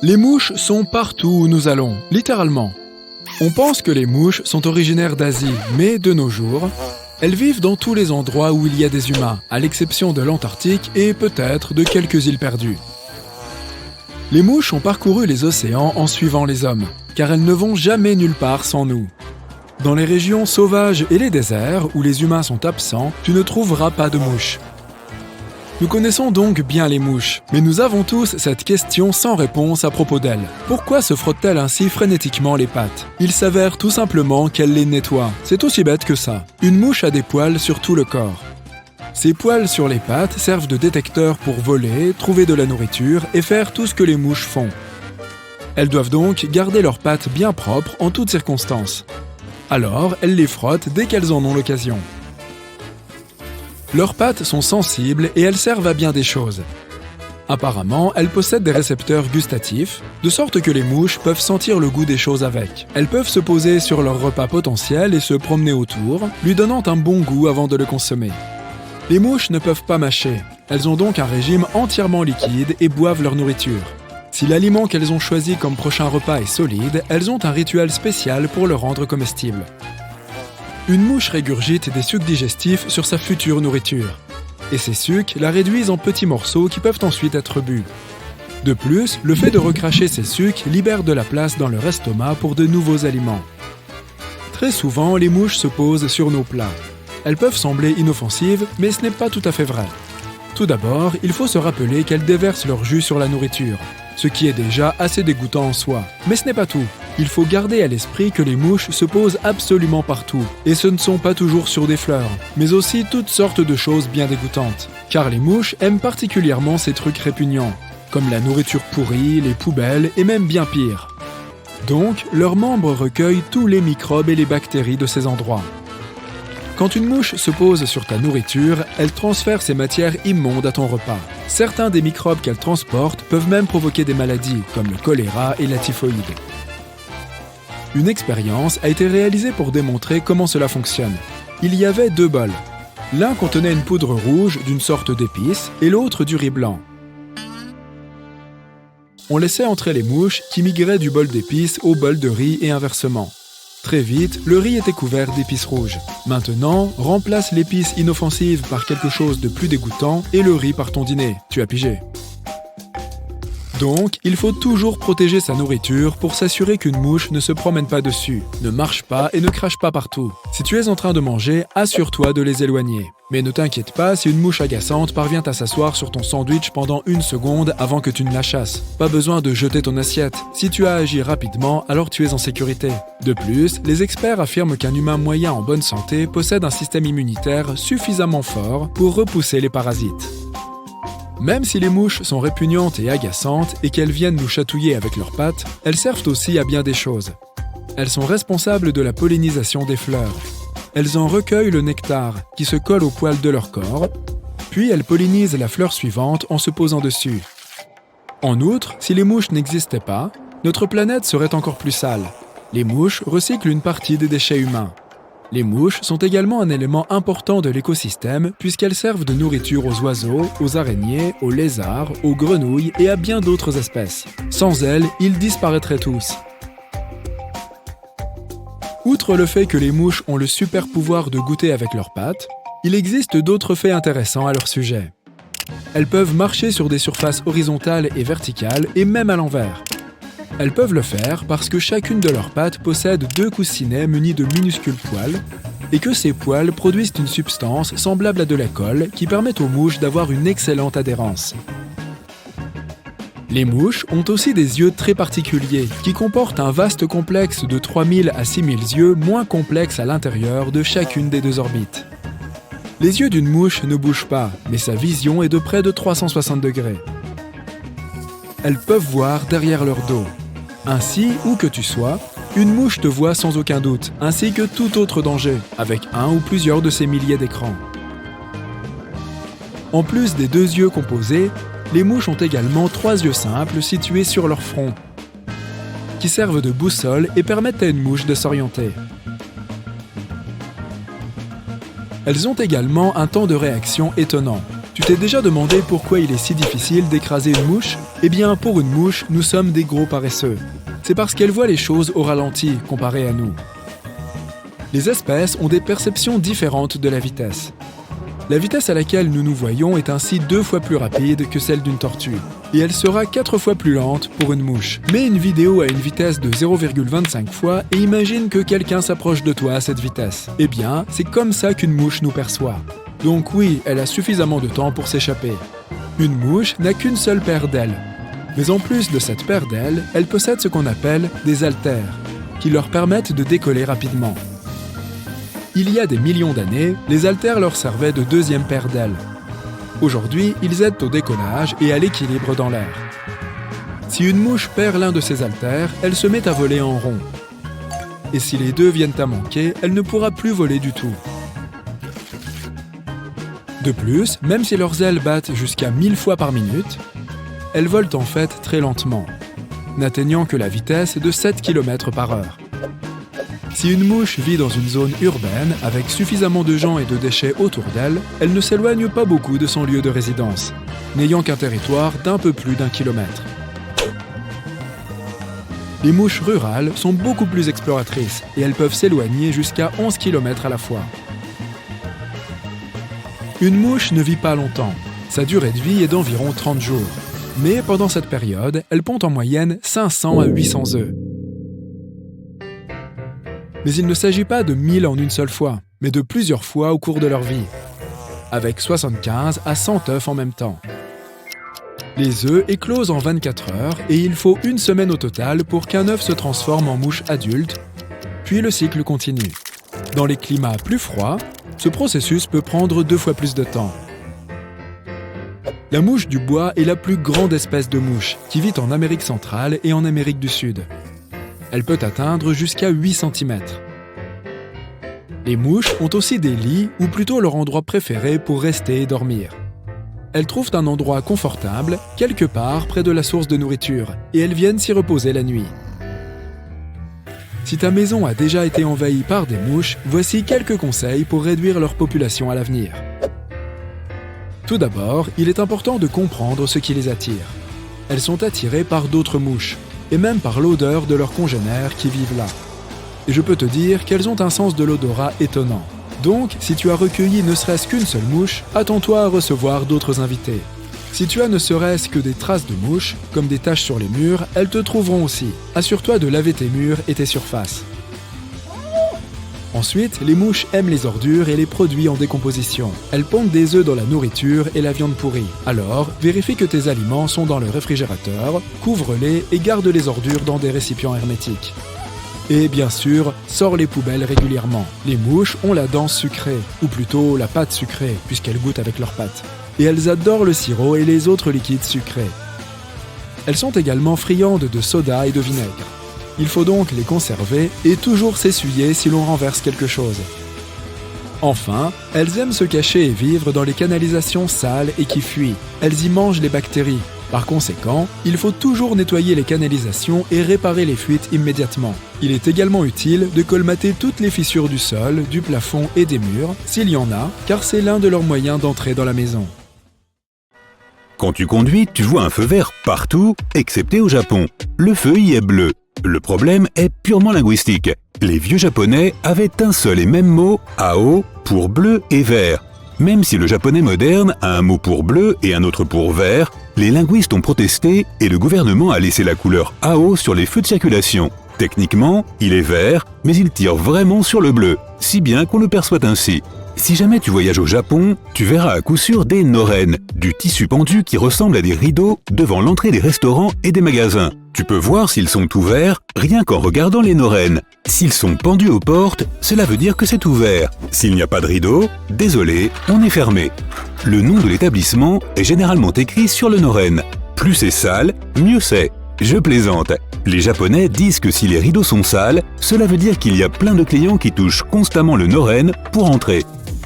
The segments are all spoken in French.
Les mouches sont partout où nous allons, littéralement. On pense que les mouches sont originaires d'Asie, mais de nos jours, elles vivent dans tous les endroits où il y a des humains, à l'exception de l'Antarctique et peut-être de quelques îles perdues. Les mouches ont parcouru les océans en suivant les hommes, car elles ne vont jamais nulle part sans nous. Dans les régions sauvages et les déserts, où les humains sont absents, tu ne trouveras pas de mouches. Nous connaissons donc bien les mouches, mais nous avons tous cette question sans réponse à propos d'elles. Pourquoi se frottent-elles ainsi frénétiquement les pattes? Il s'avère tout simplement qu'elles les nettoient. C'est aussi bête que ça. Une mouche a des poils sur tout le corps. Ces poils sur les pattes servent de détecteurs pour voler, trouver de la nourriture et faire tout ce que les mouches font. Elles doivent donc garder leurs pattes bien propres en toutes circonstances. Alors, elles les frottent dès qu'elles en ont l'occasion. Leurs pattes sont sensibles et elles servent à bien des choses. Apparemment, elles possèdent des récepteurs gustatifs, de sorte que les mouches peuvent sentir le goût des choses avec. Elles peuvent se poser sur leur repas potentiel et se promener autour, lui donnant un bon goût avant de le consommer. Les mouches ne peuvent pas mâcher, elles ont donc un régime entièrement liquide et boivent leur nourriture. Si l'aliment qu'elles ont choisi comme prochain repas est solide, elles ont un rituel spécial pour le rendre comestible. Une mouche régurgite des sucs digestifs sur sa future nourriture. Et ces sucs la réduisent en petits morceaux qui peuvent ensuite être bu. De plus, le fait de recracher ces sucs libère de la place dans leur estomac pour de nouveaux aliments. Très souvent, les mouches se posent sur nos plats. Elles peuvent sembler inoffensives, mais ce n'est pas tout à fait vrai. Tout d'abord, il faut se rappeler qu'elles déversent leur jus sur la nourriture, ce qui est déjà assez dégoûtant en soi. Mais ce n'est pas tout. Il faut garder à l'esprit que les mouches se posent absolument partout, et ce ne sont pas toujours sur des fleurs, mais aussi toutes sortes de choses bien dégoûtantes. Car les mouches aiment particulièrement ces trucs répugnants, comme la nourriture pourrie, les poubelles et même bien pire. Donc, leurs membres recueillent tous les microbes et les bactéries de ces endroits. Quand une mouche se pose sur ta nourriture, elle transfère ces matières immondes à ton repas. Certains des microbes qu'elle transporte peuvent même provoquer des maladies, comme le choléra et la typhoïde. Une expérience a été réalisée pour démontrer comment cela fonctionne. Il y avait 2 bols. L'un contenait une poudre rouge d'une sorte d'épice et l'autre du riz blanc. On laissait entrer les mouches qui migraient du bol d'épices au bol de riz et inversement. Très vite, le riz était couvert d'épices rouges. Maintenant, remplace l'épice inoffensive par quelque chose de plus dégoûtant et le riz par ton dîner. Tu as pigé. Donc, il faut toujours protéger sa nourriture pour s'assurer qu'une mouche ne se promène pas dessus, ne marche pas et ne crache pas partout. Si tu es en train de manger, assure-toi de les éloigner. Mais ne t'inquiète pas si une mouche agaçante parvient à s'asseoir sur ton sandwich pendant 1 seconde avant que tu ne la chasses. Pas besoin de jeter ton assiette. Si tu as agi rapidement, alors tu es en sécurité. De plus, les experts affirment qu'un humain moyen en bonne santé possède un système immunitaire suffisamment fort pour repousser les parasites. Même si les mouches sont répugnantes et agaçantes et qu'elles viennent nous chatouiller avec leurs pattes, elles servent aussi à bien des choses. Elles sont responsables de la pollinisation des fleurs. Elles en recueillent le nectar, qui se colle aux poils de leur corps, puis elles pollinisent la fleur suivante en se posant dessus. En outre, si les mouches n'existaient pas, notre planète serait encore plus sale. Les mouches recyclent une partie des déchets humains. Les mouches sont également un élément important de l'écosystème puisqu'elles servent de nourriture aux oiseaux, aux araignées, aux lézards, aux grenouilles et à bien d'autres espèces. Sans elles, ils disparaîtraient tous. Outre le fait que les mouches ont le super pouvoir de goûter avec leurs pattes, il existe d'autres faits intéressants à leur sujet. Elles peuvent marcher sur des surfaces horizontales et verticales et même à l'envers. Elles peuvent le faire parce que chacune de leurs pattes possède 2 coussinets munis de minuscules poils et que ces poils produisent une substance semblable à de la colle qui permet aux mouches d'avoir une excellente adhérence. Les mouches ont aussi des yeux très particuliers qui comportent un vaste complexe de 3000 à 6000 yeux moins complexes à l'intérieur de chacune des 2 orbites. Les yeux d'une mouche ne bougent pas, mais sa vision est de près de 360 degrés. Elles peuvent voir derrière leur dos. Ainsi, où que tu sois, une mouche te voit sans aucun doute, ainsi que tout autre danger, avec un ou plusieurs de ces milliers d'écrans. En plus des 2 yeux composés, les mouches ont également 3 yeux simples situés sur leur front, qui servent de boussole et permettent à une mouche de s'orienter. Elles ont également un temps de réaction étonnant. Tu t'es déjà demandé pourquoi il est si difficile d'écraser une mouche? Eh bien, pour une mouche, nous sommes des gros paresseux. C'est parce qu'elle voit les choses au ralenti comparé à nous. Les espèces ont des perceptions différentes de la vitesse. La vitesse à laquelle nous nous voyons est ainsi 2 fois plus rapide que celle d'une tortue, et elle sera 4 fois plus lente pour une mouche. Mets une vidéo à une vitesse de 0,25 fois et imagine que quelqu'un s'approche de toi à cette vitesse. Eh bien, c'est comme ça qu'une mouche nous perçoit. Donc oui, elle a suffisamment de temps pour s'échapper. Une mouche n'a qu'une seule paire d'ailes. Mais en plus de cette paire d'ailes, elle possède ce qu'on appelle des haltères, qui leur permettent de décoller rapidement. Il y a des millions d'années, les haltères leur servaient de deuxième paire d'ailes. Aujourd'hui, ils aident au décollage et à l'équilibre dans l'air. Si une mouche perd l'un de ses haltères, elle se met à voler en rond. Et si les deux viennent à manquer, elle ne pourra plus voler du tout. De plus, même si leurs ailes battent jusqu'à 1000 fois par minute, elles volent en fait très lentement, n'atteignant que la vitesse de 7 km/h. Si une mouche vit dans une zone urbaine avec suffisamment de gens et de déchets autour d'elle, elle ne s'éloigne pas beaucoup de son lieu de résidence, n'ayant qu'un territoire d'un peu plus d'1 kilomètre. Les mouches rurales sont beaucoup plus exploratrices et elles peuvent s'éloigner jusqu'à 11 km à la fois. Une mouche ne vit pas longtemps. Sa durée de vie est d'environ 30 jours. Mais pendant cette période, elle pond en moyenne 500 à 800 œufs. Mais il ne s'agit pas de 1000 en une seule fois, mais de plusieurs fois au cours de leur vie, avec 75 à 100 œufs en même temps. Les œufs éclosent en 24 heures et il faut une semaine au total pour qu'un œuf se transforme en mouche adulte, puis le cycle continue. Dans les climats plus froids, ce processus peut prendre 2 fois plus de temps. La mouche du bois est la plus grande espèce de mouche qui vit en Amérique centrale et en Amérique du Sud. Elle peut atteindre jusqu'à 8 cm. Les mouches ont aussi des lits, ou plutôt leur endroit préféré pour rester et dormir. Elles trouvent un endroit confortable, quelque part près de la source de nourriture, et elles viennent s'y reposer la nuit. Si ta maison a déjà été envahie par des mouches, voici quelques conseils pour réduire leur population à l'avenir. Tout d'abord, il est important de comprendre ce qui les attire. Elles sont attirées par d'autres mouches, et même par l'odeur de leurs congénères qui vivent là. Et je peux te dire qu'elles ont un sens de l'odorat étonnant. Donc, si tu as recueilli ne serait-ce qu'une seule mouche, attends-toi à recevoir d'autres invités. Si tu as ne serait-ce que des traces de mouches, comme des taches sur les murs, elles te trouveront aussi. Assure-toi de laver tes murs et tes surfaces. Ensuite, les mouches aiment les ordures et les produits en décomposition. Elles pondent des œufs dans la nourriture et la viande pourrie. Alors, vérifie que tes aliments sont dans le réfrigérateur, couvre-les et garde les ordures dans des récipients hermétiques. Et bien sûr, sors les poubelles régulièrement. Les mouches ont la dent sucrée, ou plutôt la pâte sucrée, puisqu'elles goûtent avec leurs pattes. Et elles adorent le sirop et les autres liquides sucrés. Elles sont également friandes de soda et de vinaigre. Il faut donc les conserver et toujours s'essuyer si l'on renverse quelque chose. Enfin, elles aiment se cacher et vivre dans les canalisations sales et qui fuient. Elles y mangent les bactéries. Par conséquent, il faut toujours nettoyer les canalisations et réparer les fuites immédiatement. Il est également utile de colmater toutes les fissures du sol, du plafond et des murs, s'il y en a, car c'est l'un de leurs moyens d'entrer dans la maison. Quand tu conduis, tu vois un feu vert partout, excepté au Japon. Le feu y est bleu. Le problème est purement linguistique. Les vieux japonais avaient un seul et même mot, ao, pour bleu et vert. Même si le japonais moderne a un mot pour bleu et un autre pour vert, les linguistes ont protesté et le gouvernement a laissé la couleur ao sur les feux de circulation. Techniquement, il est vert, mais il tire vraiment sur le bleu, si bien qu'on le perçoit ainsi. Si jamais tu voyages au Japon, tu verras à coup sûr des noren, du tissu pendu qui ressemble à des rideaux devant l'entrée des restaurants et des magasins. Tu peux voir s'ils sont ouverts rien qu'en regardant les noren. S'ils sont pendus aux portes, cela veut dire que c'est ouvert. S'il n'y a pas de rideau, désolé, on est fermé. Le nom de l'établissement est généralement écrit sur le noren. Plus c'est sale, mieux c'est. Je plaisante. Les Japonais disent que si les rideaux sont sales, cela veut dire qu'il y a plein de clients qui touchent constamment le noren pour entrer.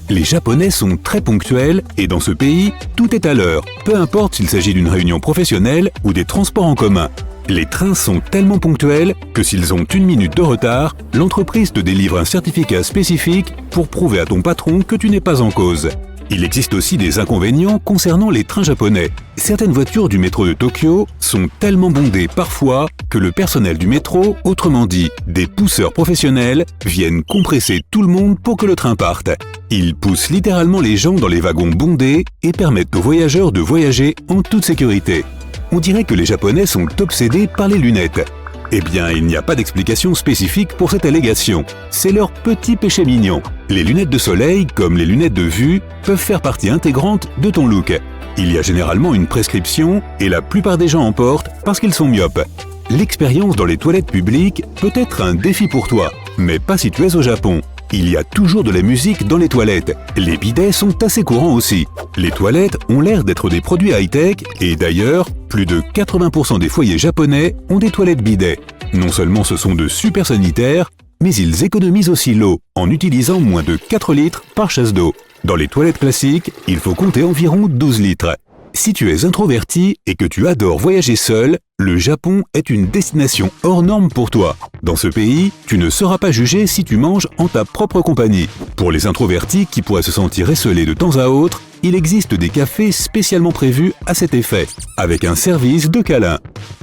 Les Japonais sont très ponctuels et dans ce pays, tout est à l'heure, peu importe s'il s'agit d'une réunion professionnelle ou des transports en commun. Les trains sont tellement ponctuels que s'ils ont 1 minute de retard, l'entreprise te délivre un certificat spécifique pour prouver à ton patron que tu n'es pas en cause. Il existe aussi des inconvénients concernant les trains japonais. Certaines voitures du métro de Tokyo sont tellement bondées parfois que le personnel du métro, autrement dit des pousseurs professionnels, viennent compresser tout le monde pour que le train parte. Ils poussent littéralement les gens dans les wagons bondés et permettent aux voyageurs de voyager en toute sécurité. On dirait que les Japonais sont obsédés par les lunettes. Eh bien, il n'y a pas d'explication spécifique pour cette allégation. C'est leur petit péché mignon. Les lunettes de soleil, comme les lunettes de vue, peuvent faire partie intégrante de ton look. Il y a généralement une prescription et la plupart des gens en portent parce qu'ils sont myopes. L'expérience dans les toilettes publiques peut être un défi pour toi, mais pas si tu es au Japon. Il y a toujours de la musique dans les toilettes. Les bidets sont assez courants aussi. Les toilettes ont l'air d'être des produits high-tech et d'ailleurs, plus de 80% des foyers japonais ont des toilettes bidets. Non seulement ce sont de super sanitaires, mais ils économisent aussi l'eau en utilisant moins de 4 litres par chasse d'eau. Dans les toilettes classiques, il faut compter environ 12 litres. Si tu es introverti et que tu adores voyager seul, le Japon est une destination hors norme pour toi. Dans ce pays, tu ne seras pas jugé si tu manges en ta propre compagnie. Pour les introvertis qui pourraient se sentir esseulés de temps à autre, il existe des cafés spécialement prévus à cet effet, avec un service de câlin.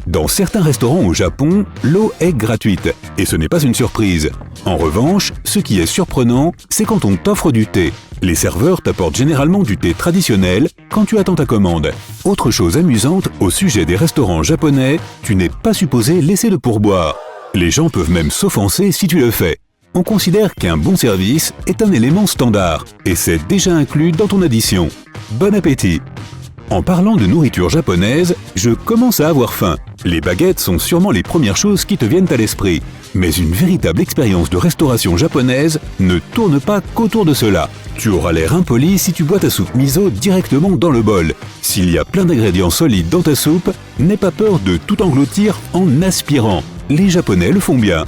Dans certains restaurants au Japon, l'eau est gratuite, et ce n'est pas une surprise. En revanche, ce qui est surprenant, c'est quand on t'offre du thé. Les serveurs t'apportent généralement du thé traditionnel quand tu attends ta commande. Autre chose amusante au sujet des restaurants japonais, tu n'es pas supposé laisser de pourboire. Les gens peuvent même s'offenser si tu le fais. On considère qu'un bon service est un élément standard et c'est déjà inclus dans ton addition. Bon appétit! En parlant de nourriture japonaise, je commence à avoir faim. Les baguettes sont sûrement les premières choses qui te viennent à l'esprit. Mais une véritable expérience de restauration japonaise ne tourne pas qu'autour de cela. Tu auras l'air impoli si tu bois ta soupe miso directement dans le bol. S'il y a plein d'ingrédients solides dans ta soupe, n'aie pas peur de tout engloutir en aspirant. Les Japonais le font bien.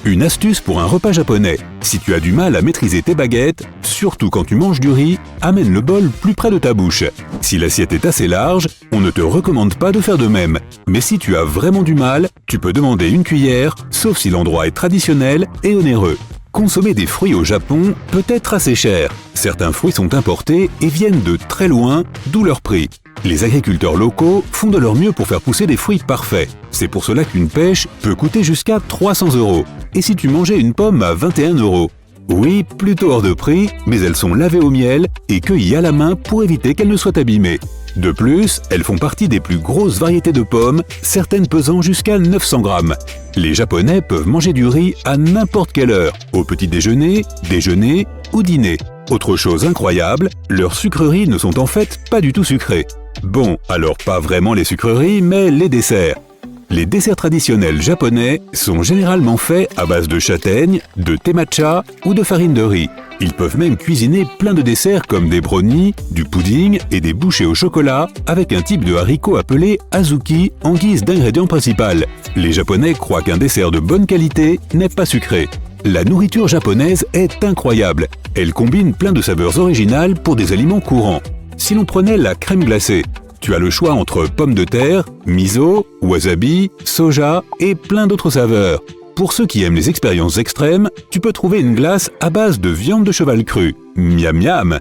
Une astuce pour un repas japonais. Si tu as du mal à maîtriser tes baguettes, surtout quand tu manges du riz, amène le bol plus près de ta bouche. Si l'assiette est assez large, on ne te recommande pas de faire de même. Mais si tu as vraiment du mal, tu peux demander une cuillère, sauf si l'endroit est traditionnel et onéreux. Consommer des fruits au Japon peut être assez cher. Certains fruits sont importés et viennent de très loin, d'où leur prix. Les agriculteurs locaux font de leur mieux pour faire pousser des fruits parfaits. C'est pour cela qu'une pêche peut coûter jusqu'à 300 €. Et si tu mangeais une pomme à 21 €? Oui, plutôt hors de prix, mais elles sont lavées au miel et cueillies à la main pour éviter qu'elles ne soient abîmées. De plus, elles font partie des plus grosses variétés de pommes, certaines pesant jusqu'à 900 grammes. Les Japonais peuvent manger du riz à n'importe quelle heure, au petit déjeuner, déjeuner ou dîner. Autre chose incroyable, leurs sucreries ne sont en fait pas du tout sucrées. Bon, alors pas vraiment les sucreries, mais les desserts. Les desserts traditionnels japonais sont généralement faits à base de châtaignes, de thé matcha ou de farine de riz. Ils peuvent même cuisiner plein de desserts comme des brownies, du pudding et des bouchées au chocolat avec un type de haricot appelé azuki en guise d'ingrédient principal. Les Japonais croient qu'un dessert de bonne qualité n'est pas sucré. La nourriture japonaise est incroyable. Elle combine plein de saveurs originales pour des aliments courants. Si l'on prenait la crème glacée, tu as le choix entre pommes de terre, miso, wasabi, soja et plein d'autres saveurs. Pour ceux qui aiment les expériences extrêmes, tu peux trouver une glace à base de viande de cheval crue. Miam miam!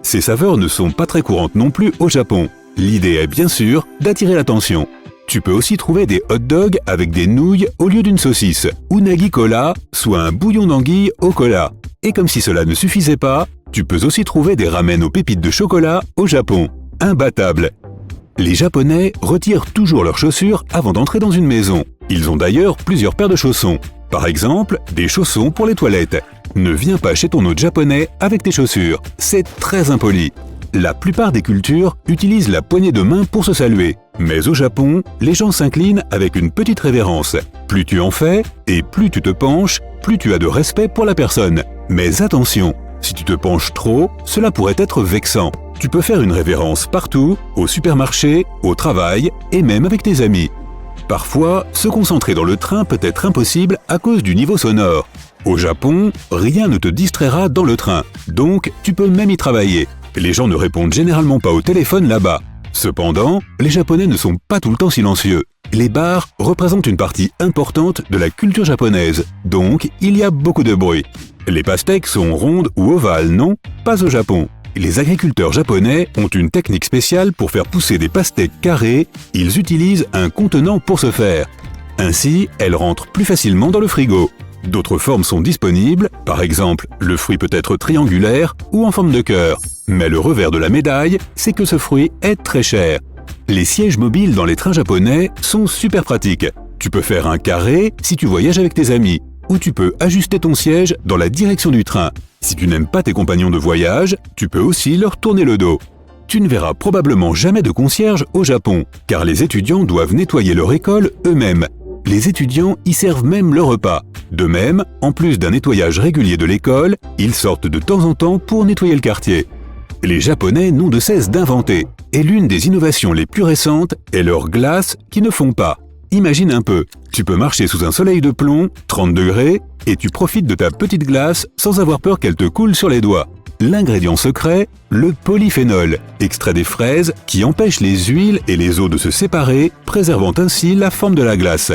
Ces saveurs ne sont pas très courantes non plus au Japon. L'idée est bien sûr d'attirer l'attention. Tu peux aussi trouver des hot dogs avec des nouilles au lieu d'une saucisse, ou nagi cola, soit un bouillon d'anguille au cola. Et comme si cela ne suffisait pas, tu peux aussi trouver des ramen aux pépites de chocolat au Japon. Imbattable! Les Japonais retirent toujours leurs chaussures avant d'entrer dans une maison. Ils ont d'ailleurs plusieurs paires de chaussons. Par exemple, des chaussons pour les toilettes. Ne viens pas chez ton hôte japonais avec tes chaussures, c'est très impoli. La plupart des cultures utilisent la poignée de main pour se saluer. Mais au Japon, les gens s'inclinent avec une petite révérence. Plus tu en fais, et plus tu te penches, plus tu as de respect pour la personne. Mais attention, si tu te penches trop, cela pourrait être vexant. Tu peux faire une révérence partout, au supermarché, au travail et même avec tes amis. Parfois, se concentrer dans le train peut être impossible à cause du niveau sonore. Au Japon, rien ne te distraira dans le train, donc tu peux même y travailler. Les gens ne répondent généralement pas au téléphone là-bas. Cependant, les Japonais ne sont pas tout le temps silencieux. Les bars représentent une partie importante de la culture japonaise, donc il y a beaucoup de bruit. Les pastèques sont rondes ou ovales, non? Pas au Japon. Les agriculteurs japonais ont une technique spéciale pour faire pousser des pastèques carrées. Ils utilisent un contenant pour ce faire. Ainsi, elles rentrent plus facilement dans le frigo. D'autres formes sont disponibles, par exemple, le fruit peut être triangulaire ou en forme de cœur. Mais le revers de la médaille, c'est que ce fruit est très cher. Les sièges mobiles dans les trains japonais sont super pratiques. Tu peux faire un carré si tu voyages avec tes amis, ou tu peux ajuster ton siège dans la direction du train. Si tu n'aimes pas tes compagnons de voyage, tu peux aussi leur tourner le dos. Tu ne verras probablement jamais de concierge au Japon, car les étudiants doivent nettoyer leur école eux-mêmes. Les étudiants y servent même le repas. De même, en plus d'un nettoyage régulier de l'école, ils sortent de temps en temps pour nettoyer le quartier. Les Japonais n'ont de cesse d'inventer, et l'une des innovations les plus récentes est leurs glaces qui ne fondent pas. Imagine un peu, tu peux marcher sous un soleil de plomb, 30 degrés, et tu profites de ta petite glace sans avoir peur qu'elle te coule sur les doigts. L'ingrédient secret, le polyphénol, extrait des fraises qui empêche les huiles et les eaux de se séparer, préservant ainsi la forme de la glace.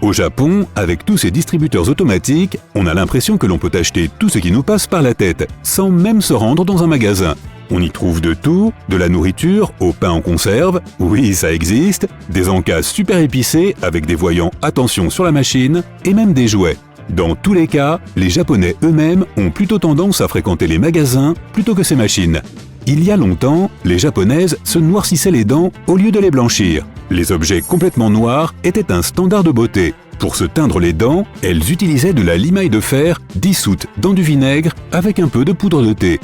Au Japon, avec tous ces distributeurs automatiques, on a l'impression que l'on peut acheter tout ce qui nous passe par la tête, sans même se rendre dans un magasin. On y trouve de tout, de la nourriture au pain en conserve, oui ça existe, des encas super épicés avec des voyants attention sur la machine, et même des jouets. Dans tous les cas, les Japonais eux-mêmes ont plutôt tendance à fréquenter les magasins plutôt que ces machines. Il y a longtemps, les Japonaises se noircissaient les dents au lieu de les blanchir. Les objets complètement noirs étaient un standard de beauté. Pour se teindre les dents, elles utilisaient de la limaille de fer dissoute dans du vinaigre avec un peu de poudre de thé.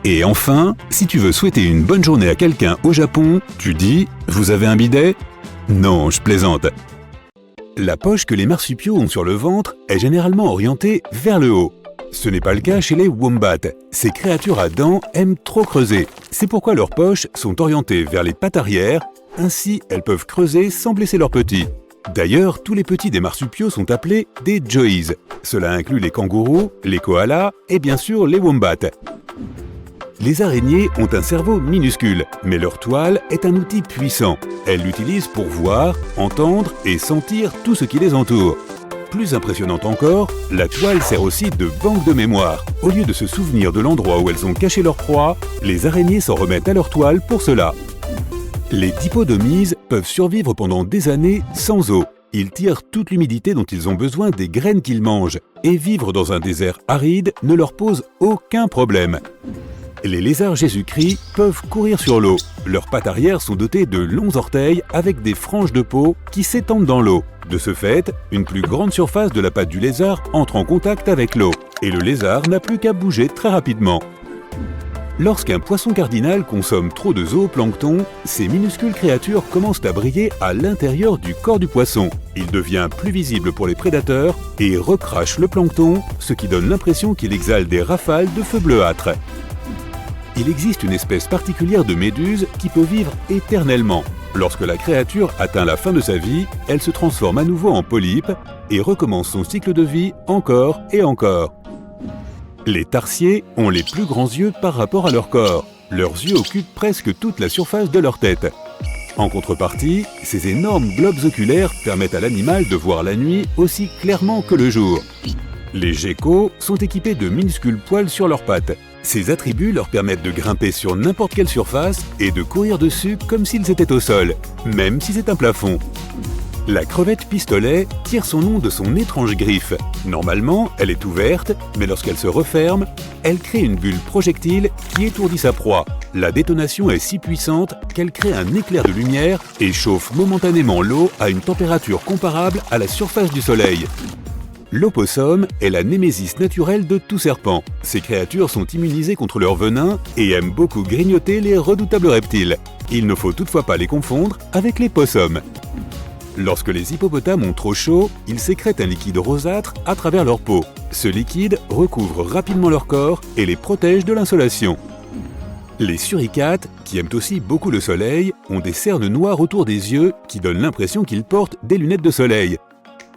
Et enfin, si tu veux souhaiter une bonne journée à quelqu'un au Japon, tu dis « Vous avez un bidet ?» Non, je plaisante. La poche que les marsupiaux ont sur le ventre est généralement orientée vers le haut. Ce n'est pas le cas chez les wombats. Ces créatures à dents aiment trop creuser. C'est pourquoi leurs poches sont orientées vers les pattes arrière, ainsi elles peuvent creuser sans blesser leurs petits. D'ailleurs, tous les petits des marsupiaux sont appelés des joeys. Cela inclut les kangourous, les koalas et bien sûr les wombats. Les araignées ont un cerveau minuscule, mais leur toile est un outil puissant. Elles l'utilisent pour voir, entendre et sentir tout ce qui les entoure. Plus impressionnante encore, la toile sert aussi de banque de mémoire. Au lieu de se souvenir de l'endroit où elles ont caché leur proie, les araignées s'en remettent à leur toile pour cela. Les dipodomises peuvent survivre pendant des années sans eau. Ils tirent toute l'humidité dont ils ont besoin des graines qu'ils mangent, et vivre dans un désert aride ne leur pose aucun problème. Les lézards Jésus-Christ peuvent courir sur l'eau. Leurs pattes arrière sont dotées de longs orteils avec des franges de peau qui s'étendent dans l'eau. De ce fait, une plus grande surface de la patte du lézard entre en contact avec l'eau, et le lézard n'a plus qu'à bouger très rapidement. Lorsqu'un poisson cardinal consomme trop de zooplancton, ces minuscules créatures commencent à briller à l'intérieur du corps du poisson. Il devient plus visible pour les prédateurs et recrache le plancton, ce qui donne l'impression qu'il exhale des rafales de feu bleuâtre. Il existe une espèce particulière de méduse qui peut vivre éternellement. Lorsque la créature atteint la fin de sa vie, elle se transforme à nouveau en polype et recommence son cycle de vie encore et encore. Les tarsiers ont les plus grands yeux par rapport à leur corps. Leurs yeux occupent presque toute la surface de leur tête. En contrepartie, ces énormes globes oculaires permettent à l'animal de voir la nuit aussi clairement que le jour. Les geckos sont équipés de minuscules poils sur leurs pattes. Ces attributs leur permettent de grimper sur n'importe quelle surface et de courir dessus comme s'ils étaient au sol, même si c'est un plafond. La crevette pistolet tire son nom de son étrange griffe. Normalement, elle est ouverte, mais lorsqu'elle se referme, elle crée une bulle projectile qui étourdit sa proie. La détonation est si puissante qu'elle crée un éclair de lumière et chauffe momentanément l'eau à une température comparable à la surface du soleil. L'opossum est la némésis naturelle de tout serpent. Ces créatures sont immunisées contre leur venin et aiment beaucoup grignoter les redoutables reptiles. Il ne faut toutefois pas les confondre avec les possums. Lorsque les hippopotames ont trop chaud, ils sécrètent un liquide rosâtre à travers leur peau. Ce liquide recouvre rapidement leur corps et les protège de l'insolation. Les suricates, qui aiment aussi beaucoup le soleil, ont des cernes noires autour des yeux qui donnent l'impression qu'ils portent des lunettes de soleil.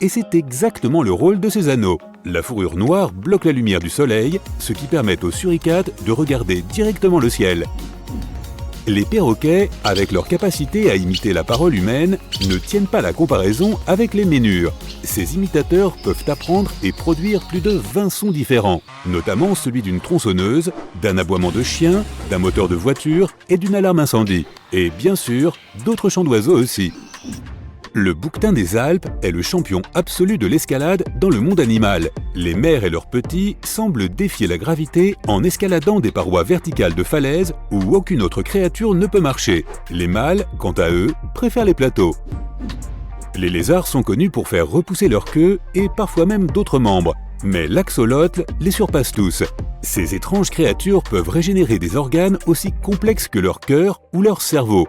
Et c'est exactement le rôle de ces anneaux. La fourrure noire bloque la lumière du soleil, ce qui permet aux suricates de regarder directement le ciel. Les perroquets, avec leur capacité à imiter la parole humaine, ne tiennent pas la comparaison avec les ménures. Ces imitateurs peuvent apprendre et produire plus de 20 sons différents, notamment celui d'une tronçonneuse, d'un aboiement de chien, d'un moteur de voiture et d'une alarme incendie. Et bien sûr, d'autres chants d'oiseaux aussi. Le bouquetin des Alpes est le champion absolu de l'escalade dans le monde animal. Les mères et leurs petits semblent défier la gravité en escaladant des parois verticales de falaises où aucune autre créature ne peut marcher. Les mâles, quant à eux, préfèrent les plateaux. Les lézards sont connus pour faire repousser leur queue et parfois même d'autres membres. Mais l'axolotl les surpasse tous. Ces étranges créatures peuvent régénérer des organes aussi complexes que leur cœur ou leur cerveau.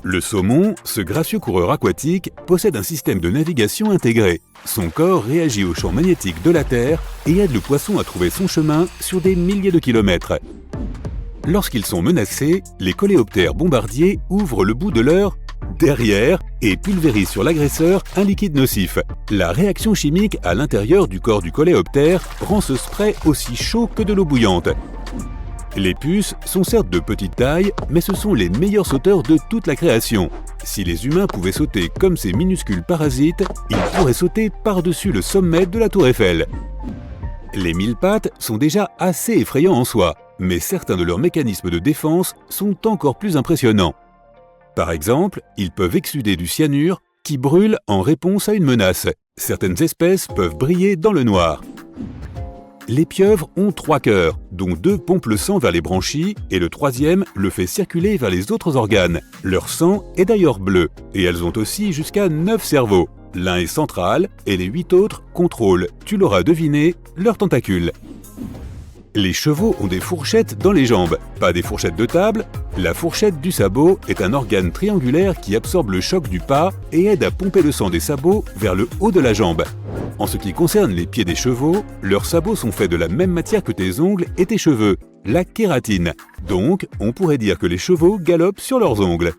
Le saumon, ce gracieux coureur aquatique, possède un système de navigation intégré. Son corps réagit aux champs magnétiques de la Terre et aide le poisson à trouver son chemin sur des milliers de kilomètres. Lorsqu'ils sont menacés, les coléoptères bombardiers ouvrent le bout de leur derrière et pulvérisent sur l'agresseur un liquide nocif. La réaction chimique à l'intérieur du corps du coléoptère rend ce spray aussi chaud que de l'eau bouillante. Les puces sont certes de petite taille, mais ce sont les meilleurs sauteurs de toute la création. Si les humains pouvaient sauter comme ces minuscules parasites, ils pourraient sauter par-dessus le sommet de la tour Eiffel. Les mille pattes sont déjà assez effrayants en soi, mais certains de leurs mécanismes de défense sont encore plus impressionnants. Par exemple, ils peuvent exsuder du cyanure qui brûle en réponse à une menace. Certaines espèces peuvent briller dans le noir. Les pieuvres ont 3 cœurs, dont 2 pompent le sang vers les branchies et le 3e le fait circuler vers les autres organes. Leur sang est d'ailleurs bleu, et elles ont aussi jusqu'à 9 cerveaux. L'un est central et les 8 autres contrôlent, tu l'auras deviné, leurs tentacules. Les chevaux ont des fourchettes dans les jambes, pas des fourchettes de table. La fourchette du sabot est un organe triangulaire qui absorbe le choc du pas et aide à pomper le sang des sabots vers le haut de la jambe. En ce qui concerne les pieds des chevaux, leurs sabots sont faits de la même matière que tes ongles et tes cheveux, la kératine. Donc, on pourrait dire que les chevaux galopent sur leurs ongles.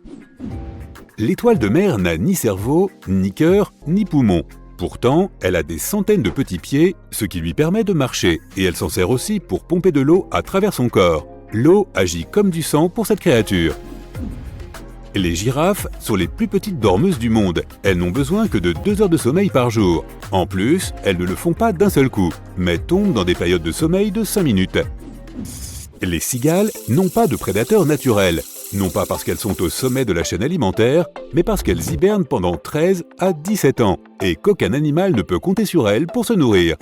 L'étoile de mer n'a ni cerveau, ni cœur, ni poumon. Pourtant, elle a des centaines de petits pieds, ce qui lui permet de marcher, et elle s'en sert aussi pour pomper de l'eau à travers son corps. L'eau agit comme du sang pour cette créature. Les girafes sont les plus petites dormeuses du monde. Elles n'ont besoin que de 2 heures de sommeil par jour. En plus, elles ne le font pas d'un seul coup, mais tombent dans des périodes de sommeil de 5 minutes. Les cigales n'ont pas de prédateurs naturels. Non pas parce qu'elles sont au sommet de la chaîne alimentaire, mais parce qu'elles hibernent pendant 13 à 17 ans, et qu'aucun animal ne peut compter sur elles pour se nourrir.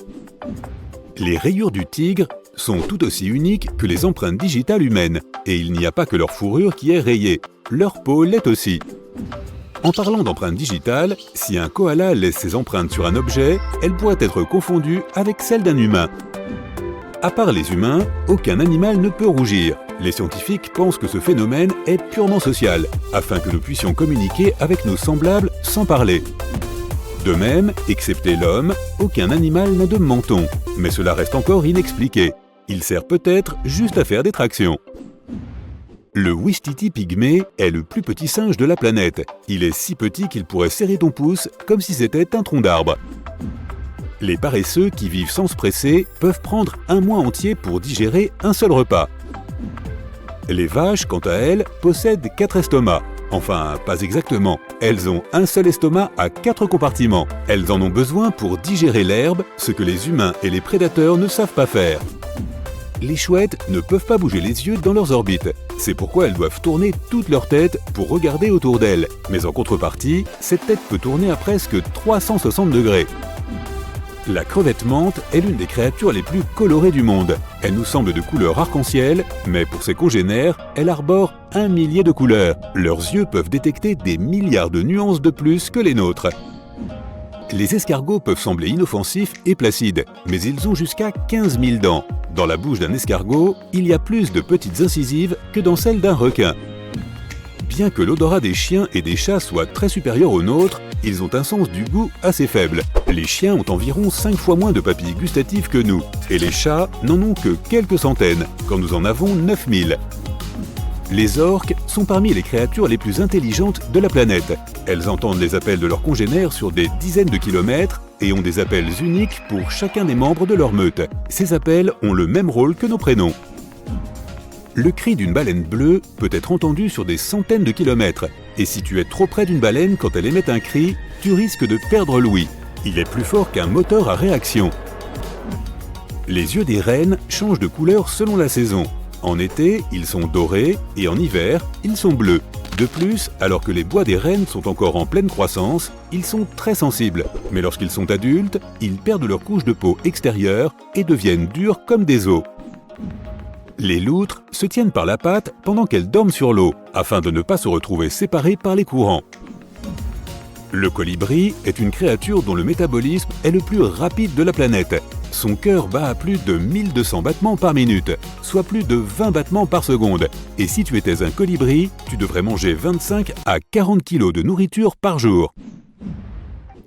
Les rayures du tigre sont tout aussi uniques que les empreintes digitales humaines, et il n'y a pas que leur fourrure qui est rayée, leur peau l'est aussi. En parlant d'empreintes digitales, si un koala laisse ses empreintes sur un objet, elles pourraient être confondues avec celles d'un humain. À part les humains, aucun animal ne peut rougir. Les scientifiques pensent que ce phénomène est purement social, afin que nous puissions communiquer avec nos semblables sans parler. De même, excepté l'homme, aucun animal n'a de menton, mais cela reste encore inexpliqué. Il sert peut-être juste à faire des tractions. Le ouistiti pygmée est le plus petit singe de la planète. Il est si petit qu'il pourrait serrer ton pouce comme si c'était un tronc d'arbre. Les paresseux qui vivent sans se presser peuvent prendre un mois entier pour digérer un seul repas. Les vaches, quant à elles, possèdent 4 estomacs. Enfin, pas exactement. Elles ont un seul estomac à 4 compartiments. Elles en ont besoin pour digérer l'herbe, ce que les humains et les prédateurs ne savent pas faire. Les chouettes ne peuvent pas bouger les yeux dans leurs orbites. C'est pourquoi elles doivent tourner toute leur tête pour regarder autour d'elles. Mais en contrepartie, cette tête peut tourner à presque 360 degrés. La crevette menthe est l'une des créatures les plus colorées du monde. Elle nous semble de couleur arc-en-ciel, mais pour ses congénères, elle arbore 1 millier de couleurs. Leurs yeux peuvent détecter des milliards de nuances de plus que les nôtres. Les escargots peuvent sembler inoffensifs et placides, mais ils ont jusqu'à 15 000 dents. Dans la bouche d'un escargot, il y a plus de petites incisives que dans celle d'un requin. Bien que l'odorat des chiens et des chats soit très supérieur au nôtre, ils ont un sens du goût assez faible. Les chiens ont environ 5 fois moins de papilles gustatives que nous, et les chats n'en ont que quelques centaines, quand nous en avons 9000. Les orques sont parmi les créatures les plus intelligentes de la planète. Elles entendent les appels de leurs congénères sur des dizaines de kilomètres et ont des appels uniques pour chacun des membres de leur meute. Ces appels ont le même rôle que nos prénoms. Le cri d'une baleine bleue peut être entendu sur des centaines de kilomètres. Et si tu es trop près d'une baleine quand elle émet un cri, tu risques de perdre l'ouïe. Il est plus fort qu'un moteur à réaction. Les yeux des rennes changent de couleur selon la saison. En été, ils sont dorés et en hiver, ils sont bleus. De plus, alors que les bois des rennes sont encore en pleine croissance, ils sont très sensibles. Mais lorsqu'ils sont adultes, ils perdent leur couche de peau extérieure et deviennent durs comme des os. Les loutres se tiennent par la patte pendant qu'elles dorment sur l'eau, afin de ne pas se retrouver séparées par les courants. Le colibri est une créature dont le métabolisme est le plus rapide de la planète. Son cœur bat à plus de 1200 battements par minute, soit plus de 20 battements par seconde. Et si tu étais un colibri, tu devrais manger 25 à 40 kg de nourriture par jour.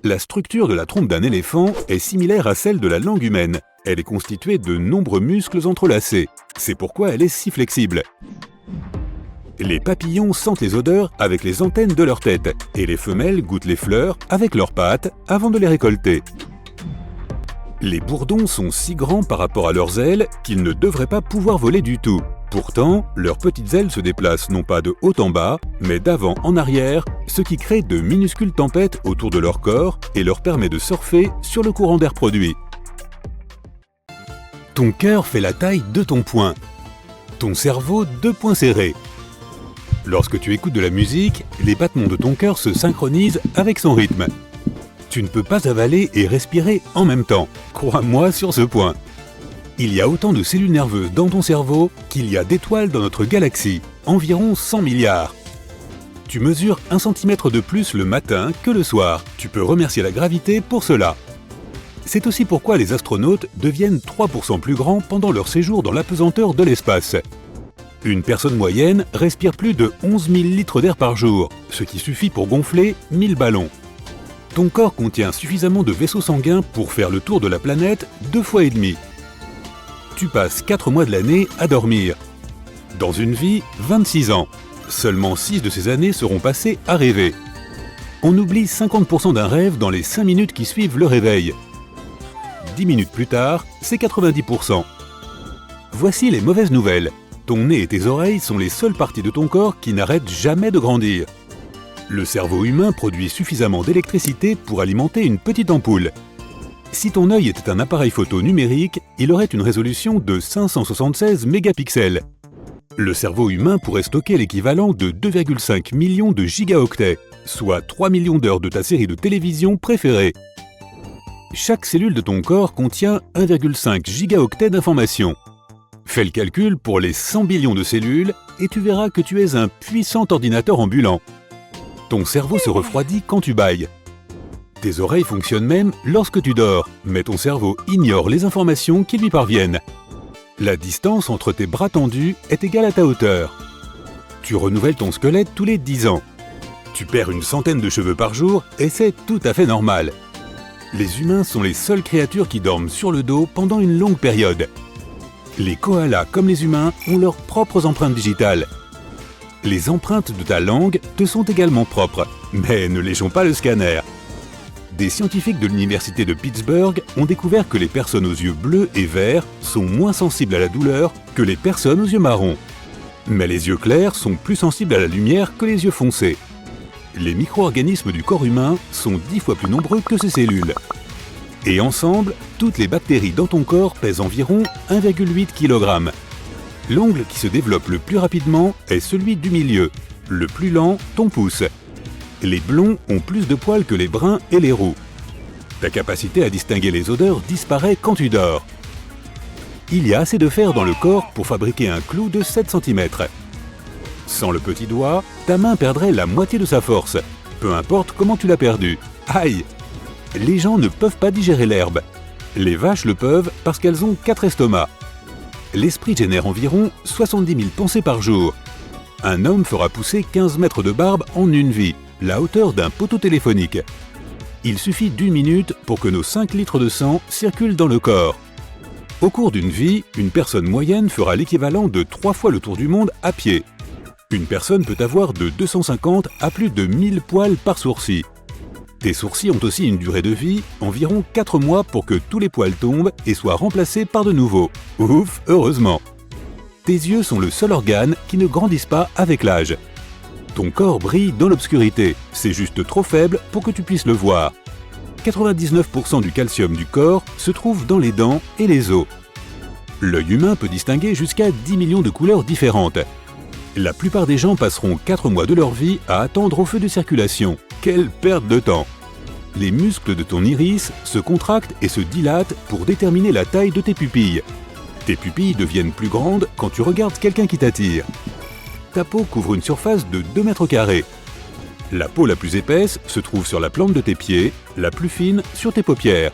La structure de la trompe d'un éléphant est similaire à celle de la langue humaine. Elle est constituée de nombreux muscles entrelacés. C'est pourquoi elle est si flexible. Les papillons sentent les odeurs avec les antennes de leur tête et les femelles goûtent les fleurs avec leurs pattes avant de les récolter. Les bourdons sont si grands par rapport à leurs ailes qu'ils ne devraient pas pouvoir voler du tout. Pourtant, leurs petites ailes se déplacent non pas de haut en bas, mais d'avant en arrière, ce qui crée de minuscules tempêtes autour de leur corps et leur permet de surfer sur le courant d'air produit. Ton cœur fait la taille de ton poing. Ton cerveau 2 poings serrés. Lorsque tu écoutes de la musique, les battements de ton cœur se synchronisent avec son rythme. Tu ne peux pas avaler et respirer en même temps. Crois-moi sur ce point. Il y a autant de cellules nerveuses dans ton cerveau qu'il y a d'étoiles dans notre galaxie, environ 100 milliards. Tu mesures 1 cm de plus le matin que le soir. Tu peux remercier la gravité pour cela. C'est aussi pourquoi les astronautes deviennent 3% plus grands pendant leur séjour dans l'apesanteur de l'espace. Une personne moyenne respire plus de 11 000 litres d'air par jour, ce qui suffit pour gonfler 1000 ballons. Ton corps contient suffisamment de vaisseaux sanguins pour faire le tour de la planète 2 fois et demi. Tu passes 4 mois de l'année à dormir. Dans une vie, 26 ans. Seulement 6 de ces années seront passées à rêver. On oublie 50% d'un rêve dans les 5 minutes qui suivent le réveil. 10 minutes plus tard, c'est 90%. Voici les mauvaises nouvelles. Ton nez et tes oreilles sont les seules parties de ton corps qui n'arrêtent jamais de grandir. Le cerveau humain produit suffisamment d'électricité pour alimenter une petite ampoule. Si ton œil était un appareil photo numérique, il aurait une résolution de 576 mégapixels. Le cerveau humain pourrait stocker l'équivalent de 2,5 millions de gigaoctets, soit 3 millions d'heures de ta série de télévision préférée. Chaque cellule de ton corps contient 1,5 gigaoctets d'informations. Fais le calcul pour les 100 billions de cellules et tu verras que tu es un puissant ordinateur ambulant. Ton cerveau se refroidit quand tu bâilles. Tes oreilles fonctionnent même lorsque tu dors, mais ton cerveau ignore les informations qui lui parviennent. La distance entre tes bras tendus est égale à ta hauteur. Tu renouvelles ton squelette tous les 10 ans. Tu perds une centaine de cheveux par jour et c'est tout à fait normal. Les humains sont les seules créatures qui dorment sur le dos pendant une longue période. Les koalas, comme les humains, ont leurs propres empreintes digitales. Les empreintes de ta langue te sont également propres, mais ne léchons pas le scanner. Des scientifiques de l'université de Pittsburgh ont découvert que les personnes aux yeux bleus et verts sont moins sensibles à la douleur que les personnes aux yeux marrons. Mais les yeux clairs sont plus sensibles à la lumière que les yeux foncés. Les micro-organismes du corps humain sont 10 fois plus nombreux que ces cellules. Et ensemble, toutes les bactéries dans ton corps pèsent environ 1,8 kg. L'ongle qui se développe le plus rapidement est celui du milieu, le plus lent, ton pouce. Les blonds ont plus de poils que les bruns et les roux. Ta capacité à distinguer les odeurs disparaît quand tu dors. Il y a assez de fer dans le corps pour fabriquer un clou de 7 cm. Sans le petit doigt, ta main perdrait la moitié de sa force, peu importe comment tu l'as perdue. Aïe! Les gens ne peuvent pas digérer l'herbe. Les vaches le peuvent parce qu'elles ont 4 estomacs. L'esprit génère environ 70 000 pensées par jour. Un homme fera pousser 15 mètres de barbe en une vie, la hauteur d'un poteau téléphonique. Il suffit d'1 minute pour que nos 5 litres de sang circulent dans le corps. Au cours d'une vie, une personne moyenne fera l'équivalent de 3 fois le tour du monde à pied. Une personne peut avoir de 250 à plus de 1000 poils par sourcil. Tes sourcils ont aussi une durée de vie, environ 4 mois pour que tous les poils tombent et soient remplacés par de nouveaux. Ouf, heureusement! Tes yeux sont le seul organe qui ne grandissent pas avec l'âge. Ton corps brille dans l'obscurité, c'est juste trop faible pour que tu puisses le voir. 99% du calcium du corps se trouve dans les dents et les os. L'œil humain peut distinguer jusqu'à 10 millions de couleurs différentes. La plupart des gens passeront 4 mois de leur vie à attendre au feu de circulation. Quelle perte de temps! Les muscles de ton iris se contractent et se dilatent pour déterminer la taille de tes pupilles. Tes pupilles deviennent plus grandes quand tu regardes quelqu'un qui t'attire. Ta peau couvre une surface de 2 mètres carrés. La peau la plus épaisse se trouve sur la plante de tes pieds, la plus fine sur tes paupières.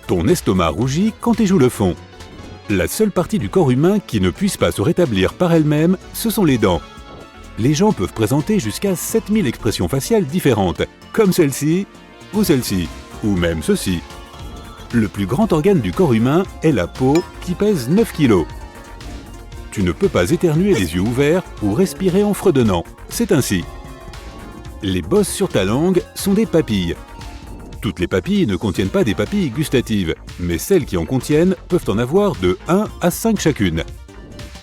Ton estomac rougit quand tes joues le font. La seule partie du corps humain qui ne puisse pas se rétablir par elle-même, ce sont les dents. Les gens peuvent présenter jusqu'à 7000 expressions faciales différentes, comme celle-ci, ou même ceci. Le plus grand organe du corps humain est la peau, qui pèse 9 kg. Tu ne peux pas éternuer les yeux ouverts ou respirer en fredonnant, c'est ainsi. Les bosses sur ta langue sont des papilles. Toutes les papilles ne contiennent pas des papilles gustatives, mais celles qui en contiennent peuvent en avoir de 1 à 5 chacune.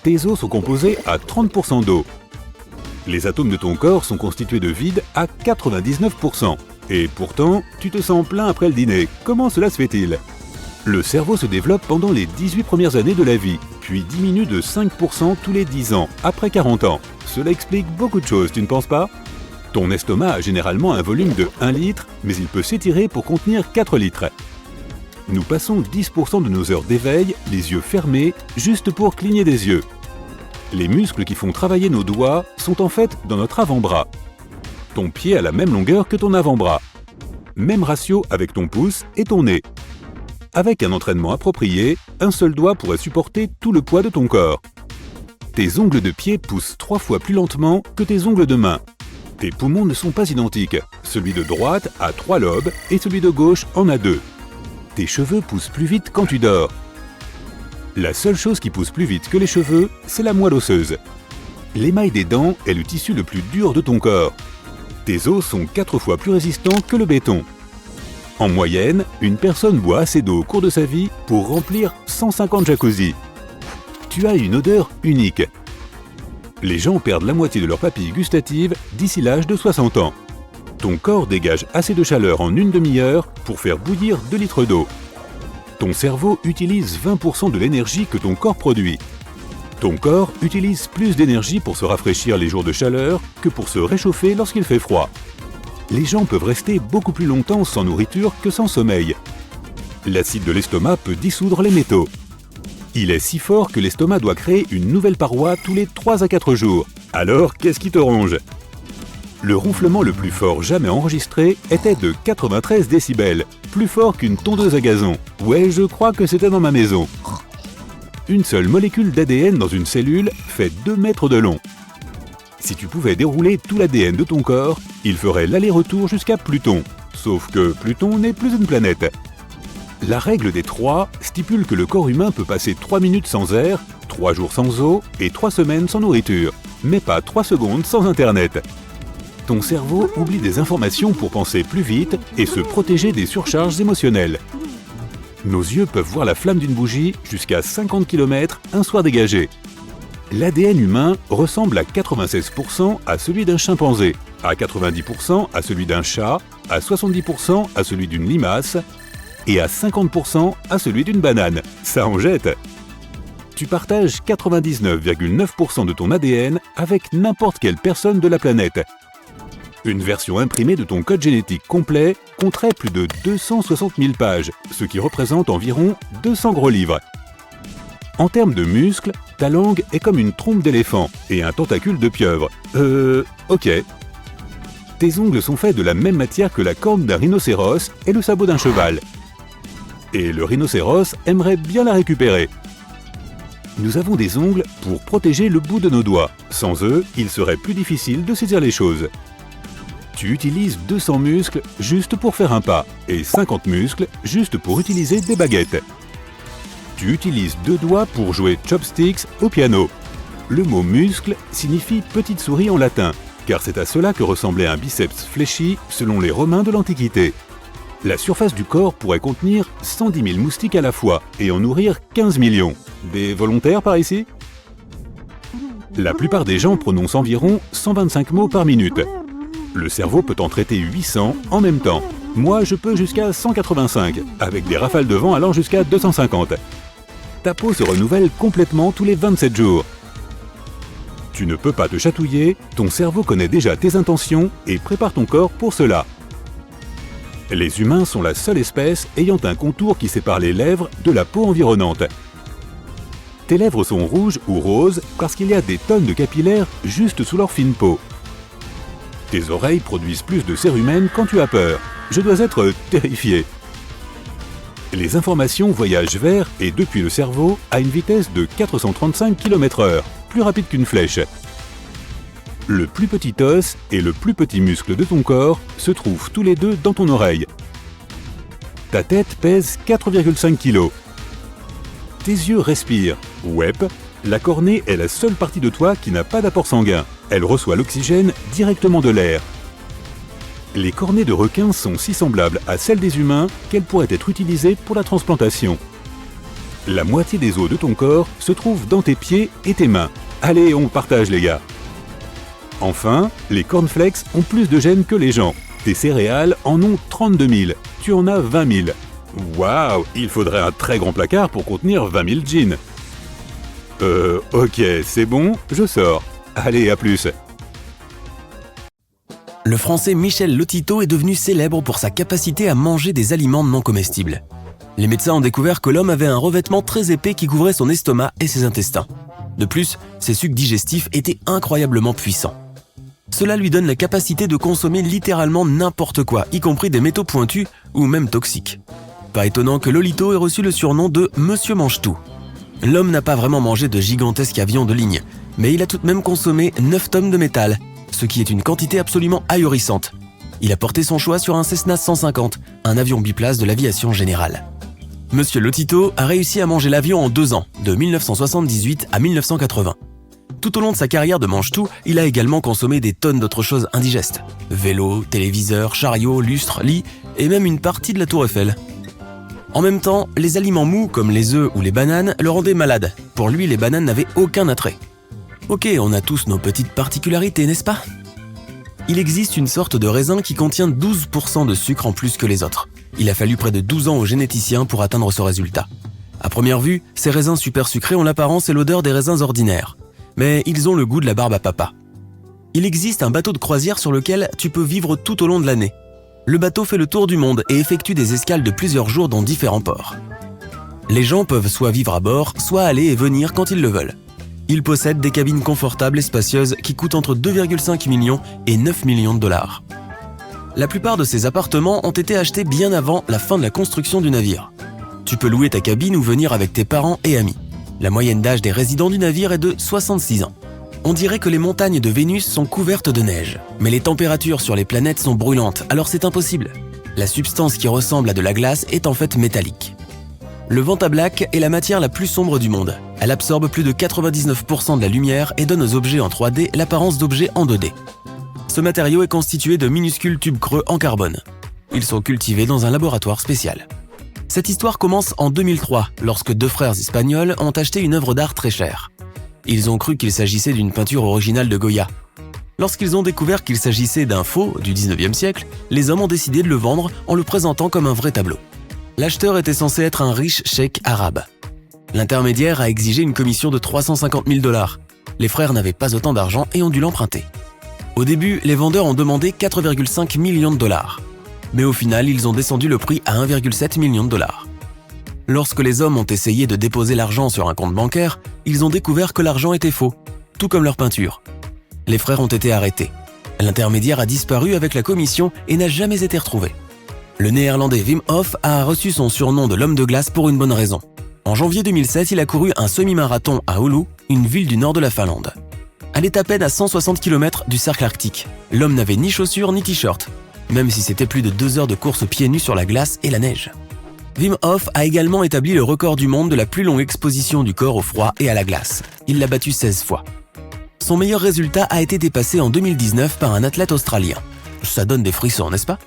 Tes os sont composés à 30% d'eau. Les atomes de ton corps sont constitués de vide à 99%. Et pourtant, tu te sens plein après le dîner. Comment cela se fait-il? Le cerveau se développe pendant les 18 premières années de la vie, puis diminue de 5% tous les 10 ans, après 40 ans. Cela explique beaucoup de choses, tu ne penses pas? Ton estomac a généralement un volume de 1 litre, mais il peut s'étirer pour contenir 4 litres. Nous passons 10% de nos heures d'éveil, les yeux fermés, juste pour cligner des yeux. Les muscles qui font travailler nos doigts sont en fait dans notre avant-bras. Ton pied a la même longueur que ton avant-bras. Même ratio avec ton pouce et ton nez. Avec un entraînement approprié, un seul doigt pourrait supporter tout le poids de ton corps. Tes ongles de pied poussent 3 fois plus lentement que tes ongles de main. Tes poumons ne sont pas identiques. Celui de droite a 3 lobes et celui de gauche en a 2. Tes cheveux poussent plus vite quand tu dors. La seule chose qui pousse plus vite que les cheveux, c'est la moelle osseuse. L'émail des dents est le tissu le plus dur de ton corps. Tes os sont 4 fois plus résistants que le béton. En moyenne, une personne boit assez d'eau au cours de sa vie pour remplir 150 jacuzzis. Tu as une odeur unique. Les gens perdent la moitié de leurs papilles gustatives d'ici l'âge de 60 ans. Ton corps dégage assez de chaleur en une demi-heure pour faire bouillir 2 litres d'eau. Ton cerveau utilise 20% de l'énergie que ton corps produit. Ton corps utilise plus d'énergie pour se rafraîchir les jours de chaleur que pour se réchauffer lorsqu'il fait froid. Les gens peuvent rester beaucoup plus longtemps sans nourriture que sans sommeil. L'acide de l'estomac peut dissoudre les métaux. Il est si fort que l'estomac doit créer une nouvelle paroi tous les 3 à 4 jours. Alors, qu'est-ce qui te ronge? Le ronflement le plus fort jamais enregistré était de 93 décibels, plus fort qu'une tondeuse à gazon. Ouais, je crois que c'était dans ma maison. Une seule molécule d'ADN dans une cellule fait 2 mètres de long. Si tu pouvais dérouler tout l'ADN de ton corps, il ferait l'aller-retour jusqu'à Pluton. Sauf que Pluton n'est plus une planète. La règle des 3 stipule que le corps humain peut passer 3 minutes sans air, 3 jours sans eau et 3 semaines sans nourriture, mais pas 3 secondes sans Internet. Ton cerveau oublie des informations pour penser plus vite et se protéger des surcharges émotionnelles. Nos yeux peuvent voir la flamme d'une bougie jusqu'à 50 km un soir dégagé. L'ADN humain ressemble à 96% à celui d'un chimpanzé, à 90% à celui d'un chat, à 70% à celui d'une limace et à 50% à celui d'une banane. Ça en jette! Tu partages 99,9% de ton ADN avec n'importe quelle personne de la planète. Une version imprimée de ton code génétique complet compterait plus de 260 000 pages, ce qui représente environ 200 gros livres. En termes de muscles, ta langue est comme une trompe d'éléphant et un tentacule de pieuvre. Ok. Tes ongles sont faits de la même matière que la corne d'un rhinocéros et le sabot d'un cheval. Et le rhinocéros aimerait bien la récupérer. Nous avons des ongles pour protéger le bout de nos doigts. Sans eux, il serait plus difficile de saisir les choses. Tu utilises 200 muscles juste pour faire un pas et 50 muscles juste pour utiliser des baguettes. Tu utilises 2 doigts pour jouer chopsticks au piano. Le mot muscle signifie petite souris en latin, car c'est à cela que ressemblait un biceps fléchi selon les Romains de l'Antiquité. La surface du corps pourrait contenir 110 000 moustiques à la fois et en nourrir 15 millions. Des volontaires par ici? La plupart des gens prononcent environ 125 mots par minute. Le cerveau peut en traiter 800 en même temps. Moi, je peux jusqu'à 185, avec des rafales de vent allant jusqu'à 250. Ta peau se renouvelle complètement tous les 27 jours. Tu ne peux pas te chatouiller, ton cerveau connaît déjà tes intentions et prépare ton corps pour cela. Les humains sont la seule espèce ayant un contour qui sépare les lèvres de la peau environnante. Tes lèvres sont rouges ou roses parce qu'il y a des tonnes de capillaires juste sous leur fine peau. Tes oreilles produisent plus de cérumen quand tu as peur. Je dois être terrifié. Les informations voyagent vers et depuis le cerveau à une vitesse de 435 km/h, plus rapide qu'une flèche. Le plus petit os et le plus petit muscle de ton corps se trouvent tous les deux dans ton oreille. Ta tête pèse 4,5 kg. Tes yeux respirent. Wep, la cornée est la seule partie de toi qui n'a pas d'apport sanguin. Elle reçoit l'oxygène directement de l'air. Les cornées de requins sont si semblables à celles des humains qu'elles pourraient être utilisées pour la transplantation. La moitié des os de ton corps se trouve dans tes pieds et tes mains. Allez, on partage les gars. Enfin, les cornflakes ont plus de gènes que les gens. Tes céréales en ont 32 000. Tu en as 20 000. Waouh, il faudrait un très grand placard pour contenir 20 000 jeans. Ok, c'est bon, je sors. Allez, à plus. Le Français Michel Lotito est devenu célèbre pour sa capacité à manger des aliments non comestibles. Les médecins ont découvert que l'homme avait un revêtement très épais qui couvrait son estomac et ses intestins. De plus, ses sucs digestifs étaient incroyablement puissants. Cela lui donne la capacité de consommer littéralement n'importe quoi, y compris des métaux pointus ou même toxiques. Pas étonnant que Lolito ait reçu le surnom de « Monsieur Mange-Tout ». L'homme n'a pas vraiment mangé de gigantesques avions de ligne, mais il a tout de même consommé 9 tonnes de métal, ce qui est une quantité absolument ahurissante. Il a porté son choix sur un Cessna 150, un avion biplace de l'aviation générale. Monsieur Lotito a réussi à manger l'avion en 2 ans, de 1978 à 1980. Tout au long de sa carrière de mange-tout, il a également consommé des tonnes d'autres choses indigestes. Vélos, téléviseurs, chariots, lustres, lits et même une partie de la tour Eiffel. En même temps, les aliments mous comme les œufs ou les bananes le rendaient malade. Pour lui, les bananes n'avaient aucun attrait. Ok, on a tous nos petites particularités, n'est-ce pas? Il existe une sorte de raisin qui contient 12% de sucre en plus que les autres. Il a fallu près de 12 ans aux généticiens pour atteindre ce résultat. À première vue, ces raisins super sucrés ont l'apparence et l'odeur des raisins ordinaires. Mais ils ont le goût de la barbe à papa. Il existe un bateau de croisière sur lequel tu peux vivre tout au long de l'année. Le bateau fait le tour du monde et effectue des escales de plusieurs jours dans différents ports. Les gens peuvent soit vivre à bord, soit aller et venir quand ils le veulent. Il possède des cabines confortables et spacieuses qui coûtent entre 2,5 millions et 9 millions de dollars. La plupart de ces appartements ont été achetés bien avant la fin de la construction du navire. Tu peux louer ta cabine ou venir avec tes parents et amis. La moyenne d'âge des résidents du navire est de 66 ans. On dirait que les montagnes de Vénus sont couvertes de neige, mais les températures sur les planètes sont brûlantes, alors c'est impossible. La substance qui ressemble à de la glace est en fait métallique. Le Vantablack est la matière la plus sombre du monde. Elle absorbe plus de 99% de la lumière et donne aux objets en 3D l'apparence d'objets en 2D. Ce matériau est constitué de minuscules tubes creux en carbone. Ils sont cultivés dans un laboratoire spécial. Cette histoire commence en 2003, lorsque 2 frères espagnols ont acheté une œuvre d'art très chère. Ils ont cru qu'il s'agissait d'une peinture originale de Goya. Lorsqu'ils ont découvert qu'il s'agissait d'un faux du 19e siècle, les hommes ont décidé de le vendre en le présentant comme un vrai tableau. L'acheteur était censé être un riche cheikh arabe. L'intermédiaire a exigé une commission de 350 000 $. Les frères n'avaient pas autant d'argent et ont dû l'emprunter. Au début, les vendeurs ont demandé 4,5 millions de $. Mais au final, ils ont descendu le prix à 1,7 million de $. Lorsque les hommes ont essayé de déposer l'argent sur un compte bancaire, ils ont découvert que l'argent était faux, tout comme leur peinture. Les frères ont été arrêtés. L'intermédiaire a disparu avec la commission et n'a jamais été retrouvé. Le néerlandais Wim Hof a reçu son surnom de l'homme de glace pour une bonne raison. En janvier 2007, il a couru un semi-marathon à Oulu, une ville du nord de la Finlande. Elle est à peine à 160 km du cercle arctique. L'homme n'avait ni chaussures ni t-shirt, même si c'était plus de 2 heures de course pieds nus sur la glace et la neige. Wim Hof a également établi le record du monde de la plus longue exposition du corps au froid et à la glace. Il l'a battu 16 fois. Son meilleur résultat a été dépassé en 2019 par un athlète australien. Ça donne des frissons, n'est-ce pas?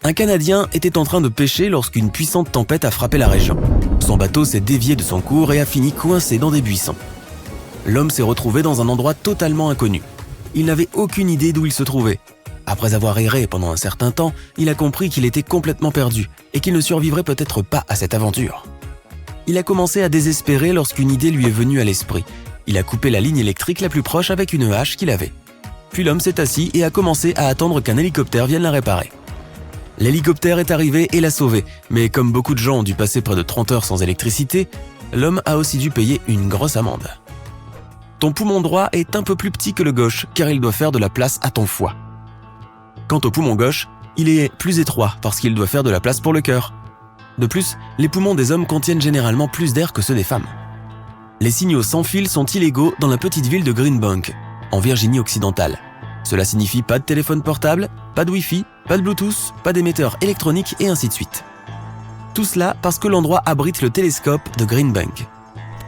Un Canadien était en train de pêcher lorsqu'une puissante tempête a frappé la région. Son bateau s'est dévié de son cours et a fini coincé dans des buissons. l'homme s'est retrouvé dans un endroit totalement inconnu. Il n'avait aucune idée d'où il se trouvait. Après avoir erré pendant un certain temps, il a compris qu'il était complètement perdu et qu'il ne survivrait peut-être pas à cette aventure. Il a commencé à désespérer lorsqu'une idée lui est venue à l'esprit. Il a coupé la ligne électrique la plus proche avec une hache qu'il avait. Puis l'homme s'est assis et a commencé à attendre qu'un hélicoptère vienne la réparer. L'hélicoptère est arrivé et l'a sauvé, mais comme beaucoup de gens ont dû passer près de 30 heures sans électricité, l'homme a aussi dû payer une grosse amende. Ton poumon droit est un peu plus petit que le gauche car il doit faire de la place à ton foie. Quant au poumon gauche, il est plus étroit parce qu'il doit faire de la place pour le cœur. De plus, les poumons des hommes contiennent généralement plus d'air que ceux des femmes. Les signaux sans fil sont illégaux dans la petite ville de Greenbank, en Virginie occidentale. Cela signifie pas de téléphone portable, pas de Wi-Fi, pas de Bluetooth, pas d'émetteur électronique et ainsi de suite. Tout cela parce que l'endroit abrite le télescope de Greenbank.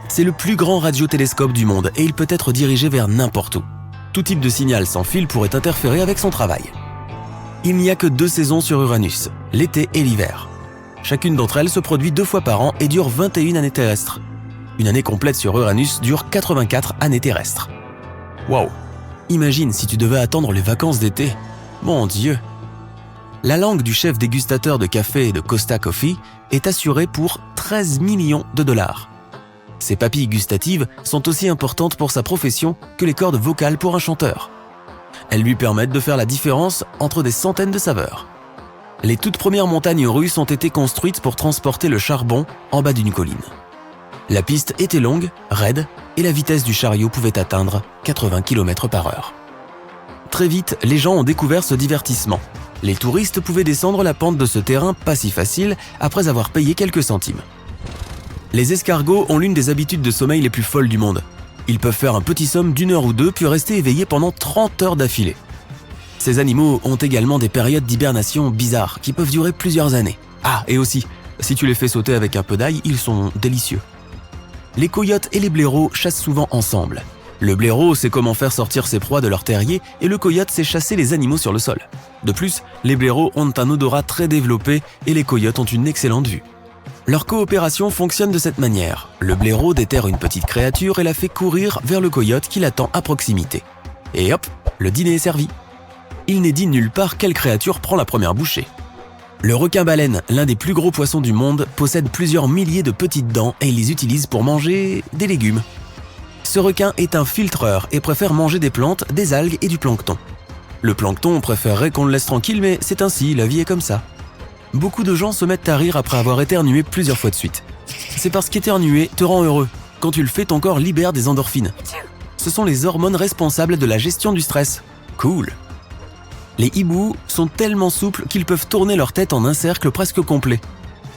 C'est le plus grand radiotélescope du monde et il peut être dirigé vers n'importe où. Tout type de signal sans fil pourrait interférer avec son travail. Il n'y a que 2 saisons sur Uranus, l'été et l'hiver. Chacune d'entre elles se produit 2 fois par an et dure 21 années terrestres. Une année complète sur Uranus dure 84 années terrestres. Waouh! Imagine si tu devais attendre les vacances d'été. Mon Dieu! La langue du chef dégustateur de café et de Costa Coffee est assurée pour 13 millions de dollars. Ses papilles gustatives sont aussi importantes pour sa profession que les cordes vocales pour un chanteur. Elles lui permettent de faire la différence entre des centaines de saveurs. Les toutes premières montagnes russes ont été construites pour transporter le charbon en bas d'une colline. La piste était longue, raide, et la vitesse du chariot pouvait atteindre 80 km/h. Très vite, les gens ont découvert ce divertissement. Les touristes pouvaient descendre la pente de ce terrain pas si facile après avoir payé quelques centimes. Les escargots ont l'une des habitudes de sommeil les plus folles du monde. Ils peuvent faire un petit somme d'1 heure ou 2 puis rester éveillés pendant 30 heures d'affilée. Ces animaux ont également des périodes d'hibernation bizarres qui peuvent durer plusieurs années. Ah, et aussi, si tu les fais sauter avec un peu d'ail, ils sont délicieux. Les coyotes et les blaireaux chassent souvent ensemble. Le blaireau sait comment faire sortir ses proies de leur terrier et le coyote sait chasser les animaux sur le sol. De plus, les blaireaux ont un odorat très développé et les coyotes ont une excellente vue. Leur coopération fonctionne de cette manière. Le blaireau déterre une petite créature et la fait courir vers le coyote qui l'attend à proximité. Et hop, le dîner est servi. Il n'est dit nulle part quelle créature prend la première bouchée. Le requin-baleine, l'un des plus gros poissons du monde, possède plusieurs milliers de petites dents et il les utilise pour manger des légumes. Ce requin est un filtreur et préfère manger des plantes, des algues et du plancton. Le plancton préférerait qu'on le laisse tranquille, mais c'est ainsi, la vie est comme ça. Beaucoup de gens se mettent à rire après avoir éternué plusieurs fois de suite. C'est parce qu'éternuer te rend heureux. Quand tu le fais, ton corps libère des endorphines. Ce sont les hormones responsables de la gestion du stress. Cool! Les hiboux sont tellement souples qu'ils peuvent tourner leur tête en un cercle presque complet.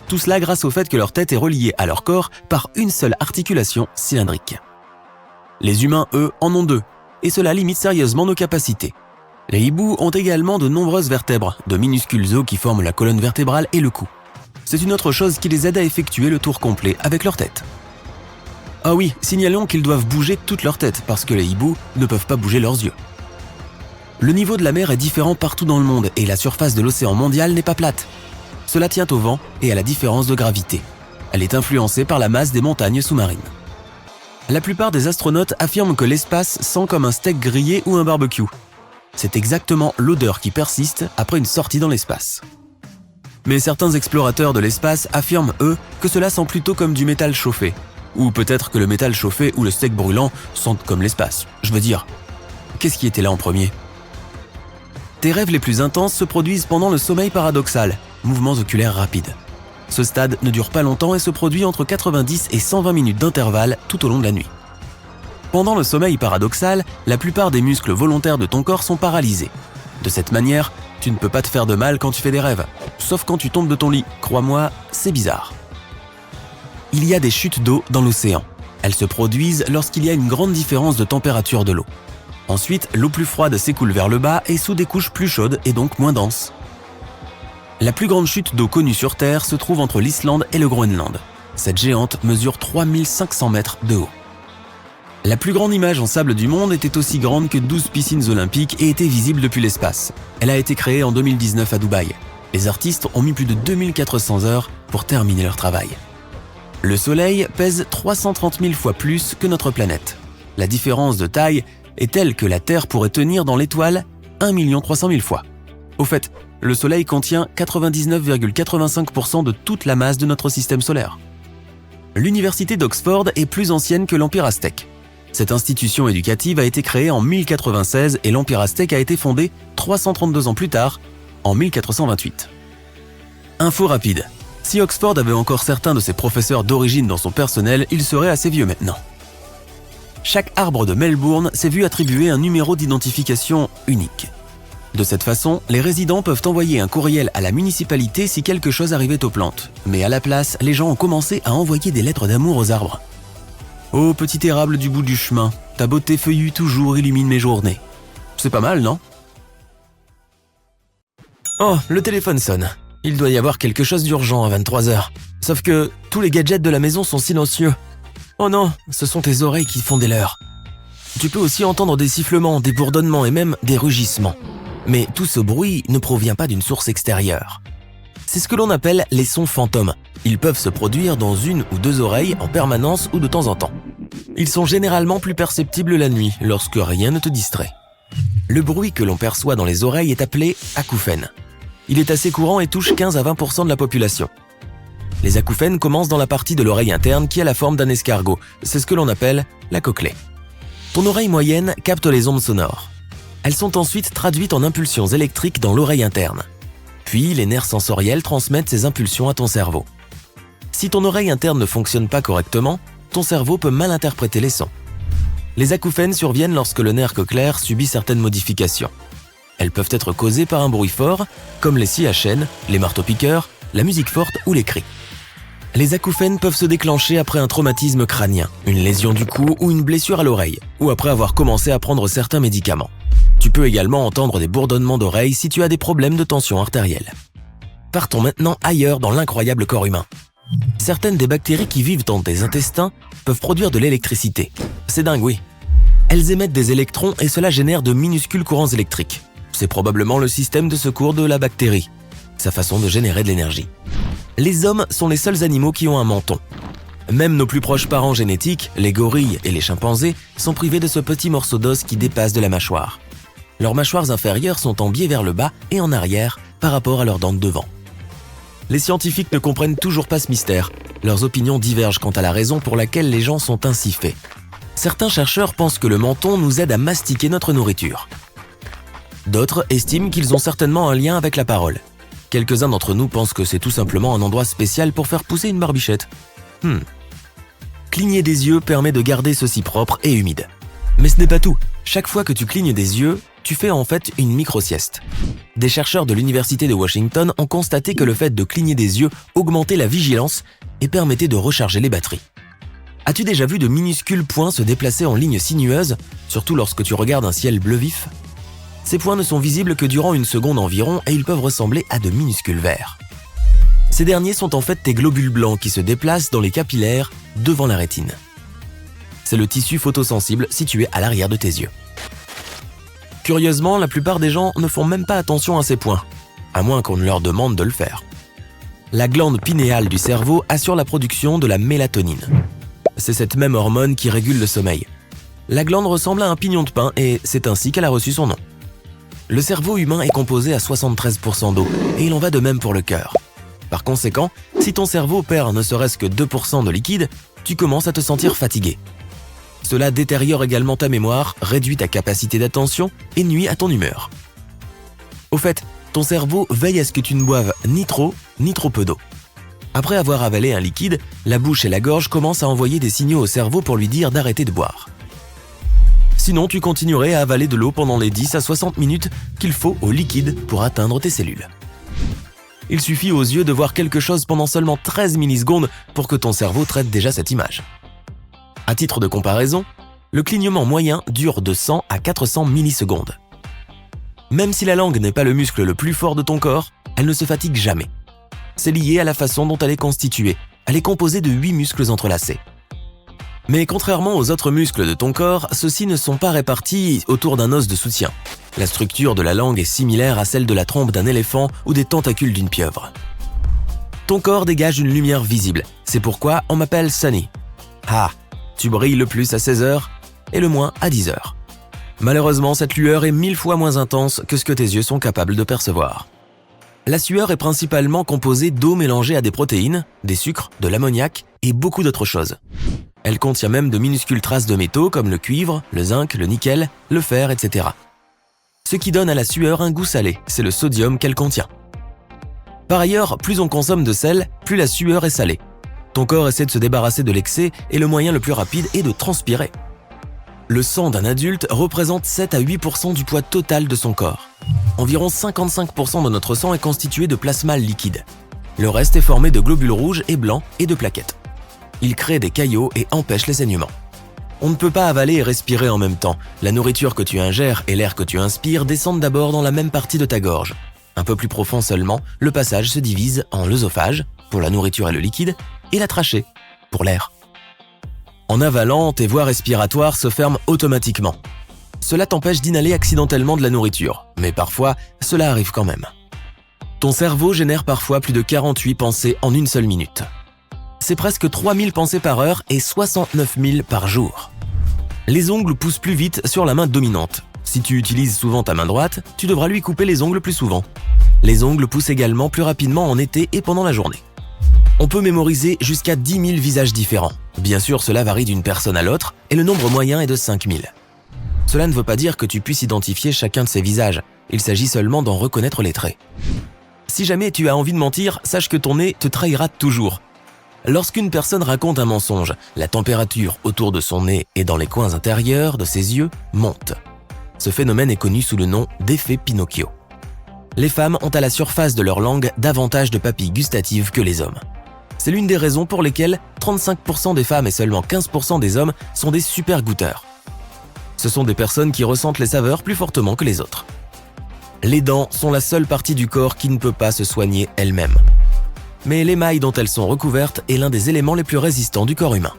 Tout cela grâce au fait que leur tête est reliée à leur corps par une seule articulation cylindrique. Les humains, eux, en ont 2, et cela limite sérieusement nos capacités. Les hiboux ont également de nombreuses vertèbres, de minuscules os qui forment la colonne vertébrale et le cou. C'est une autre chose qui les aide à effectuer le tour complet avec leur tête. Ah oui, signalons qu'ils doivent bouger toute leur tête parce que les hiboux ne peuvent pas bouger leurs yeux. Le niveau de la mer est différent partout dans le monde et la surface de l'océan mondial n'est pas plate. Cela tient au vent et à la différence de gravité. Elle est influencée par la masse des montagnes sous-marines. La plupart des astronautes affirment que l'espace sent comme un steak grillé ou un barbecue. C'est exactement l'odeur qui persiste après une sortie dans l'espace. Mais certains explorateurs de l'espace affirment, eux, que cela sent plutôt comme du métal chauffé. Ou peut-être que le métal chauffé ou le steak brûlant sentent comme l'espace. Je veux dire, qu'est-ce qui était là en premier ? Tes rêves les plus intenses se produisent pendant le sommeil paradoxal, mouvements oculaires rapides. Ce stade ne dure pas longtemps et se produit entre 90 et 120 minutes d'intervalle tout au long de la nuit. Pendant le sommeil paradoxal, la plupart des muscles volontaires de ton corps sont paralysés. De cette manière, tu ne peux pas te faire de mal quand tu fais des rêves, sauf quand tu tombes de ton lit. Crois-moi, c'est bizarre. Il y a des chutes d'eau dans l'océan. Elles se produisent lorsqu'il y a une grande différence de température de l'eau. Ensuite, l'eau plus froide s'écoule vers le bas et sous des couches plus chaudes et donc moins denses. La plus grande chute d'eau connue sur Terre se trouve entre l'Islande et le Groenland. Cette géante mesure 3500 mètres de haut. La plus grande image en sable du monde était aussi grande que 12 piscines olympiques et était visible depuis l'espace. Elle a été créée en 2019 à Dubaï. Les artistes ont mis plus de 2400 heures pour terminer leur travail. Le Soleil pèse 330 000 fois plus que notre planète. La différence de taille est telle que la Terre pourrait tenir dans l'étoile 1 300 000 fois. Au fait, le Soleil contient 99,85% de toute la masse de notre système solaire. L'université d'Oxford est plus ancienne que l'Empire aztèque. Cette institution éducative a été créée en 1096 et l'Empire aztèque a été fondé 332 ans plus tard, en 1428. Info rapide. Si Oxford avait encore certains de ses professeurs d'origine dans son personnel, il serait assez vieux maintenant. Chaque arbre de Melbourne s'est vu attribuer un numéro d'identification unique. De cette façon, les résidents peuvent envoyer un courriel à la municipalité si quelque chose arrivait aux plantes. Mais à la place, les gens ont commencé à envoyer des lettres d'amour aux arbres. Ô petit érable du bout du chemin, ta beauté feuillue toujours illumine mes journées. C'est pas mal, non? Oh, le téléphone sonne. Il doit y avoir quelque chose d'urgent à 23h. Sauf que tous les gadgets de la maison sont silencieux. Oh non, ce sont tes oreilles qui font des leurres. Tu peux aussi entendre des sifflements, des bourdonnements et même des rugissements. Mais tout ce bruit ne provient pas d'une source extérieure. C'est ce que l'on appelle les sons fantômes. Ils peuvent se produire dans une ou deux oreilles en permanence ou de temps en temps. Ils sont généralement plus perceptibles la nuit, lorsque rien ne te distrait. Le bruit que l'on perçoit dans les oreilles est appelé acouphène. Il est assez courant et touche 15 à 20% de la population. Les acouphènes commencent dans la partie de l'oreille interne qui a la forme d'un escargot. C'est ce que l'on appelle la cochlée. Ton oreille moyenne capte les ondes sonores. Elles sont ensuite traduites en impulsions électriques dans l'oreille interne. Puis, les nerfs sensoriels transmettent ces impulsions à ton cerveau. Si ton oreille interne ne fonctionne pas correctement, ton cerveau peut mal interpréter les sons. Les acouphènes surviennent lorsque le nerf cochléaire subit certaines modifications. Elles peuvent être causées par un bruit fort, comme les scies à chaîne, les marteaux-piqueurs, la musique forte ou les cris. Les acouphènes peuvent se déclencher après un traumatisme crânien, une lésion du cou ou une blessure à l'oreille, ou après avoir commencé à prendre certains médicaments. Tu peux également entendre des bourdonnements d'oreilles si tu as des problèmes de tension artérielle. Partons maintenant ailleurs dans l'incroyable corps humain. Certaines des bactéries qui vivent dans tes intestins peuvent produire de l'électricité. C'est dingue, oui. Elles émettent des électrons et cela génère de minuscules courants électriques. C'est probablement le système de secours de la bactérie, sa façon de générer de l'énergie. Les hommes sont les seuls animaux qui ont un menton. Même nos plus proches parents génétiques, les gorilles et les chimpanzés, sont privés de ce petit morceau d'os qui dépasse de la mâchoire. Leurs mâchoires inférieures sont en biais vers le bas et en arrière par rapport à leurs dents de devant. Les scientifiques ne comprennent toujours pas ce mystère. Leurs opinions divergent quant à la raison pour laquelle les gens sont ainsi faits. Certains chercheurs pensent que le menton nous aide à mastiquer notre nourriture. D'autres estiment qu'ils ont certainement un lien avec la parole. Quelques-uns d'entre nous pensent que c'est tout simplement un endroit spécial pour faire pousser une barbichette. Cligner des yeux permet de garder ceux-ci propres et humides. Mais ce n'est pas tout. Chaque fois que tu clignes des yeux, tu fais en fait une micro-sieste. Des chercheurs de l'Université de Washington ont constaté que le fait de cligner des yeux augmentait la vigilance et permettait de recharger les batteries. As-tu déjà vu de minuscules points se déplacer en ligne sinueuse, surtout lorsque tu regardes un ciel bleu vif? Ces points ne sont visibles que durant une seconde environ et ils peuvent ressembler à de minuscules vers. Ces derniers sont en fait tes globules blancs qui se déplacent dans les capillaires devant la rétine. C'est le tissu photosensible situé à l'arrière de tes yeux. Curieusement, la plupart des gens ne font même pas attention à ces points, à moins qu'on ne leur demande de le faire. La glande pinéale du cerveau assure la production de la mélatonine. C'est cette même hormone qui régule le sommeil. La glande ressemble à un pignon de pin et c'est ainsi qu'elle a reçu son nom. Le cerveau humain est composé à 73% d'eau et il en va de même pour le cœur. Par conséquent, si ton cerveau perd ne serait-ce que 2% de liquide, tu commences à te sentir fatigué. Cela détériore également ta mémoire, réduit ta capacité d'attention et nuit à ton humeur. Au fait, ton cerveau veille à ce que tu ne boives ni trop peu d'eau. Après avoir avalé un liquide, la bouche et la gorge commencent à envoyer des signaux au cerveau pour lui dire d'arrêter de boire. Sinon, tu continuerais à avaler de l'eau pendant les 10 à 60 minutes qu'il faut au liquide pour atteindre tes cellules. Il suffit aux yeux de voir quelque chose pendant seulement 13 millisecondes pour que ton cerveau traite déjà cette image. À titre de comparaison, le clignement moyen dure de 100 à 400 millisecondes. Même si la langue n'est pas le muscle le plus fort de ton corps, elle ne se fatigue jamais. C'est lié à la façon dont elle est constituée. Elle est composée de 8 muscles entrelacés. Mais contrairement aux autres muscles de ton corps, ceux-ci ne sont pas répartis autour d'un os de soutien. La structure de la langue est similaire à celle de la trompe d'un éléphant ou des tentacules d'une pieuvre. Ton corps dégage une lumière visible. C'est pourquoi on m'appelle Sunny. Ah, tu brilles le plus à 16h? et le moins à 10 heures. Malheureusement, cette lueur est 1000 fois moins intense que ce que tes yeux sont capables de percevoir. La sueur est principalement composée d'eau mélangée à des protéines, des sucres, de l'ammoniac et beaucoup d'autres choses. Elle contient même de minuscules traces de métaux comme le cuivre, le zinc, le nickel, le fer, etc. Ce qui donne à la sueur un goût salé, c'est le sodium qu'elle contient. Par ailleurs, plus on consomme de sel, plus la sueur est salée. Ton corps essaie de se débarrasser de l'excès et le moyen le plus rapide est de transpirer. Le sang d'un adulte représente 7 à 8% du poids total de son corps. Environ 55% de notre sang est constitué de plasma liquide. Le reste est formé de globules rouges et blancs et de plaquettes. Il crée des caillots et empêche les saignements. On ne peut pas avaler et respirer en même temps. La nourriture que tu ingères et l'air que tu inspires descendent d'abord dans la même partie de ta gorge. Un peu plus profond seulement, le passage se divise en l'œsophage, pour la nourriture et le liquide, et la trachée, pour l'air. En avalant, tes voies respiratoires se ferment automatiquement. Cela t'empêche d'inhaler accidentellement de la nourriture, mais parfois, cela arrive quand même. Ton cerveau génère parfois plus de 48 pensées en une seule minute. C'est presque 3000 pensées par heure et 69 000 par jour. Les ongles poussent plus vite sur la main dominante. Si tu utilises souvent ta main droite, tu devras lui couper les ongles plus souvent. Les ongles poussent également plus rapidement en été et pendant la journée. On peut mémoriser jusqu'à 10 000 visages différents. Bien sûr, cela varie d'une personne à l'autre et le nombre moyen est de 5 000. Cela ne veut pas dire que tu puisses identifier chacun de ces visages. Il s'agit seulement d'en reconnaître les traits. Si jamais tu as envie de mentir, sache que ton nez te trahira toujours. Lorsqu'une personne raconte un mensonge, la température autour de son nez et dans les coins intérieurs de ses yeux monte. Ce phénomène est connu sous le nom d'effet Pinocchio. Les femmes ont à la surface de leur langue davantage de papilles gustatives que les hommes. C'est l'une des raisons pour lesquelles 35% des femmes et seulement 15% des hommes sont des super goûteurs. Ce sont des personnes qui ressentent les saveurs plus fortement que les autres. Les dents sont la seule partie du corps qui ne peut pas se soigner elle-même. Mais l'émail dont elles sont recouvertes est l'un des éléments les plus résistants du corps humain.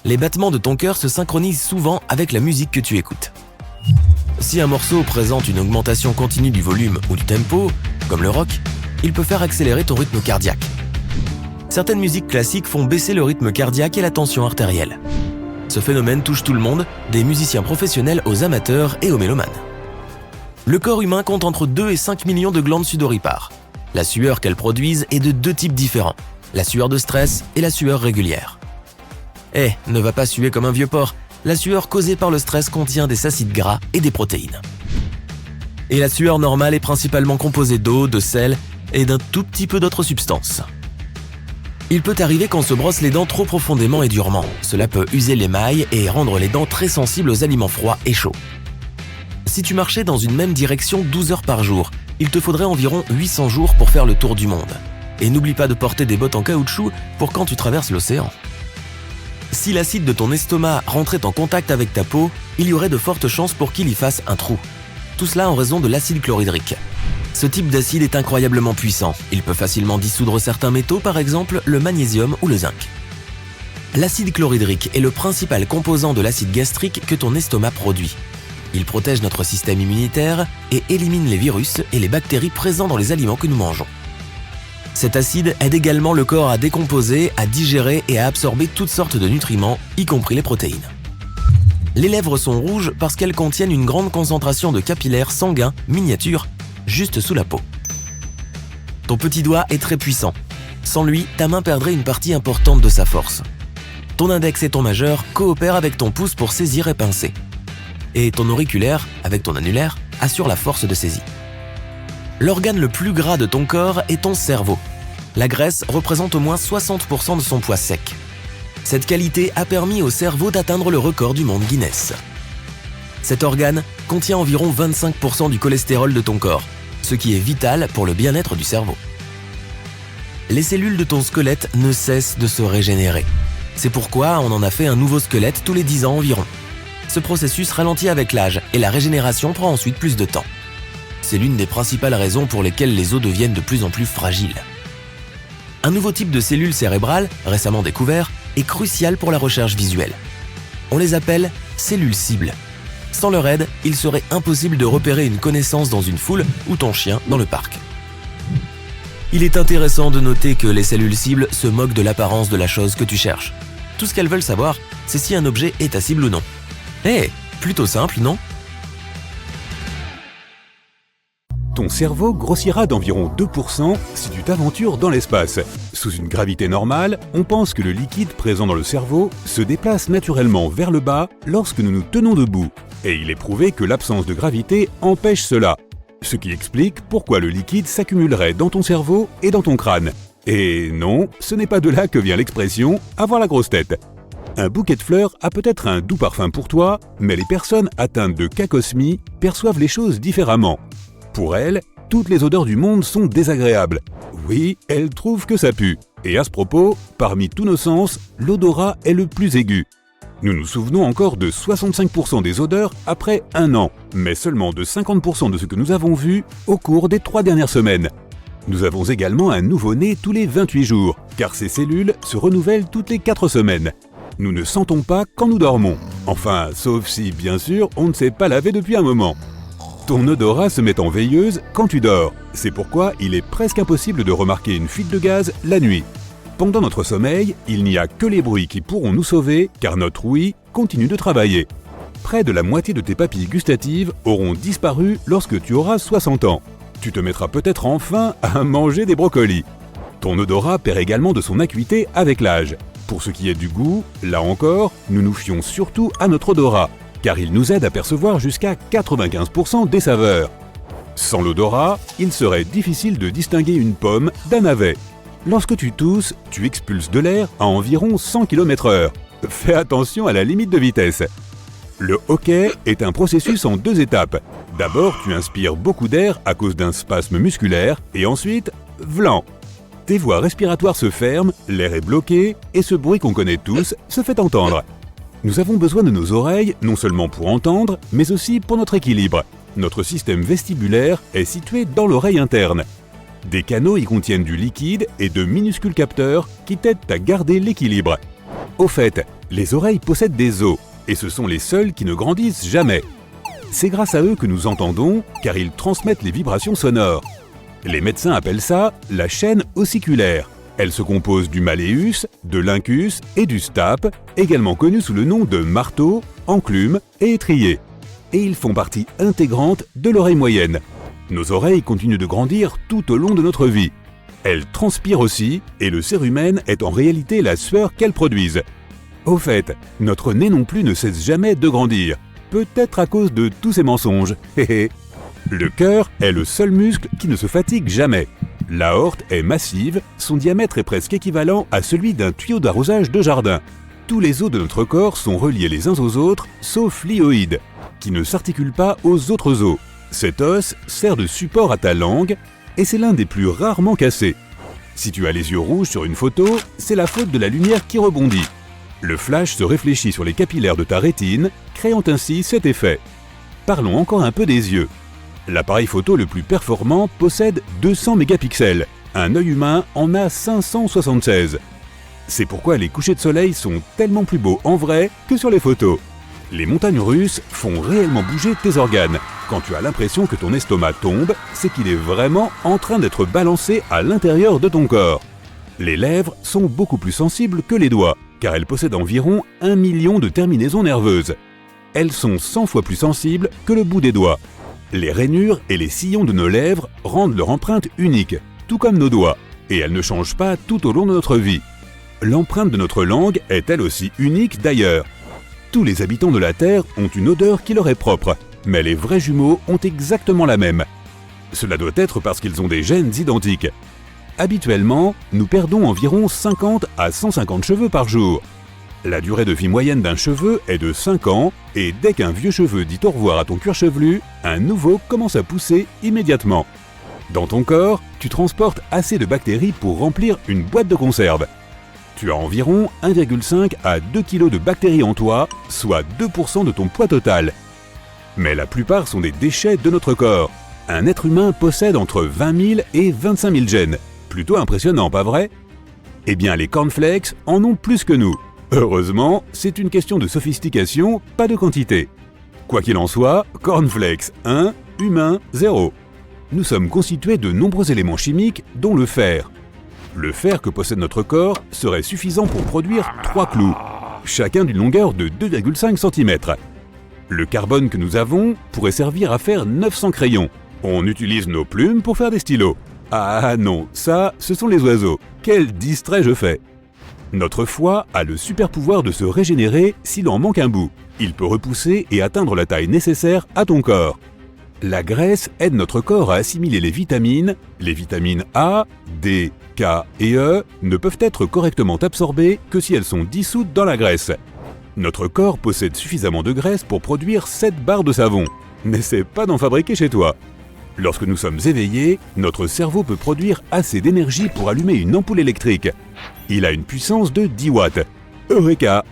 Les battements de ton cœur se synchronisent souvent avec la musique que tu écoutes. Si un morceau présente une augmentation continue du volume ou du tempo, comme le rock, il peut faire accélérer ton rythme cardiaque. Certaines musiques classiques font baisser le rythme cardiaque et la tension artérielle. Ce phénomène touche tout le monde, des musiciens professionnels aux amateurs et aux mélomanes. Le corps humain compte entre 2 et 5 millions de glandes sudoripares. La sueur qu'elles produisent est de 2 types différents, la sueur de stress et la sueur régulière. Ne va pas suer comme un vieux porc, la sueur causée par le stress contient des acides gras et des protéines. Et la sueur normale est principalement composée d'eau, de sel et d'un tout petit peu d'autres substances. Il peut arriver qu'on se brosse les dents trop profondément et durement. Cela peut user l'émail et rendre les dents très sensibles aux aliments froids et chauds. Si tu marchais dans une même direction 12 heures par jour, il te faudrait environ 800 jours pour faire le tour du monde. Et n'oublie pas de porter des bottes en caoutchouc pour quand tu traverses l'océan. Si l'acide de ton estomac rentrait en contact avec ta peau, il y aurait de fortes chances pour qu'il y fasse un trou. Tout cela en raison de l'acide chlorhydrique. Ce type d'acide est incroyablement puissant. Il peut facilement dissoudre certains métaux, par exemple le magnésium ou le zinc. L'acide chlorhydrique est le principal composant de l'acide gastrique que ton estomac produit. Il protège notre système immunitaire et élimine les virus et les bactéries présents dans les aliments que nous mangeons. Cet acide aide également le corps à décomposer, à digérer et à absorber toutes sortes de nutriments, y compris les protéines. Les lèvres sont rouges parce qu'elles contiennent une grande concentration de capillaires sanguins miniatures juste sous la peau. Ton petit doigt est très puissant. Sans lui, ta main perdrait une partie importante de sa force. Ton index et ton majeur coopèrent avec ton pouce pour saisir et pincer. Et ton auriculaire, avec ton annulaire, assure la force de saisie. L'organe le plus gras de ton corps est ton cerveau. La graisse représente au moins 60% de son poids sec. Cette qualité a permis au cerveau d'atteindre le record du monde Guinness. Cet organe contient environ 25% du cholestérol de ton corps, ce qui est vital pour le bien-être du cerveau. Les cellules de ton squelette ne cessent de se régénérer. C'est pourquoi on en a fait un nouveau squelette tous les 10 ans environ. Ce processus ralentit avec l'âge et la régénération prend ensuite plus de temps. C'est l'une des principales raisons pour lesquelles les os deviennent de plus en plus fragiles. Un nouveau type de cellules cérébrales, récemment découvert, est crucial pour la recherche visuelle. On les appelle cellules cibles. Sans leur aide, il serait impossible de repérer une connaissance dans une foule ou ton chien dans le parc. Il est intéressant de noter que les cellules cibles se moquent de l'apparence de la chose que tu cherches. Tout ce qu'elles veulent savoir, c'est si un objet est ta cible ou non. Plutôt simple, non? Ton cerveau grossira d'environ 2% si tu t'aventures dans l'espace. Sous une gravité normale, on pense que le liquide présent dans le cerveau se déplace naturellement vers le bas lorsque nous nous tenons debout. Et il est prouvé que l'absence de gravité empêche cela. Ce qui explique pourquoi le liquide s'accumulerait dans ton cerveau et dans ton crâne. Et non, ce n'est pas de là que vient l'expression « avoir la grosse tête ». Un bouquet de fleurs a peut-être un doux parfum pour toi, mais les personnes atteintes de cacosmie perçoivent les choses différemment. Pour elles, toutes les odeurs du monde sont désagréables. Oui, elles trouvent que ça pue. Et à ce propos, parmi tous nos sens, l'odorat est le plus aigu. Nous nous souvenons encore de 65% des odeurs après 1 an, mais seulement de 50% de ce que nous avons vu au cours des 3 dernières semaines. Nous avons également un nouveau-né tous les 28 jours, car ces cellules se renouvellent toutes les 4 semaines. Nous ne sentons pas quand nous dormons. Enfin, sauf si, bien sûr, on ne s'est pas lavé depuis un moment. Ton odorat se met en veilleuse quand tu dors. C'est pourquoi il est presque impossible de remarquer une fuite de gaz la nuit. Pendant notre sommeil, il n'y a que les bruits qui pourront nous sauver car notre ouïe continue de travailler. Près de la moitié de tes papilles gustatives auront disparu lorsque tu auras 60 ans. Tu te mettras peut-être enfin à manger des brocolis. Ton odorat perd également de son acuité avec l'âge. Pour ce qui est du goût, là encore, nous nous fions surtout à notre odorat, car il nous aide à percevoir jusqu'à 95% des saveurs. Sans l'odorat, il serait difficile de distinguer une pomme d'un navet. Lorsque tu tousses, tu expulses de l'air à environ 100 km/h. Fais attention à la limite de vitesse. Le hoquet est un processus en 2 étapes. D'abord, tu inspires beaucoup d'air à cause d'un spasme musculaire, et ensuite, vlan. Tes voies respiratoires se ferment, l'air est bloqué, et ce bruit qu'on connaît tous se fait entendre. Nous avons besoin de nos oreilles, non seulement pour entendre, mais aussi pour notre équilibre. Notre système vestibulaire est situé dans l'oreille interne. Des canaux y contiennent du liquide et de minuscules capteurs qui t'aident à garder l'équilibre. Au fait, les oreilles possèdent des os, et ce sont les seuls qui ne grandissent jamais. C'est grâce à eux que nous entendons, car ils transmettent les vibrations sonores. Les médecins appellent ça la chaîne ossiculaire. Elle se compose du malléus, de l'incus et du stape, également connus sous le nom de marteau, enclume et étrier. Et ils font partie intégrante de l'oreille moyenne. Nos oreilles continuent de grandir tout au long de notre vie. Elles transpirent aussi, et le cérumen est en réalité la sueur qu'elles produisent. Au fait, notre nez non plus ne cesse jamais de grandir. Peut-être à cause de tous ces mensonges. Le cœur est le seul muscle qui ne se fatigue jamais. L'aorte est massive, son diamètre est presque équivalent à celui d'un tuyau d'arrosage de jardin. Tous les os de notre corps sont reliés les uns aux autres, sauf l'hyoïde, qui ne s'articule pas aux autres os. Cet os sert de support à ta langue, et c'est l'un des plus rarement cassés. Si tu as les yeux rouges sur une photo, c'est la faute de la lumière qui rebondit. Le flash se réfléchit sur les capillaires de ta rétine, créant ainsi cet effet. Parlons encore un peu des yeux. L'appareil photo le plus performant possède 200 mégapixels. Un œil humain en a 576. C'est pourquoi les couchers de soleil sont tellement plus beaux en vrai que sur les photos. Les montagnes russes font réellement bouger tes organes. Quand tu as l'impression que ton estomac tombe, c'est qu'il est vraiment en train d'être balancé à l'intérieur de ton corps. Les lèvres sont beaucoup plus sensibles que les doigts, car elles possèdent environ 1 million de terminaisons nerveuses. Elles sont 100 fois plus sensibles que le bout des doigts. Les rainures et les sillons de nos lèvres rendent leur empreinte unique, tout comme nos doigts, et elles ne changent pas tout au long de notre vie. L'empreinte de notre langue est elle aussi unique d'ailleurs. Tous les habitants de la Terre ont une odeur qui leur est propre, mais les vrais jumeaux ont exactement la même. Cela doit être parce qu'ils ont des gènes identiques. Habituellement, nous perdons environ 50 à 150 cheveux par jour. La durée de vie moyenne d'un cheveu est de 5 ans, et dès qu'un vieux cheveu dit au revoir à ton cuir chevelu, un nouveau commence à pousser immédiatement. Dans ton corps, tu transportes assez de bactéries pour remplir une boîte de conserve. Tu as environ 1,5 à 2 kg de bactéries en toi, soit 2% de ton poids total. Mais la plupart sont des déchets de notre corps. Un être humain possède entre 20 000 et 25 000 gènes. Plutôt impressionnant, pas vrai? Eh bien, les cornflakes en ont plus que nous. Heureusement, c'est une question de sophistication, pas de quantité. Quoi qu'il en soit, cornflakes 1, humain 0. Nous sommes constitués de nombreux éléments chimiques, dont le fer. Le fer que possède notre corps serait suffisant pour produire 3 clous, chacun d'une longueur de 2,5 cm. Le carbone que nous avons pourrait servir à faire 900 crayons. On utilise nos plumes pour faire des stylos. Ah non, ça, ce sont les oiseaux. Quel distrait je fais! Notre foie a le super pouvoir de se régénérer s'il en manque un bout. Il peut repousser et atteindre la taille nécessaire à ton corps. La graisse aide notre corps à assimiler les vitamines. Les vitamines A, D, K et E ne peuvent être correctement absorbées que si elles sont dissoutes dans la graisse. Notre corps possède suffisamment de graisse pour produire 7 barres de savon. N'essaie pas d'en fabriquer chez toi. Lorsque nous sommes éveillés, notre cerveau peut produire assez d'énergie pour allumer une ampoule électrique. Il a une puissance de 10 watts. Eureka!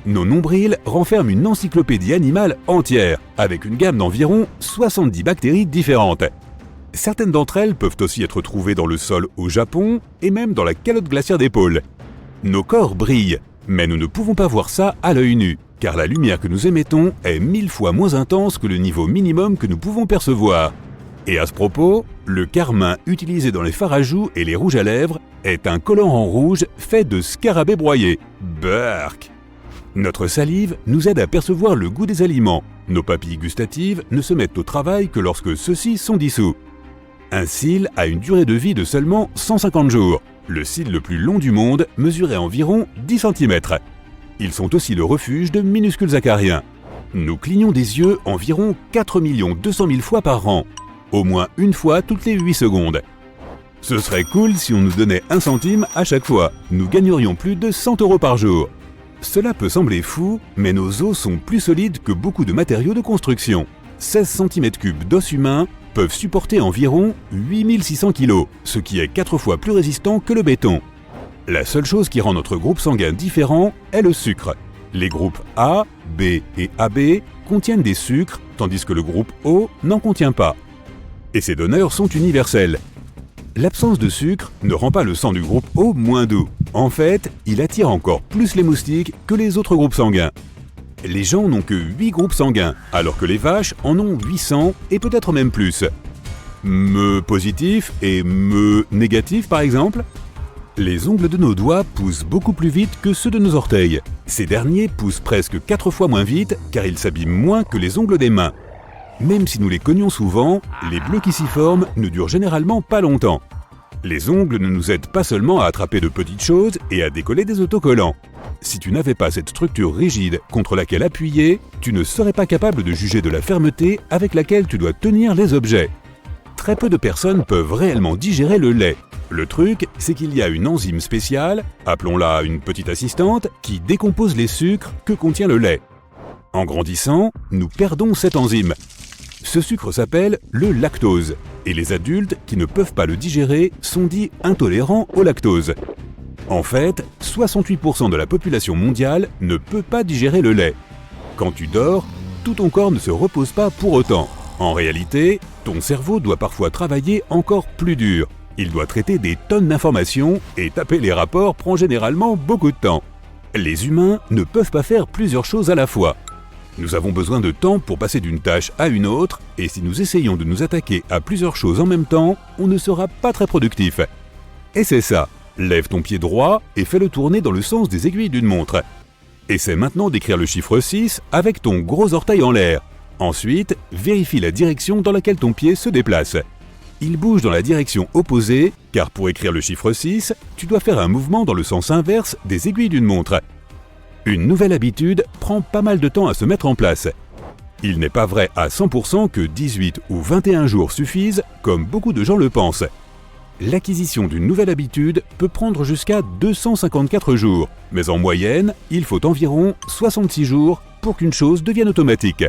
Nos nombrils renferment une encyclopédie animale entière, avec une gamme d'environ 70 bactéries différentes. Certaines d'entre elles peuvent aussi être trouvées dans le sol au Japon et même dans la calotte glaciaire des pôles. Nos corps brillent, mais nous ne pouvons pas voir ça à l'œil nu, car la lumière que nous émettons est 1000 fois moins intense que le niveau minimum que nous pouvons percevoir. Et à ce propos, le carmin utilisé dans les fards à joues et les rouges à lèvres est un colorant rouge fait de scarabées broyés. Burk! Notre salive nous aide à percevoir le goût des aliments. Nos papilles gustatives ne se mettent au travail que lorsque ceux-ci sont dissous. Un cil a une durée de vie de seulement 150 jours. Le cil le plus long du monde mesurait environ 10 cm. Ils sont aussi le refuge de minuscules acariens. Nous clignons des yeux environ 4 200 000 fois par an. Au moins une fois toutes les 8 secondes. Ce serait cool si on nous donnait 1 centime à chaque fois. Nous gagnerions plus de 100 € par jour. Cela peut sembler fou, mais nos os sont plus solides que beaucoup de matériaux de construction. 16 cm3 d'os humain peuvent supporter environ 8600 kg, ce qui est 4 fois plus résistant que le béton. La seule chose qui rend notre groupe sanguin différent est le sucre. Les groupes A, B et AB contiennent des sucres, tandis que le groupe O n'en contient pas. Et ces donneurs sont universels. L'absence de sucre ne rend pas le sang du groupe O moins doux. En fait, il attire encore plus les moustiques que les autres groupes sanguins. Les gens n'ont que 8 groupes sanguins, alors que les vaches en ont 800 et peut-être même plus. Me positif et me négatif par exemple. Les ongles de nos doigts poussent beaucoup plus vite que ceux de nos orteils. Ces derniers poussent presque 4 fois moins vite car ils s'abîment moins que les ongles des mains. Même si nous les cognons souvent, les bleus qui s'y forment ne durent généralement pas longtemps. Les ongles ne nous aident pas seulement à attraper de petites choses et à décoller des autocollants. Si tu n'avais pas cette structure rigide contre laquelle appuyer, tu ne serais pas capable de juger de la fermeté avec laquelle tu dois tenir les objets. Très peu de personnes peuvent réellement digérer le lait. Le truc, c'est qu'il y a une enzyme spéciale, appelons-la une petite assistante, qui décompose les sucres que contient le lait. En grandissant, nous perdons cette enzyme. Ce sucre s'appelle le lactose, et les adultes qui ne peuvent pas le digérer sont dits intolérants au lactose. En fait, 68% de la population mondiale ne peut pas digérer le lait. Quand tu dors, tout ton corps ne se repose pas pour autant. En réalité, ton cerveau doit parfois travailler encore plus dur. Il doit traiter des tonnes d'informations et taper les rapports prend généralement beaucoup de temps. Les humains ne peuvent pas faire plusieurs choses à la fois. Nous avons besoin de temps pour passer d'une tâche à une autre, et si nous essayons de nous attaquer à plusieurs choses en même temps, on ne sera pas très productif. Et c'est ça, lève ton pied droit et fais-le tourner dans le sens des aiguilles d'une montre. Essaie maintenant d'écrire le chiffre 6 avec ton gros orteil en l'air. Ensuite, vérifie la direction dans laquelle ton pied se déplace. Il bouge dans la direction opposée, car pour écrire le chiffre 6, tu dois faire un mouvement dans le sens inverse des aiguilles d'une montre. Une nouvelle habitude prend pas mal de temps à se mettre en place. Il n'est pas vrai à 100% que 18 ou 21 jours suffisent, comme beaucoup de gens le pensent. L'acquisition d'une nouvelle habitude peut prendre jusqu'à 254 jours, mais en moyenne, il faut environ 66 jours pour qu'une chose devienne automatique.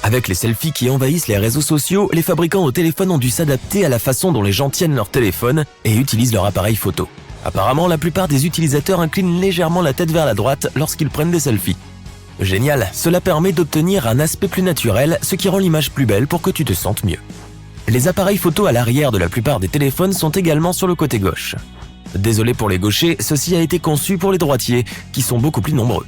Avec les selfies qui envahissent les réseaux sociaux, les fabricants de téléphones ont dû s'adapter à la façon dont les gens tiennent leur téléphone et utilisent leur appareil photo. Apparemment, la plupart des utilisateurs inclinent légèrement la tête vers la droite lorsqu'ils prennent des selfies. Génial, cela permet d'obtenir un aspect plus naturel, ce qui rend l'image plus belle pour que tu te sentes mieux. Les appareils photo à l'arrière de la plupart des téléphones sont également sur le côté gauche. Désolé pour les gauchers, ceci a été conçu pour les droitiers, qui sont beaucoup plus nombreux.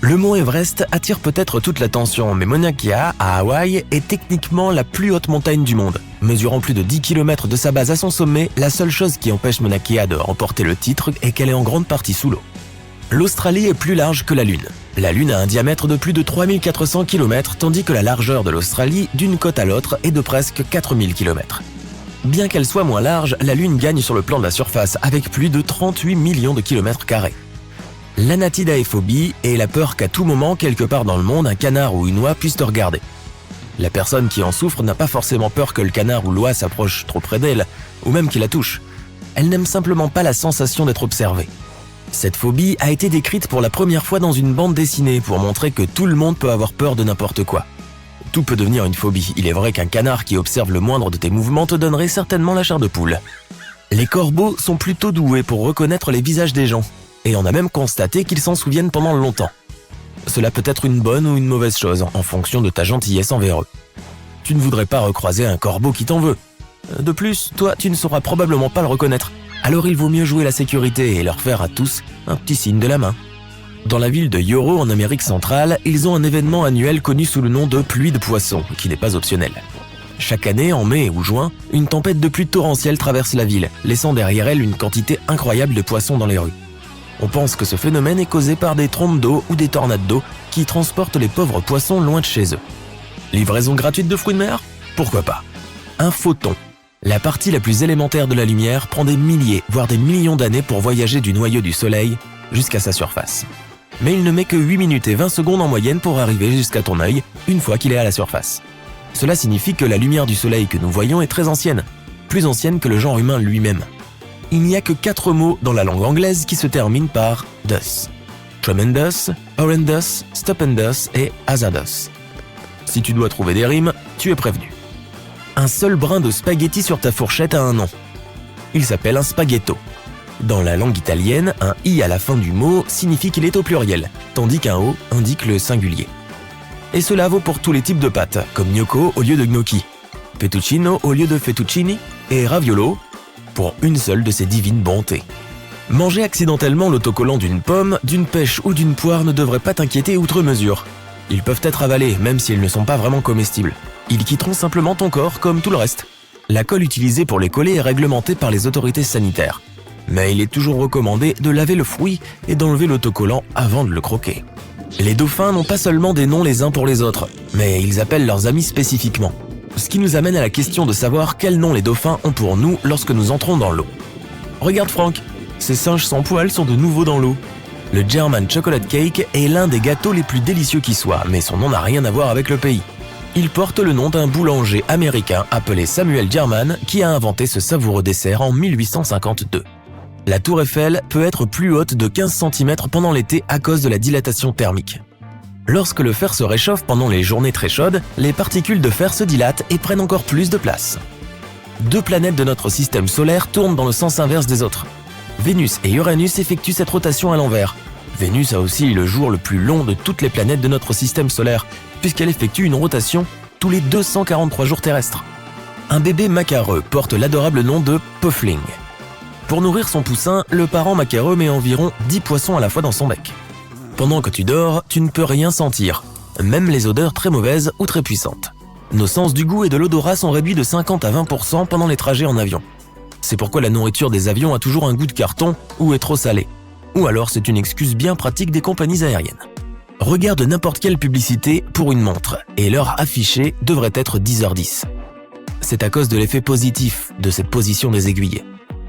Le mont Everest attire peut-être toute l'attention, mais Mauna Kea, à Hawaï, est techniquement la plus haute montagne du monde. Mesurant plus de 10 km de sa base à son sommet, la seule chose qui empêche Mauna Kea de remporter le titre est qu'elle est en grande partie sous l'eau. L'Australie est plus large que la Lune. La Lune a un diamètre de plus de 3400 km, tandis que la largeur de l'Australie, d'une côte à l'autre, est de presque 4000 km. Bien qu'elle soit moins large, la Lune gagne sur le plan de la surface, avec plus de 38 millions de kilomètres carrés. L'anatidaephobie est la peur qu'à tout moment, quelque part dans le monde, un canard ou une oie puisse te regarder. La personne qui en souffre n'a pas forcément peur que le canard ou l'oie s'approche trop près d'elle, ou même qu'il la touche. Elle n'aime simplement pas la sensation d'être observée. Cette phobie a été décrite pour la première fois dans une bande dessinée pour montrer que tout le monde peut avoir peur de n'importe quoi. Tout peut devenir une phobie. Il est vrai qu'un canard qui observe le moindre de tes mouvements te donnerait certainement la chair de poule. Les corbeaux sont plutôt doués pour reconnaître les visages des gens, et on a même constaté qu'ils s'en souviennent pendant longtemps. Cela peut être une bonne ou une mauvaise chose, en fonction de ta gentillesse envers eux. Tu ne voudrais pas recroiser un corbeau qui t'en veut. De plus, toi, tu ne sauras probablement pas le reconnaître. Alors il vaut mieux jouer la sécurité et leur faire à tous un petit signe de la main. Dans la ville de Yoro, en Amérique centrale, ils ont un événement annuel connu sous le nom de pluie de poissons, qui n'est pas optionnel. Chaque année, en mai ou juin, une tempête de pluie torrentielle traverse la ville, laissant derrière elle une quantité incroyable de poissons dans les rues. On pense que ce phénomène est causé par des trompes d'eau ou des tornades d'eau qui transportent les pauvres poissons loin de chez eux. Livraison gratuite de fruits de mer ? Pourquoi pas ? Un photon. La partie la plus élémentaire de la lumière prend des milliers, voire des millions d'années pour voyager du noyau du Soleil jusqu'à sa surface. Mais il ne met que 8 minutes et 20 secondes en moyenne pour arriver jusqu'à ton œil une fois qu'il est à la surface. Cela signifie que la lumière du Soleil que nous voyons est très ancienne, plus ancienne que le genre humain lui-même. Il n'y a que 4 mots dans la langue anglaise qui se terminent par « dus ». Tremendous, horrendous, stupendous et hazardous. Si tu dois trouver des rimes, tu es prévenu. Un seul brin de spaghetti sur ta fourchette a un nom. Il s'appelle un spaghetto. Dans la langue italienne, un « i » à la fin du mot signifie qu'il est au pluriel, tandis qu'un « o » indique le singulier. Et cela vaut pour tous les types de pâtes, comme gnocco au lieu de gnocchi, fettuccino au lieu de fettuccini, et raviolo pour une seule de ces divines bontés. Manger accidentellement l'autocollant d'une pomme, d'une pêche ou d'une poire ne devrait pas t'inquiéter outre mesure. Ils peuvent être avalés, même s'ils ne sont pas vraiment comestibles. Ils quitteront simplement ton corps comme tout le reste. La colle utilisée pour les coller est réglementée par les autorités sanitaires. Mais il est toujours recommandé de laver le fruit et d'enlever l'autocollant avant de le croquer. Les dauphins n'ont pas seulement des noms les uns pour les autres, mais ils appellent leurs amis spécifiquement. Ce qui nous amène à la question de savoir quel nom les dauphins ont pour nous lorsque nous entrons dans l'eau. Regarde Franck, ces singes sans poils sont de nouveau dans l'eau. Le German Chocolate Cake est l'un des gâteaux les plus délicieux qui soient, mais son nom n'a rien à voir avec le pays. Il porte le nom d'un boulanger américain appelé Samuel German qui a inventé ce savoureux dessert en 1852. La tour Eiffel peut être plus haute de 15 cm pendant l'été à cause de la dilatation thermique. Lorsque le fer se réchauffe pendant les journées très chaudes, les particules de fer se dilatent et prennent encore plus de place. 2 planètes de notre système solaire tournent dans le sens inverse des autres. Vénus et Uranus effectuent cette rotation à l'envers. Vénus a aussi le jour le plus long de toutes les planètes de notre système solaire, puisqu'elle effectue une rotation tous les 243 jours terrestres. Un bébé macareux porte l'adorable nom de Puffling. Pour nourrir son poussin, le parent macareux met environ 10 poissons à la fois dans son bec. Pendant que tu dors, tu ne peux rien sentir, même les odeurs très mauvaises ou très puissantes. Nos sens du goût et de l'odorat sont réduits de 50 à 20% pendant les trajets en avion. C'est pourquoi la nourriture des avions a toujours un goût de carton ou est trop salée. Ou alors c'est une excuse bien pratique des compagnies aériennes. Regarde n'importe quelle publicité pour une montre, et l'heure affichée devrait être 10h10. C'est à cause de l'effet positif de cette position des aiguilles.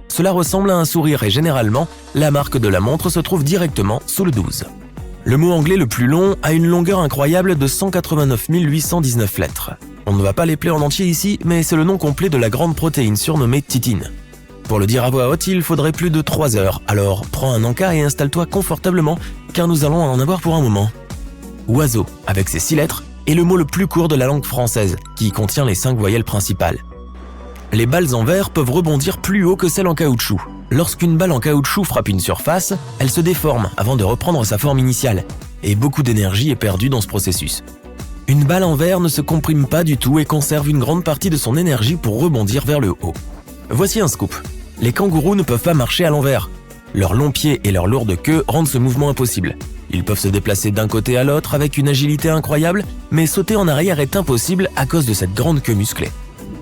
Cela ressemble à un sourire et généralement, la marque de la montre se trouve directement sous le 12. Le mot anglais le plus long a une longueur incroyable de 189 819 lettres. On ne va pas les plaire en entier ici, mais c'est le nom complet de la grande protéine surnommée titine. Pour le dire à voix haute, il faudrait plus de 3 heures, alors prends un encas et installe-toi confortablement, car nous allons en avoir pour un moment. Oiseau, avec ses 6 lettres, est le mot le plus court de la langue française, qui contient les 5 voyelles principales. Les balles en verre peuvent rebondir plus haut que celles en caoutchouc. Lorsqu'une balle en caoutchouc frappe une surface, elle se déforme avant de reprendre sa forme initiale, et beaucoup d'énergie est perdue dans ce processus. Une balle en verre ne se comprime pas du tout et conserve une grande partie de son énergie pour rebondir vers le haut. Voici un scoop. Les kangourous ne peuvent pas marcher à l'envers. Leurs longs pieds et leur lourde queue rendent ce mouvement impossible. Ils peuvent se déplacer d'un côté à l'autre avec une agilité incroyable, mais sauter en arrière est impossible à cause de cette grande queue musclée.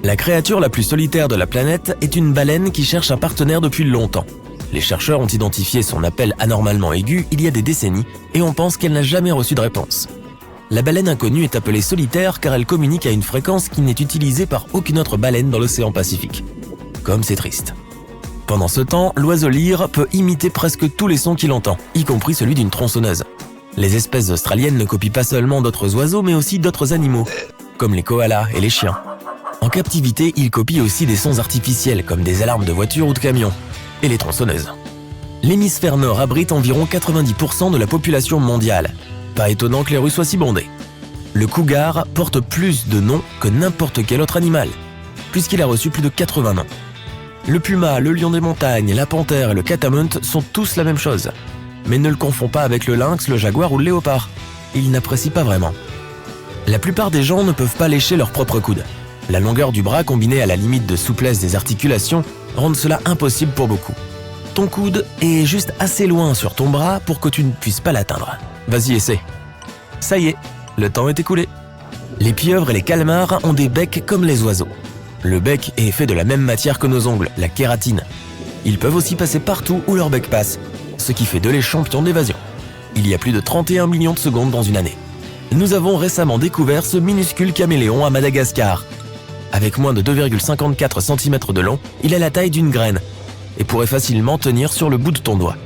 La créature la plus solitaire de la planète est une baleine qui cherche un partenaire depuis longtemps. Les chercheurs ont identifié son appel anormalement aigu il y a des décennies et on pense qu'elle n'a jamais reçu de réponse. La baleine inconnue est appelée solitaire car elle communique à une fréquence qui n'est utilisée par aucune autre baleine dans l'océan Pacifique. Comme c'est triste. Pendant ce temps, l'oiseau lyre peut imiter presque tous les sons qu'il entend, y compris celui d'une tronçonneuse. Les espèces australiennes ne copient pas seulement d'autres oiseaux mais aussi d'autres animaux, comme les koalas et les chiens. En captivité, ils copient aussi des sons artificiels comme des alarmes de voitures ou de camions, et les tronçonneuses. L'hémisphère nord abrite environ 90% de la population mondiale. Pas étonnant que les rues soient si bondées. Le cougar porte plus de noms que n'importe quel autre animal, puisqu'il a reçu plus de 80 noms. Le puma, le lion des montagnes, la panthère et le catamount sont tous la même chose. Mais ne le confond pas avec le lynx, le jaguar ou le léopard. Il n'apprécie pas vraiment. La plupart des gens ne peuvent pas lécher leur propre coude. La longueur du bras combinée à la limite de souplesse des articulations rendent cela impossible pour beaucoup. Ton coude est juste assez loin sur ton bras pour que tu ne puisses pas l'atteindre. Vas-y, essaie. Ça y est, le temps est écoulé. Les pieuvres et les calmars ont des becs comme les oiseaux. Le bec est fait de la même matière que nos ongles, la kératine. Ils peuvent aussi passer partout où leur bec passe, ce qui fait d'eux les champions d'évasion. Il y a plus de 31 millions de secondes dans une année. Nous avons récemment découvert ce minuscule caméléon à Madagascar. Avec moins de 2,54 cm de long, il a la taille d'une graine et pourrait facilement tenir sur le bout de ton doigt.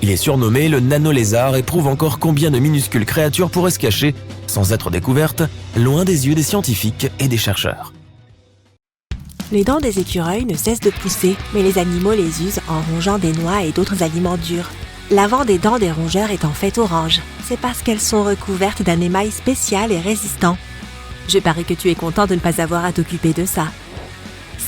Il est surnommé le nano-lézard et prouve encore combien de minuscules créatures pourraient se cacher, sans être découvertes, loin des yeux des scientifiques et des chercheurs. Les dents des écureuils ne cessent de pousser, mais les animaux les usent en rongeant des noix et d'autres aliments durs. L'avant des dents des rongeurs est en fait orange. C'est parce qu'elles sont recouvertes d'un émail spécial et résistant. Je parie que tu es content de ne pas avoir à t'occuper de ça.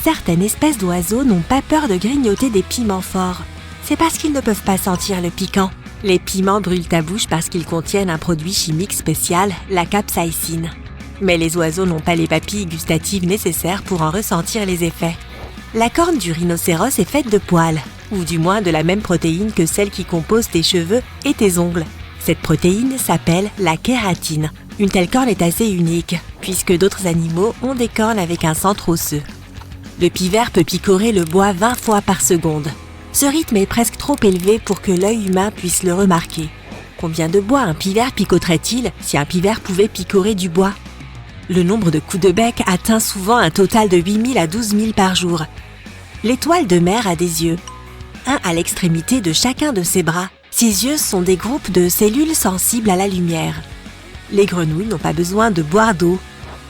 Certaines espèces d'oiseaux n'ont pas peur de grignoter des piments forts. C'est parce qu'ils ne peuvent pas sentir le piquant. Les piments brûlent ta bouche parce qu'ils contiennent un produit chimique spécial, la capsaïcine. Mais les oiseaux n'ont pas les papilles gustatives nécessaires pour en ressentir les effets. La corne du rhinocéros est faite de poils, ou du moins de la même protéine que celle qui compose tes cheveux et tes ongles. Cette protéine s'appelle la kératine. Une telle corne est assez unique, puisque d'autres animaux ont des cornes avec un centre osseux. Le pivert peut picorer le bois 20 fois par seconde. Ce rythme est presque trop élevé pour que l'œil humain puisse le remarquer. Combien de bois un pivert picoterait-il si un pivert pouvait picorer du bois ? Le nombre de coups de bec atteint souvent un total de 8 000 à 12 000 par jour. L'étoile de mer a des yeux, un à l'extrémité de chacun de ses bras. Ces yeux sont des groupes de cellules sensibles à la lumière. Les grenouilles n'ont pas besoin de boire d'eau.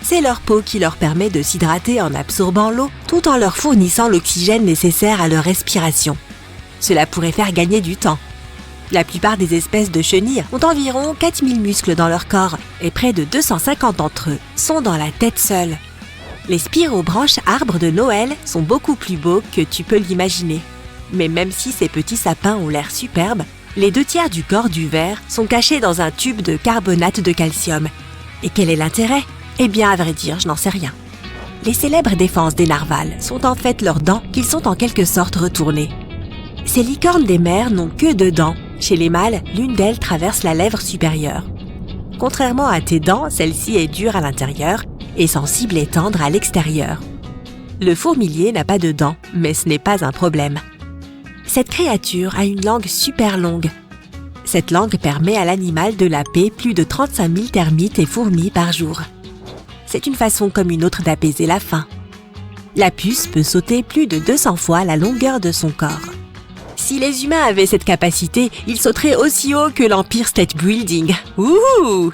C'est leur peau qui leur permet de s'hydrater en absorbant l'eau tout en leur fournissant l'oxygène nécessaire à leur respiration. Cela pourrait faire gagner du temps. La plupart des espèces de chenilles ont environ 4000 muscles dans leur corps et près de 250 d'entre eux sont dans la tête seule. Les spirobranches arbres de Noël sont beaucoup plus beaux que tu peux l'imaginer. Mais même si ces petits sapins ont l'air superbes, les 2/3 du corps du ver sont cachés dans un tube de carbonate de calcium. Et quel est l'intérêt ? Eh bien, à vrai dire, je n'en sais rien. Les célèbres défenses des narvals sont en fait leurs dents qu'ils sont en quelque sorte retournées. Ces licornes des mers n'ont que 2 dents. Chez les mâles, l'une d'elles traverse la lèvre supérieure. Contrairement à tes dents, celle-ci est dure à l'intérieur et sensible et tendre à l'extérieur. Le fourmilier n'a pas de dents, mais ce n'est pas un problème. Cette créature a une langue super longue. Cette langue permet à l'animal de laper plus de 35 000 termites et fourmis par jour. C'est une façon comme une autre d'apaiser la faim. La puce peut sauter plus de 200 fois la longueur de son corps. Si les humains avaient cette capacité, ils sauteraient aussi haut que l'Empire State Building. Ouh!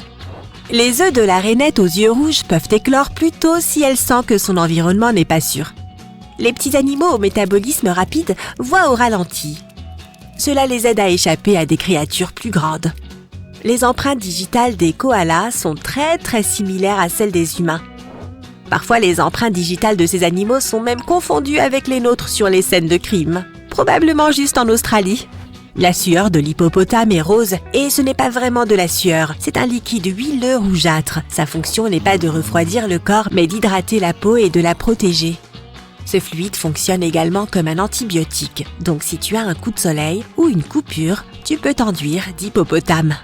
Les œufs de la rainette aux yeux rouges peuvent éclore plus tôt si elle sent que son environnement n'est pas sûr. Les petits animaux au métabolisme rapide voient au ralenti. Cela les aide à échapper à des créatures plus grandes. Les empreintes digitales des koalas sont très similaires à celles des humains. Parfois, les empreintes digitales de ces animaux sont même confondues avec les nôtres sur les scènes de crime. Probablement juste en Australie. La sueur de l'hippopotame est rose et ce n'est pas vraiment de la sueur, c'est un liquide huileux rougeâtre. Sa fonction n'est pas de refroidir le corps mais d'hydrater la peau et de la protéger. Ce fluide fonctionne également comme un antibiotique, donc si tu as un coup de soleil ou une coupure, tu peux t'enduire d'hippopotame.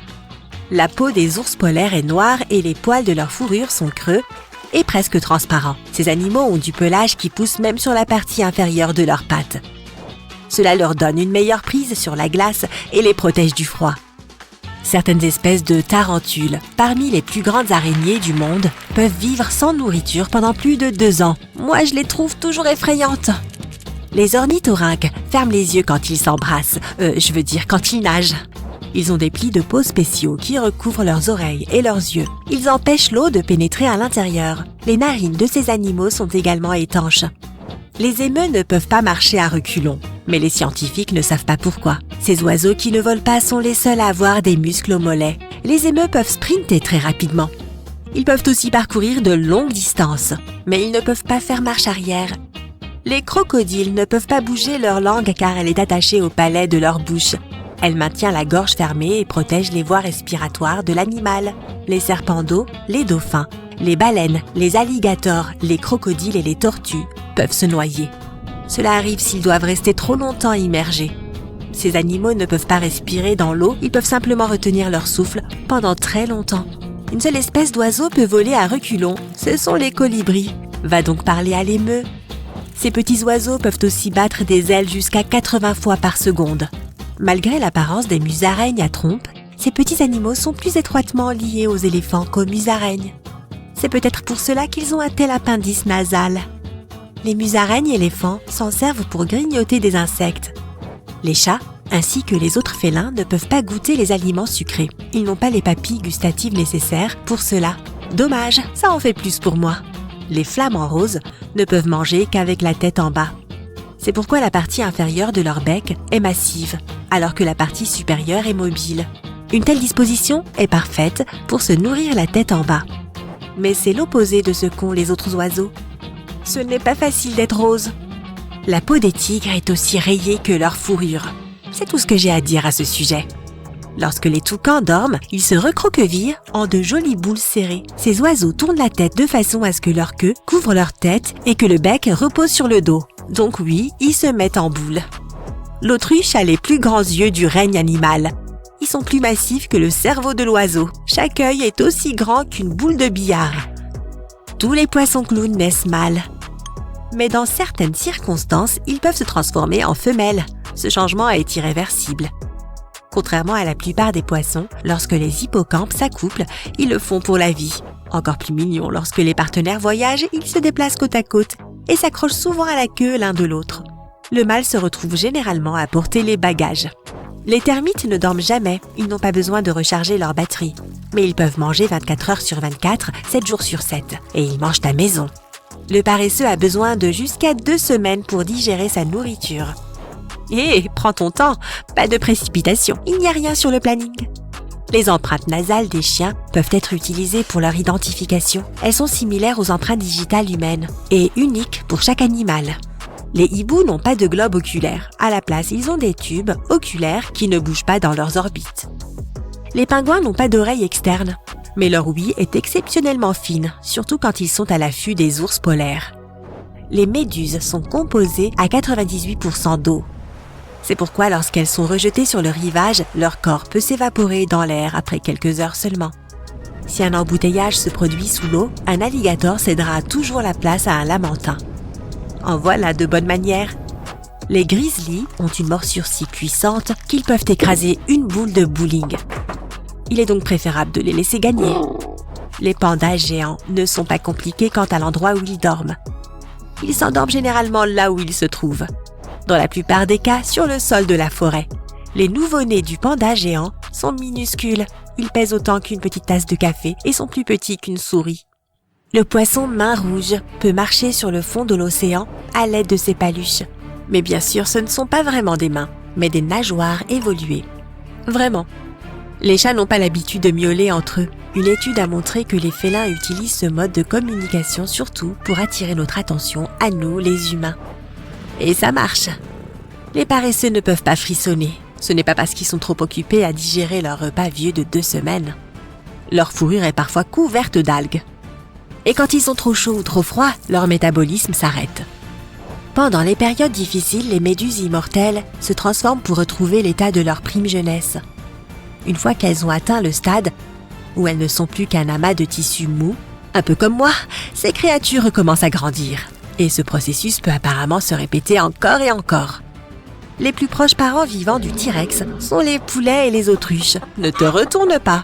La peau des ours polaires est noire et les poils de leur fourrure sont creux et presque transparents. Ces animaux ont du pelage qui pousse même sur la partie inférieure de leurs pattes. Cela leur donne une meilleure prise sur la glace et les protège du froid. Certaines espèces de tarentules, parmi les plus grandes araignées du monde, peuvent vivre sans nourriture pendant plus de 2 ans. Moi, je les trouve toujours effrayantes. Les ornithorynques ferment les yeux quand ils s'embrassent, quand ils nagent. Ils ont des plis de peau spéciaux qui recouvrent leurs oreilles et leurs yeux. Ils empêchent l'eau de pénétrer à l'intérieur. Les narines de ces animaux sont également étanches. Les émeus ne peuvent pas marcher à reculons, mais les scientifiques ne savent pas pourquoi. Ces oiseaux qui ne volent pas sont les seuls à avoir des muscles aux mollets. Les émeus peuvent sprinter très rapidement. Ils peuvent aussi parcourir de longues distances, mais ils ne peuvent pas faire marche arrière. Les crocodiles ne peuvent pas bouger leur langue car elle est attachée au palais de leur bouche. Elle maintient la gorge fermée et protège les voies respiratoires de l'animal. Les serpents d'eau, les dauphins, les baleines, les alligators, les crocodiles et les tortues peuvent se noyer. Cela arrive s'ils doivent rester trop longtemps immergés. Ces animaux ne peuvent pas respirer dans l'eau, ils peuvent simplement retenir leur souffle pendant très longtemps. Une seule espèce d'oiseau peut voler à reculons, ce sont les colibris. Va donc parler à l'émeu. Ces petits oiseaux peuvent aussi battre des ailes jusqu'à 80 fois par seconde. Malgré l'apparence des musaraignes à trompe, ces petits animaux sont plus étroitement liés aux éléphants qu'aux musaraignes. C'est peut-être pour cela qu'ils ont un tel appendice nasal. Les musaraignes éléphants s'en servent pour grignoter des insectes. Les chats, ainsi que les autres félins, ne peuvent pas goûter les aliments sucrés. Ils n'ont pas les papilles gustatives nécessaires pour cela. Dommage, ça en fait plus pour moi. Les flamants roses ne peuvent manger qu'avec la tête en bas. C'est pourquoi la partie inférieure de leur bec est massive, alors que la partie supérieure est mobile. Une telle disposition est parfaite pour se nourrir la tête en bas. Mais c'est l'opposé de ce qu'ont les autres oiseaux. Ce n'est pas facile d'être rose. La peau des tigres est aussi rayée que leur fourrure. C'est tout ce que j'ai à dire à ce sujet. Lorsque les toucans dorment, ils se recroquevillent en de jolies boules serrées. Ces oiseaux tournent la tête de façon à ce que leur queue couvre leur tête et que le bec repose sur le dos. Donc oui, ils se mettent en boule. L'autruche a les plus grands yeux du règne animal. Ils sont plus massifs que le cerveau de l'oiseau. Chaque œil est aussi grand qu'une boule de billard. Tous les poissons clowns naissent mâles. Mais dans certaines circonstances, ils peuvent se transformer en femelles. Ce changement est irréversible. Contrairement à la plupart des poissons, lorsque les hippocampes s'accouplent, ils le font pour la vie. Encore plus mignon, lorsque les partenaires voyagent, ils se déplacent côte à côte et s'accrochent souvent à la queue l'un de l'autre. Le mâle se retrouve généralement à porter les bagages. Les termites ne dorment jamais, ils n'ont pas besoin de recharger leur batterie. Mais ils peuvent manger 24 heures sur 24, 7 jours sur 7, et ils mangent à maison. Le paresseux a besoin de jusqu'à 2 semaines pour digérer sa nourriture. Prends ton temps, pas de précipitation, il n'y a rien sur le planning. Les empreintes nasales des chiens peuvent être utilisées pour leur identification. Elles sont similaires aux empreintes digitales humaines et uniques pour chaque animal. Les hiboux n'ont pas de globe oculaire. À la place, ils ont des tubes oculaires qui ne bougent pas dans leurs orbites. Les pingouins n'ont pas d'oreilles externes, mais leur ouïe est exceptionnellement fine, surtout quand ils sont à l'affût des ours polaires. Les méduses sont composées à 98% d'eau. C'est pourquoi lorsqu'elles sont rejetées sur le rivage, leur corps peut s'évaporer dans l'air après quelques heures seulement. Si un embouteillage se produit sous l'eau, un alligator cédera toujours la place à un lamantin. En voilà de bonnes manières. Les grizzlies ont une morsure si puissante qu'ils peuvent écraser une boule de bowling. Il est donc préférable de les laisser gagner. Les pandas géants ne sont pas compliqués quant à l'endroit où ils dorment. Ils s'endorment généralement là où ils se trouvent. Dans la plupart des cas, sur le sol de la forêt. Les nouveau-nés du panda géant sont minuscules. Ils pèsent autant qu'une petite tasse de café et sont plus petits qu'une souris. Le poisson main rouge peut marcher sur le fond de l'océan à l'aide de ses paluches. Mais bien sûr, ce ne sont pas vraiment des mains, mais des nageoires évoluées. Vraiment. Les chats n'ont pas l'habitude de miauler entre eux. Une étude a montré que les félins utilisent ce mode de communication surtout pour attirer notre attention à nous, les humains. Et ça marche. Les paresseux ne peuvent pas frissonner. Ce n'est pas parce qu'ils sont trop occupés à digérer leur repas vieux de 2 semaines. Leur fourrure est parfois couverte d'algues. Et quand ils sont trop chauds ou trop froids, leur métabolisme s'arrête. Pendant les périodes difficiles, les méduses immortelles se transforment pour retrouver l'état de leur prime jeunesse. Une fois qu'elles ont atteint le stade où elles ne sont plus qu'un amas de tissu mou, un peu comme moi, ces créatures recommencent à grandir. Et ce processus peut apparemment se répéter encore et encore. Les plus proches parents vivants du T-Rex sont les poulets et les autruches. Ne te retourne pas.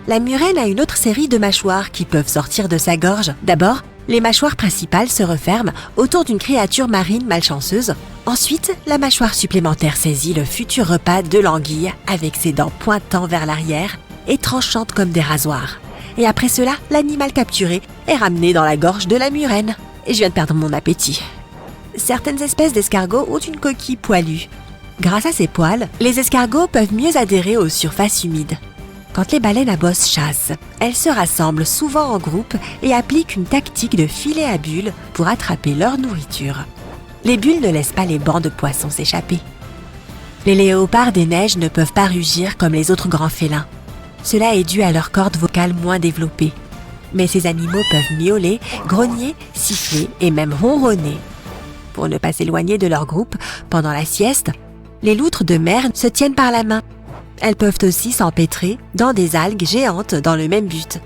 La murène a une autre série de mâchoires qui peuvent sortir de sa gorge. D'abord, les mâchoires principales se referment autour d'une créature marine malchanceuse. Ensuite, la mâchoire supplémentaire saisit le futur repas de l'anguille avec ses dents pointant vers l'arrière et tranchantes comme des rasoirs. Et après cela, l'animal capturé est ramené dans la gorge de la murène. Et je viens de perdre mon appétit. Certaines espèces d'escargots ont une coquille poilue. Grâce à ces poils, les escargots peuvent mieux adhérer aux surfaces humides. Quand les baleines à bosse chassent, elles se rassemblent souvent en groupe et appliquent une tactique de filet à bulles pour attraper leur nourriture. Les bulles ne laissent pas les bancs de poissons s'échapper. Les léopards des neiges ne peuvent pas rugir comme les autres grands félins. Cela est dû à leur corde vocale moins développée. Mais ces animaux peuvent miauler, grogner, siffler et même ronronner. Pour ne pas s'éloigner de leur groupe pendant la sieste, les loutres de mer se tiennent par la main. Elles peuvent aussi s'empêtrer dans des algues géantes dans le même but.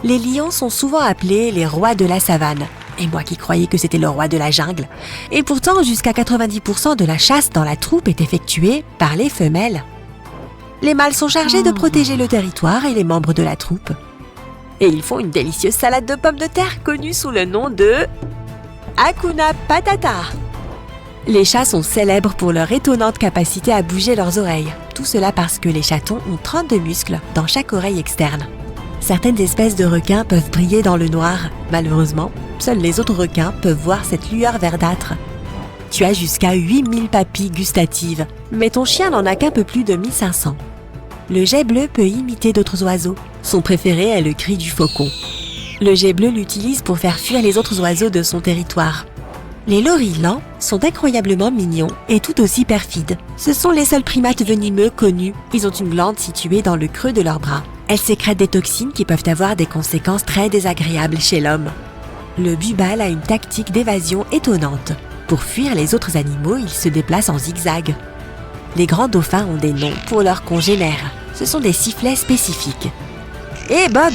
Les lions sont souvent appelés les rois de la savane. Et moi qui croyais que c'était le roi de la jungle. Et pourtant, jusqu'à 90% de la chasse dans la troupe est effectuée par les femelles. Les mâles sont chargés de protéger le territoire et les membres de la troupe. Et ils font une délicieuse salade de pommes de terre connue sous le nom de Hakuna Patata. Les chats sont célèbres pour leur étonnante capacité à bouger leurs oreilles. Tout cela parce que les chatons ont 32 muscles dans chaque oreille externe. Certaines espèces de requins peuvent briller dans le noir. Malheureusement, seuls les autres requins peuvent voir cette lueur verdâtre. Tu as jusqu'à 8000 papilles gustatives, mais ton chien n'en a qu'un peu plus de 1500. Le jet bleu peut imiter d'autres oiseaux. Son préféré est le cri du faucon. Le jet bleu l'utilise pour faire fuir les autres oiseaux de son territoire. Les loris lents sont incroyablement mignons et tout aussi perfides. Ce sont les seuls primates venimeux connus. Ils ont une glande située dans le creux de leurs bras. Elle sécrète des toxines qui peuvent avoir des conséquences très désagréables chez l'homme. Le bubal a une tactique d'évasion étonnante. Pour fuir les autres animaux, il se déplace en zigzag. Les grands dauphins ont des noms pour leurs congénères. Ce sont des sifflets spécifiques. Hé Bob!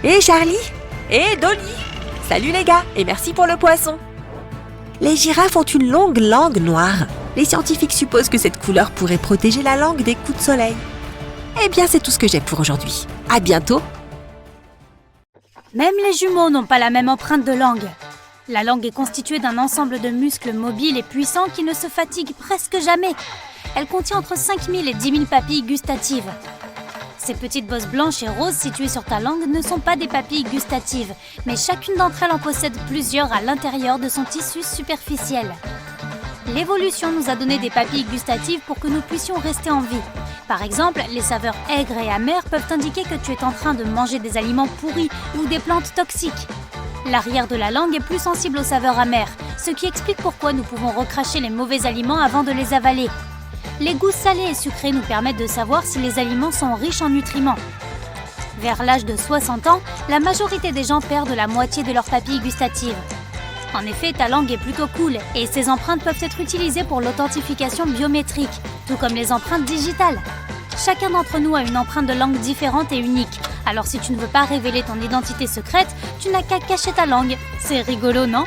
Hé Charlie! Hé Dolly! Salut les gars et merci pour le poisson! Les girafes ont une longue langue noire. Les scientifiques supposent que cette couleur pourrait protéger la langue des coups de soleil. Eh bien, c'est tout ce que j'ai pour aujourd'hui. À bientôt! Même les jumeaux n'ont pas la même empreinte de langue. La langue est constituée d'un ensemble de muscles mobiles et puissants qui ne se fatiguent presque jamais. Elle contient entre 5000 et 10 000 papilles gustatives. Ces petites bosses blanches et roses situées sur ta langue ne sont pas des papilles gustatives, mais chacune d'entre elles en possède plusieurs à l'intérieur de son tissu superficiel. L'évolution nous a donné des papilles gustatives pour que nous puissions rester en vie. Par exemple, les saveurs aigres et amères peuvent indiquer que tu es en train de manger des aliments pourris ou des plantes toxiques. L'arrière de la langue est plus sensible aux saveurs amères, ce qui explique pourquoi nous pouvons recracher les mauvais aliments avant de les avaler. Les goûts salés et sucrés nous permettent de savoir si les aliments sont riches en nutriments. Vers l'âge de 60 ans, la majorité des gens perdent la moitié de leurs papilles gustatives. En effet, ta langue est plutôt cool et ses empreintes peuvent être utilisées pour l'authentification biométrique, tout comme les empreintes digitales. Chacun d'entre nous a une empreinte de langue différente et unique. Alors si tu ne veux pas révéler ton identité secrète, tu n'as qu'à cacher ta langue. C'est rigolo, non?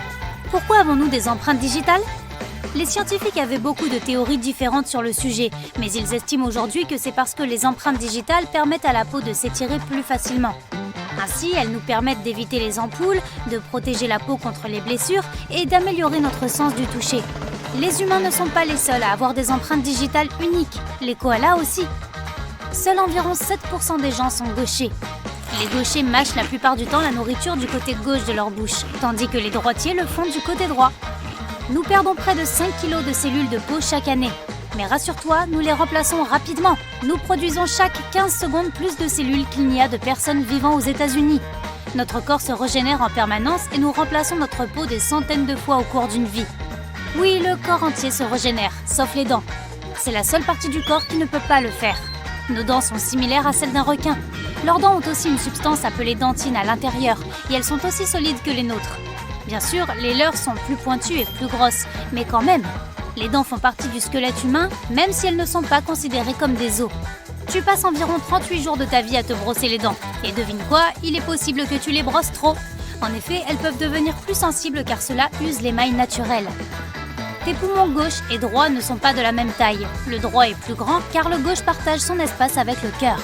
Pourquoi avons-nous des empreintes digitales? Les scientifiques avaient beaucoup de théories différentes sur le sujet, mais ils estiment aujourd'hui que c'est parce que les empreintes digitales permettent à la peau de s'étirer plus facilement. Ainsi, elles nous permettent d'éviter les ampoules, de protéger la peau contre les blessures et d'améliorer notre sens du toucher. Les humains ne sont pas les seuls à avoir des empreintes digitales uniques, les koalas aussi. Seuls environ 7% des gens sont gauchers. Les gauchers mâchent la plupart du temps la nourriture du côté gauche de leur bouche, tandis que les droitiers le font du côté droit. Nous perdons près de 5 kg de cellules de peau chaque année. Mais rassure-toi, nous les remplaçons rapidement. Nous produisons chaque 15 secondes plus de cellules qu'il n'y a de personnes vivant aux États-Unis. Notre corps se régénère en permanence et nous remplaçons notre peau des centaines de fois au cours d'une vie. Oui, le corps entier se régénère, sauf les dents. C'est la seule partie du corps qui ne peut pas le faire. Nos dents sont similaires à celles d'un requin. Leurs dents ont aussi une substance appelée dentine à l'intérieur et elles sont aussi solides que les nôtres. Bien sûr, les leurs sont plus pointues et plus grosses, mais quand même, les dents font partie du squelette humain, même si elles ne sont pas considérées comme des os. Tu passes environ 38 jours de ta vie à te brosser les dents. Et devine quoi, il est possible que tu les brosses trop. En effet, elles peuvent devenir plus sensibles car cela use l'émail naturel. Tes poumons gauche et droit ne sont pas de la même taille. Le droit est plus grand car le gauche partage son espace avec le cœur.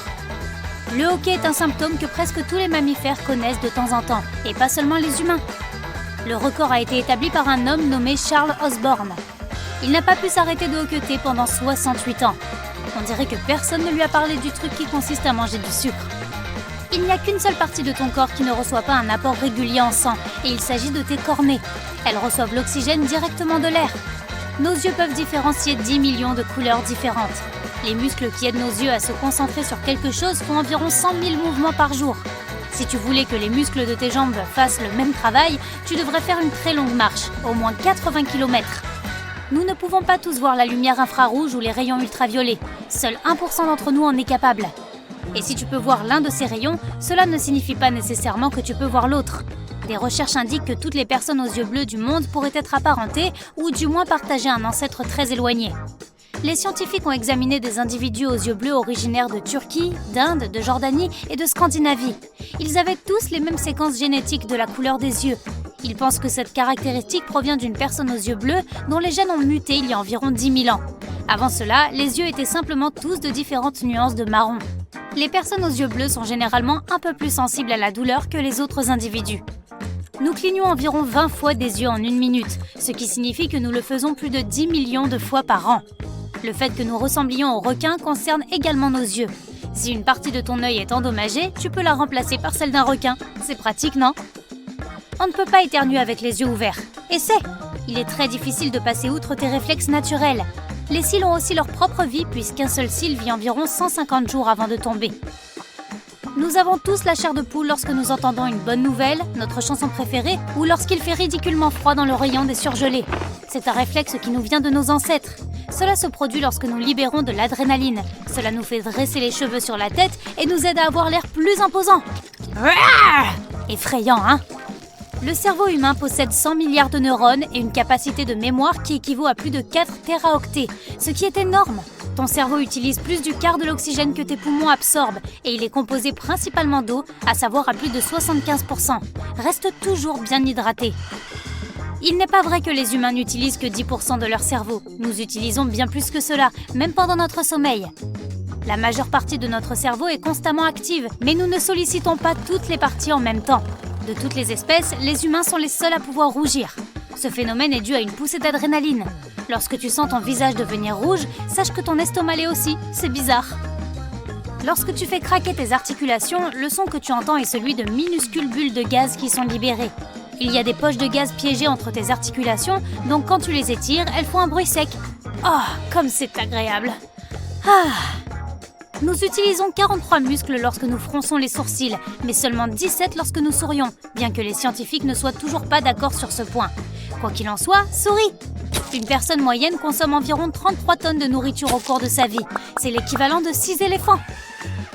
Le hoquet est un symptôme que presque tous les mammifères connaissent de temps en temps, et pas seulement les humains. Le record a été établi par un homme nommé Charles Osborne. Il n'a pas pu s'arrêter de hoqueter pendant 68 ans. On dirait que personne ne lui a parlé du truc qui consiste à manger du sucre. Il n'y a qu'une seule partie de ton corps qui ne reçoit pas un apport régulier en sang, et il s'agit de tes cornées. Elles reçoivent l'oxygène directement de l'air. Nos yeux peuvent différencier 10 millions de couleurs différentes. Les muscles qui aident nos yeux à se concentrer sur quelque chose font environ 100 000 mouvements par jour. Si tu voulais que les muscles de tes jambes fassent le même travail, tu devrais faire une très longue marche, au moins 80 km. Nous ne pouvons pas tous voir la lumière infrarouge ou les rayons ultraviolets. Seul 1% d'entre nous en est capable. Et si tu peux voir l'un de ces rayons, cela ne signifie pas nécessairement que tu peux voir l'autre. Des recherches indiquent que toutes les personnes aux yeux bleus du monde pourraient être apparentées ou du moins partager un ancêtre très éloigné. Les scientifiques ont examiné des individus aux yeux bleus originaires de Turquie, d'Inde, de Jordanie et de Scandinavie. Ils avaient tous les mêmes séquences génétiques de la couleur des yeux. Ils pensent que cette caractéristique provient d'une personne aux yeux bleus dont les gènes ont muté il y a environ 10 000 ans. Avant cela, les yeux étaient simplement tous de différentes nuances de marron. Les personnes aux yeux bleus sont généralement un peu plus sensibles à la douleur que les autres individus. Nous clignons environ 20 fois des yeux en 1 minute, ce qui signifie que nous le faisons plus de 10 millions de fois par an. Le fait que nous ressemblions aux requins concerne également nos yeux. Si une partie de ton œil est endommagée, tu peux la remplacer par celle d'un requin. C'est pratique, non ? On ne peut pas éternuer avec les yeux ouverts. Essaie ! Il est très difficile de passer outre tes réflexes naturels. Les cils ont aussi leur propre vie puisqu'un seul cil vit environ 150 jours avant de tomber. Nous avons tous la chair de poule lorsque nous entendons une bonne nouvelle, notre chanson préférée ou lorsqu'il fait ridiculement froid dans le rayon des surgelés. C'est un réflexe qui nous vient de nos ancêtres. Cela se produit lorsque nous libérons de l'adrénaline. Cela nous fait dresser les cheveux sur la tête et nous aide à avoir l'air plus imposant. Effrayant, hein ? Le cerveau humain possède 100 milliards de neurones et une capacité de mémoire qui équivaut à plus de 4 téraoctets, ce qui est énorme. Ton cerveau utilise plus du quart de l'oxygène que tes poumons absorbent et il est composé principalement d'eau, à savoir à plus de 75%. Reste toujours bien hydraté. Il n'est pas vrai que les humains n'utilisent que 10% de leur cerveau. Nous utilisons bien plus que cela, même pendant notre sommeil. La majeure partie de notre cerveau est constamment active, mais nous ne sollicitons pas toutes les parties en même temps. De toutes les espèces, les humains sont les seuls à pouvoir rougir. Ce phénomène est dû à une poussée d'adrénaline. Lorsque tu sens ton visage devenir rouge, sache que ton estomac l'est aussi, c'est bizarre. Lorsque tu fais craquer tes articulations, le son que tu entends est celui de minuscules bulles de gaz qui sont libérées. Il y a des poches de gaz piégées entre tes articulations, donc quand tu les étires, elles font un bruit sec. Oh, comme c'est agréable. Nous utilisons 43 muscles lorsque nous fronçons les sourcils, mais seulement 17 lorsque nous sourions, bien que les scientifiques ne soient toujours pas d'accord sur ce point. Quoi qu'il en soit, souris! Une personne moyenne consomme environ 33 tonnes de nourriture au cours de sa vie. C'est l'équivalent de 6 éléphants.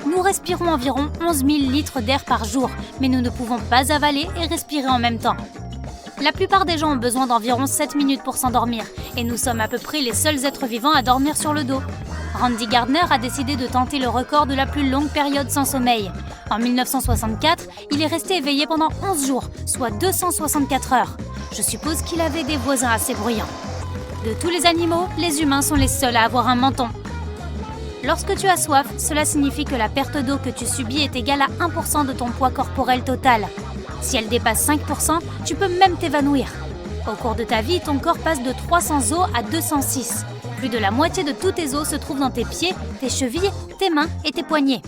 Nous respirons environ 11 000 litres d'air par jour, mais nous ne pouvons pas avaler et respirer en même temps. La plupart des gens ont besoin d'environ 7 minutes pour s'endormir, et nous sommes à peu près les seuls êtres vivants à dormir sur le dos. Randy Gardner a décidé de tenter le record de la plus longue période sans sommeil. En 1964, il est resté éveillé pendant 11 jours, soit 264 heures. Je suppose qu'il avait des voisins assez bruyants. De tous les animaux, les humains sont les seuls à avoir un menton. Lorsque tu as soif, cela signifie que la perte d'eau que tu subis est égale à 1% de ton poids corporel total. Si elle dépasse 5%, tu peux même t'évanouir. Au cours de ta vie, ton corps passe de 300 os à 206. Plus de la moitié de tous tes os se trouvent dans tes pieds, tes chevilles, tes mains et tes poignets.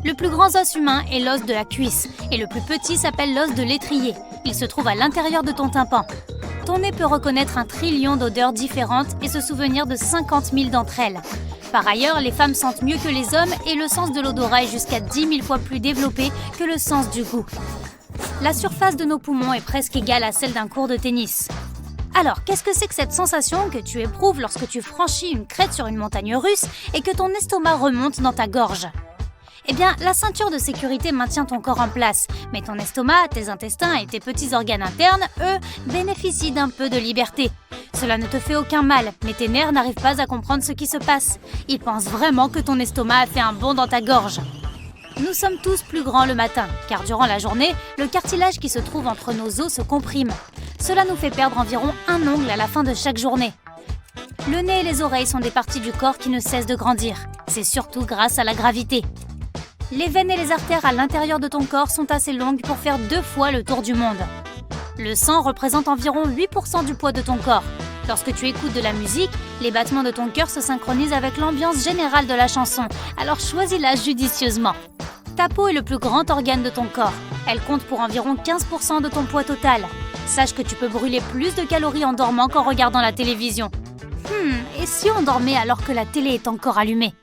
Le plus grand os humain est l'os de la cuisse et le plus petit s'appelle l'os de l'étrier. Il se trouve à l'intérieur de ton tympan. Ton nez peut reconnaître 1 trillion d'odeurs différentes et se souvenir de 50 000 d'entre elles. Par ailleurs, les femmes sentent mieux que les hommes et le sens de l'odorat est jusqu'à 10 000 fois plus développé que le sens du goût. La surface de nos poumons est presque égale à celle d'un court de tennis. Alors, qu'est-ce que c'est que cette sensation que tu éprouves lorsque tu franchis une crête sur une montagne russe et que ton estomac remonte dans ta gorge ? Eh bien, la ceinture de sécurité maintient ton corps en place, mais ton estomac, tes intestins et tes petits organes internes, eux, bénéficient d'un peu de liberté. Cela ne te fait aucun mal, mais tes nerfs n'arrivent pas à comprendre ce qui se passe. Ils pensent vraiment que ton estomac a fait un bond dans ta gorge. Nous sommes tous plus grands le matin, car durant la journée, le cartilage qui se trouve entre nos os se comprime. Cela nous fait perdre environ un ongle à la fin de chaque journée. Le nez et les oreilles sont des parties du corps qui ne cessent de grandir. C'est surtout grâce à la gravité. Les veines et les artères à l'intérieur de ton corps sont assez longues pour faire 2 fois le tour du monde. Le sang représente environ 8% du poids de ton corps. Lorsque tu écoutes de la musique, les battements de ton cœur se synchronisent avec l'ambiance générale de la chanson, alors choisis-la judicieusement. Ta peau est le plus grand organe de ton corps. Elle compte pour environ 15% de ton poids total. Sache que tu peux brûler plus de calories en dormant qu'en regardant la télévision. Et si on dormait alors que la télé est encore allumée?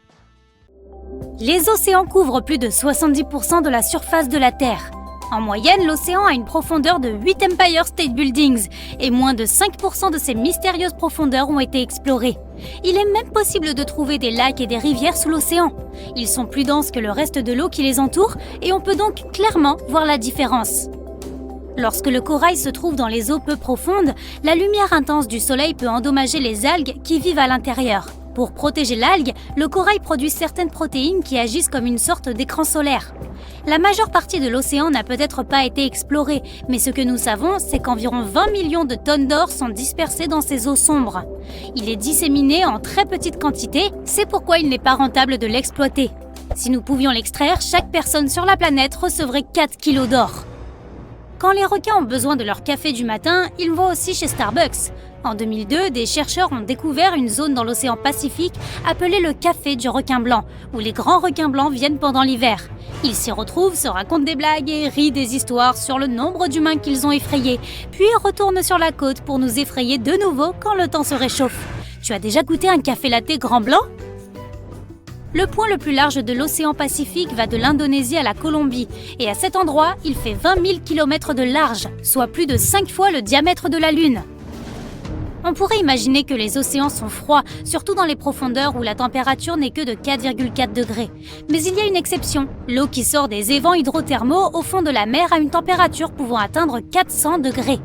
Les océans couvrent plus de 70% de la surface de la Terre. En moyenne, l'océan a une profondeur de 8 Empire State Buildings et moins de 5% de ces mystérieuses profondeurs ont été explorées. Il est même possible de trouver des lacs et des rivières sous l'océan. Ils sont plus denses que le reste de l'eau qui les entoure et on peut donc clairement voir la différence. Lorsque le corail se trouve dans les eaux peu profondes, la lumière intense du soleil peut endommager les algues qui vivent à l'intérieur. Pour protéger l'algue, le corail produit certaines protéines qui agissent comme une sorte d'écran solaire. La majeure partie de l'océan n'a peut-être pas été explorée, mais ce que nous savons, c'est qu'environ 20 millions de tonnes d'or sont dispersées dans ces eaux sombres. Il est disséminé en très petite quantité, c'est pourquoi il n'est pas rentable de l'exploiter. Si nous pouvions l'extraire, chaque personne sur la planète recevrait 4 kilos d'or. Quand les requins ont besoin de leur café du matin, ils vont aussi chez Starbucks. En 2002, des chercheurs ont découvert une zone dans l'océan Pacifique appelée le café du requin blanc, où les grands requins blancs viennent pendant l'hiver. Ils s'y retrouvent, se racontent des blagues et rient des histoires sur le nombre d'humains qu'ils ont effrayés, puis retournent sur la côte pour nous effrayer de nouveau quand le temps se réchauffe. Tu as déjà goûté un café latte grand blanc ? Le point le plus large de l'océan Pacifique va de l'Indonésie à la Colombie, et à cet endroit, il fait 20 000 km de large, soit plus de 5 fois le diamètre de la Lune. On pourrait imaginer que les océans sont froids, surtout dans les profondeurs où la température n'est que de 4,4 degrés. Mais il y a une exception. L'eau qui sort des évents hydrothermaux au fond de la mer a une température pouvant atteindre 400 degrés.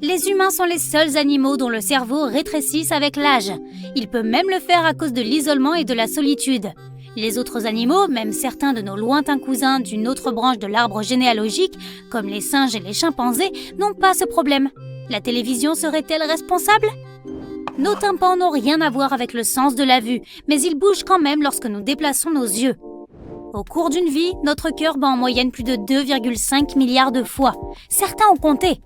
Les humains sont les seuls animaux dont le cerveau rétrécisse avec l'âge. Il peut même le faire à cause de l'isolement et de la solitude. Les autres animaux, même certains de nos lointains cousins d'une autre branche de l'arbre généalogique, comme les singes et les chimpanzés, n'ont pas ce problème. La télévision serait-elle responsable ? Nos tympans n'ont rien à voir avec le sens de la vue, mais ils bougent quand même lorsque nous déplaçons nos yeux. Au cours d'une vie, notre cœur bat en moyenne plus de 2,5 milliards de fois. Certains ont compté.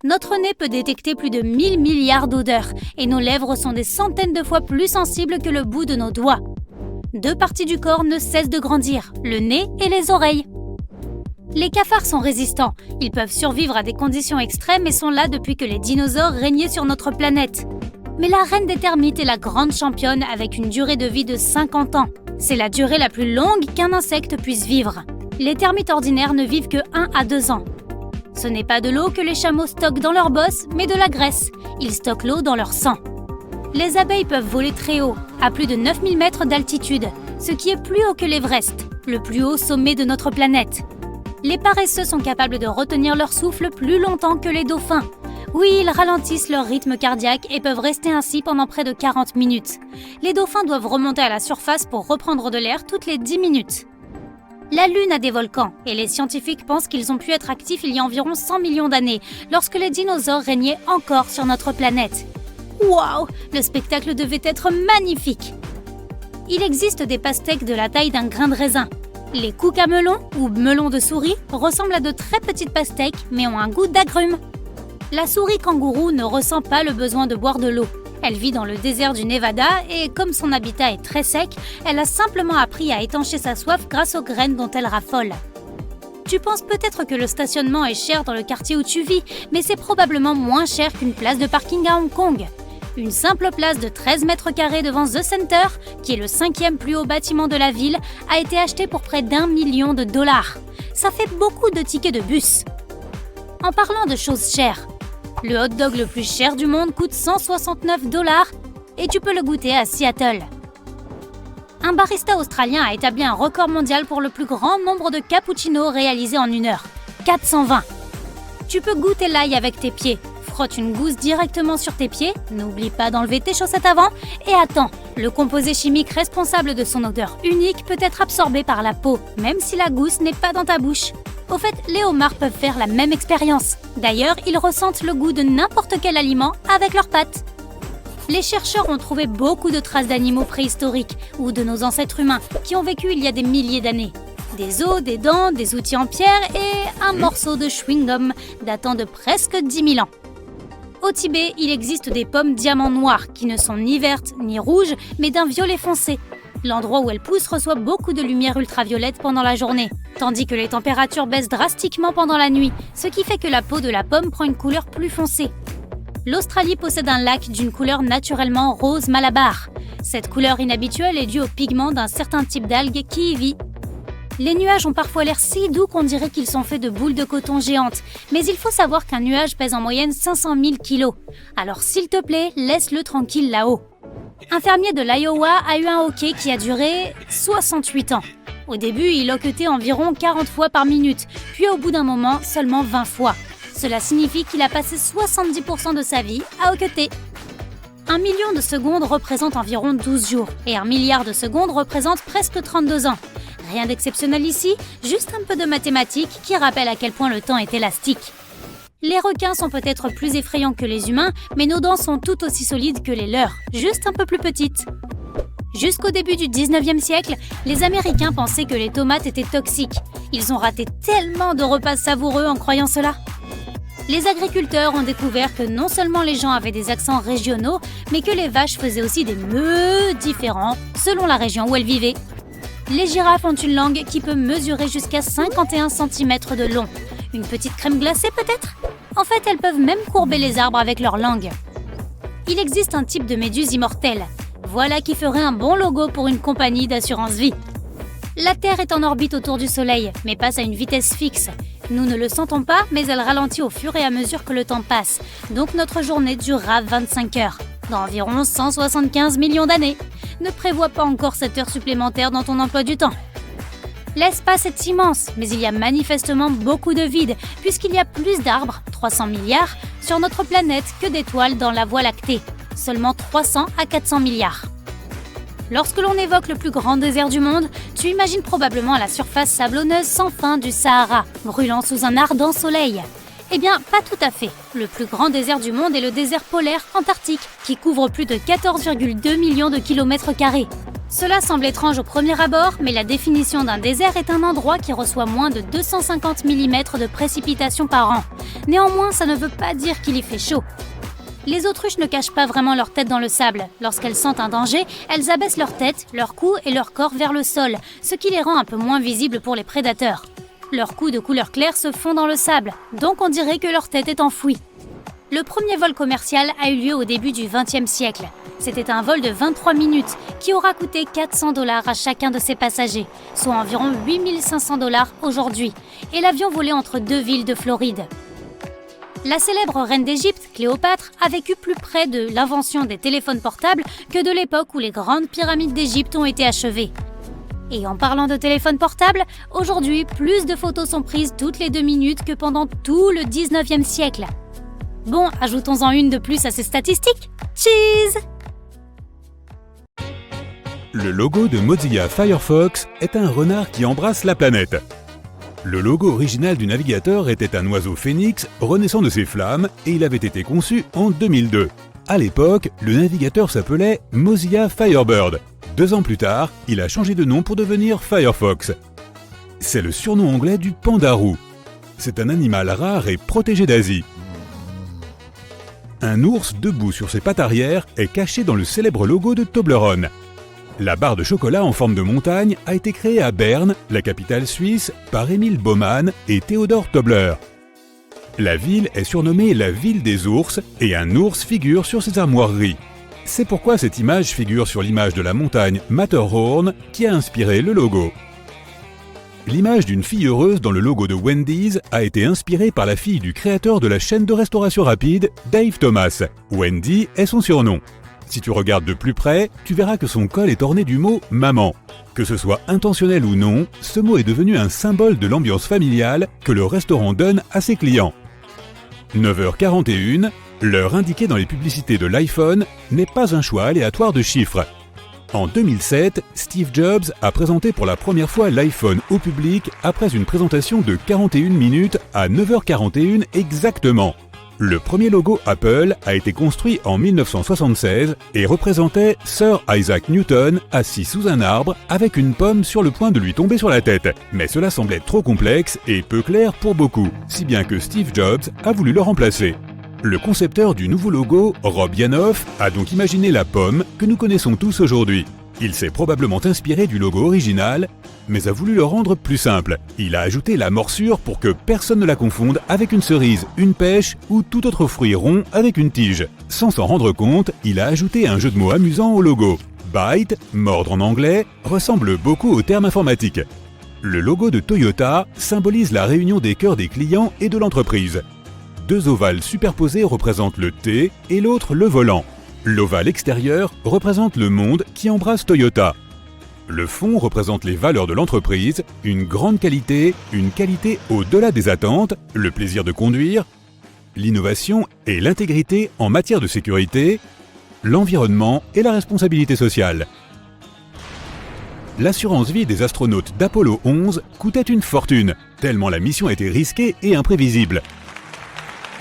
Notre nez peut détecter plus de 1000 milliards d'odeurs et nos lèvres sont des centaines de fois plus sensibles que le bout de nos doigts. 2 parties du corps ne cessent de grandir, le nez et les oreilles. Les cafards sont résistants. Ils peuvent survivre à des conditions extrêmes et sont là depuis que les dinosaures régnaient sur notre planète. Mais la reine des termites est la grande championne avec une durée de vie de 50 ans. C'est la durée la plus longue qu'un insecte puisse vivre. Les termites ordinaires ne vivent que 1 à 2 ans. Ce n'est pas de l'eau que les chameaux stockent dans leur bosse, mais de la graisse. Ils stockent l'eau dans leur sang. Les abeilles peuvent voler très haut, à plus de 9000 mètres d'altitude, ce qui est plus haut que l'Everest, le plus haut sommet de notre planète. Les paresseux sont capables de retenir leur souffle plus longtemps que les dauphins. Oui, ils ralentissent leur rythme cardiaque et peuvent rester ainsi pendant près de 40 minutes. Les dauphins doivent remonter à la surface pour reprendre de l'air toutes les 10 minutes. La Lune a des volcans, et les scientifiques pensent qu'ils ont pu être actifs il y a environ 100 millions d'années, lorsque les dinosaures régnaient encore sur notre planète. Waouh! Le spectacle devait être magnifique! Il existe des pastèques de la taille d'un grain de raisin. Les coucs à melon, ou melons de souris, ressemblent à de très petites pastèques, mais ont un goût d'agrumes. La souris kangourou ne ressent pas le besoin de boire de l'eau. Elle vit dans le désert du Nevada et comme son habitat est très sec, elle a simplement appris à étancher sa soif grâce aux graines dont elle raffole. Tu penses peut-être que le stationnement est cher dans le quartier où tu vis, mais c'est probablement moins cher qu'une place de parking à Hong Kong. Une simple place de 13 mètres carrés devant The Center, qui est le 5e plus haut bâtiment de la ville, a été achetée pour près d'1 million de dollars. Ça fait beaucoup de tickets de bus. En parlant de choses chères, le hot dog le plus cher du monde coûte 169 $ et tu peux le goûter à Seattle. Un barista australien a établi un record mondial pour le plus grand nombre de cappuccinos réalisés en 1 heure, 420. Tu peux goûter l'ail avec tes pieds. Frotte une gousse directement sur tes pieds, n'oublie pas d'enlever tes chaussettes avant et attends. Le composé chimique responsable de son odeur unique peut être absorbé par la peau, même si la gousse n'est pas dans ta bouche. Au fait, les homards peuvent faire la même expérience. D'ailleurs, ils ressentent le goût de n'importe quel aliment avec leurs pattes. Les chercheurs ont trouvé beaucoup de traces d'animaux préhistoriques ou de nos ancêtres humains qui ont vécu il y a des milliers d'années. Des os, des dents, des outils en pierre et un morceau de chewing-gum datant de presque 10 000 ans. Au Tibet, il existe des pommes diamants noires qui ne sont ni vertes ni rouges, mais d'un violet foncé. L'endroit où elles poussent reçoit beaucoup de lumière ultraviolette pendant la journée, tandis que les températures baissent drastiquement pendant la nuit, ce qui fait que la peau de la pomme prend une couleur plus foncée. L'Australie possède un lac d'une couleur naturellement rose malabar. Cette couleur inhabituelle est due au pigment d'un certain type d'algue qui y vit. Les nuages ont parfois l'air si doux qu'on dirait qu'ils sont faits de boules de coton géantes, mais il faut savoir qu'un nuage pèse en moyenne 500 000 kilos. Alors s'il te plaît, laisse-le tranquille là-haut. Un fermier de l'Iowa a eu un hoquet qui a duré 68 ans. Au début, il hoquetait environ 40 fois par minute, puis au bout d'un moment, seulement 20 fois. Cela signifie qu'il a passé 70% de sa vie à hoqueter. 1 million de secondes représente environ 12 jours, et 1 milliard de secondes représente presque 32 ans. Rien d'exceptionnel ici, juste un peu de mathématiques qui rappelle à quel point le temps est élastique. Les requins sont peut-être plus effrayants que les humains, mais nos dents sont tout aussi solides que les leurs, juste un peu plus petites. Jusqu'au début du 19e siècle, les Américains pensaient que les tomates étaient toxiques. Ils ont raté tellement de repas savoureux en croyant cela. Les agriculteurs ont découvert que non seulement les gens avaient des accents régionaux, mais que les vaches faisaient aussi des meuh différents selon la région où elles vivaient. Les girafes ont une langue qui peut mesurer jusqu'à 51 cm de long. Une petite crème glacée peut-être ? En fait, elles peuvent même courber les arbres avec leur langue. Il existe un type de méduse immortelle. Voilà qui ferait un bon logo pour une compagnie d'assurance vie. La Terre est en orbite autour du Soleil, mais passe à une vitesse fixe. Nous ne le sentons pas, mais elle ralentit au fur et à mesure que le temps passe. Donc notre journée durera 25 heures, dans environ 175 millions d'années. Ne prévois pas encore 7 heures supplémentaires dans ton emploi du temps. L'espace est immense, mais il y a manifestement beaucoup de vide, puisqu'il y a plus d'arbres, 300 milliards, sur notre planète que d'étoiles dans la Voie lactée. Seulement 300 à 400 milliards. Lorsque l'on évoque le plus grand désert du monde, tu imagines probablement la surface sablonneuse sans fin du Sahara, brûlant sous un ardent soleil. Eh bien, pas tout à fait. Le plus grand désert du monde est le désert polaire antarctique, qui couvre plus de 14,2 millions de kilomètres carrés. Cela semble étrange au premier abord, mais la définition d'un désert est un endroit qui reçoit moins de 250 mm de précipitations par an. Néanmoins, ça ne veut pas dire qu'il y fait chaud. Les autruches ne cachent pas vraiment leur tête dans le sable. Lorsqu'elles sentent un danger, elles abaissent leur tête, leur cou et leur corps vers le sol, ce qui les rend un peu moins visibles pour les prédateurs. Leurs cous de couleur claire se fondent dans le sable, donc on dirait que leur tête est enfouie. Le premier vol commercial a eu lieu au début du XXe siècle. C'était un vol de 23 minutes qui aura coûté 400 $ à chacun de ses passagers, soit environ 8 500 $ aujourd'hui, et l'avion volait entre deux villes de Floride. La célèbre reine d'Égypte, Cléopâtre, a vécu plus près de l'invention des téléphones portables que de l'époque où les grandes pyramides d'Égypte ont été achevées. Et en parlant de téléphone portable, aujourd'hui, plus de photos sont prises toutes les 2 minutes que pendant tout le 19e siècle. Bon, ajoutons-en une de plus à ces statistiques. Cheese! Le logo de Mozilla Firefox est un renard qui embrasse la planète. Le logo original du navigateur était un oiseau phénix renaissant de ses flammes et il avait été conçu en 2002. À l'époque, le navigateur s'appelait Mozilla Firebird. 2 ans plus tard, il a changé de nom pour devenir Firefox. C'est le surnom anglais du pandarou. C'est un animal rare et protégé d'Asie. Un ours debout sur ses pattes arrière est caché dans le célèbre logo de Toblerone. La barre de chocolat en forme de montagne a été créée à Berne, la capitale suisse, par Emil Baumann et Theodor Tobler. La ville est surnommée la ville des ours et un ours figure sur ses armoiries. C'est pourquoi cette image figure sur l'image de la montagne Matterhorn qui a inspiré le logo. L'image d'une fille heureuse dans le logo de Wendy's a été inspirée par la fille du créateur de la chaîne de restauration rapide, Dave Thomas. Wendy est son surnom. Si tu regardes de plus près, tu verras que son col est orné du mot « maman ». Que ce soit intentionnel ou non, ce mot est devenu un symbole de l'ambiance familiale que le restaurant donne à ses clients. 9h41, l'heure indiquée dans les publicités de l'iPhone n'est pas un choix aléatoire de chiffres. En 2007, Steve Jobs a présenté pour la première fois l'iPhone au public après une présentation de 41 minutes à 9h41 exactement. Le premier logo Apple a été construit en 1976 et représentait Sir Isaac Newton assis sous un arbre avec une pomme sur le point de lui tomber sur la tête. Mais cela semblait trop complexe et peu clair pour beaucoup, si bien que Steve Jobs a voulu le remplacer. Le concepteur du nouveau logo, Rob Janoff, a donc imaginé la pomme que nous connaissons tous aujourd'hui. Il s'est probablement inspiré du logo original, mais a voulu le rendre plus simple. Il a ajouté la morsure pour que personne ne la confonde avec une cerise, une pêche ou tout autre fruit rond avec une tige. Sans s'en rendre compte, il a ajouté un jeu de mots amusant au logo. Bite, mordre en anglais, ressemble beaucoup au terme informatique. Le logo de Toyota symbolise la réunion des cœurs des clients et de l'entreprise. Deux ovales superposés représentent le T et l'autre le volant. L'ovale extérieur représente le monde qui embrasse Toyota. Le fond représente les valeurs de l'entreprise, une grande qualité, une qualité au-delà des attentes, le plaisir de conduire, l'innovation et l'intégrité en matière de sécurité, l'environnement et la responsabilité sociale. L'assurance vie des astronautes d'Apollo 11 coûtait une fortune, tellement la mission était risquée et imprévisible.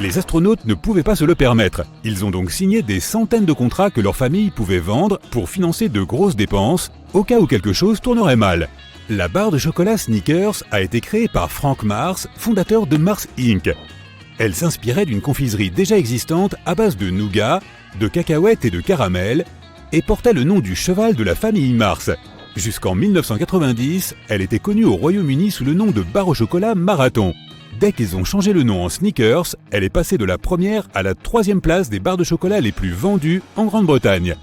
Les astronautes ne pouvaient pas se le permettre. Ils ont donc signé des centaines de contrats que leurs familles pouvaient vendre pour financer de grosses dépenses, au cas où quelque chose tournerait mal. La barre de chocolat Snickers a été créée par Frank Mars, fondateur de Mars Inc. Elle s'inspirait d'une confiserie déjà existante à base de nougat, de cacahuètes et de caramel, et portait le nom du cheval de la famille Mars. Jusqu'en 1990, elle était connue au Royaume-Uni sous le nom de barre au chocolat Marathon. Dès qu'ils ont changé le nom en Snickers, elle est passée de la première à la troisième place des barres de chocolat les plus vendues en Grande-Bretagne.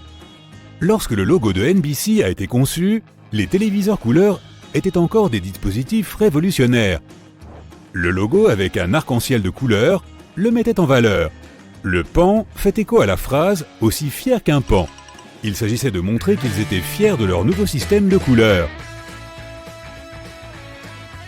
Lorsque le logo de NBC a été conçu, les téléviseurs couleurs étaient encore des dispositifs révolutionnaires. Le logo avec un arc-en-ciel de couleurs le mettait en valeur. Le pan fait écho à la phrase « aussi fier qu'un pan ». Il s'agissait de montrer qu'ils étaient fiers de leur nouveau système de couleurs.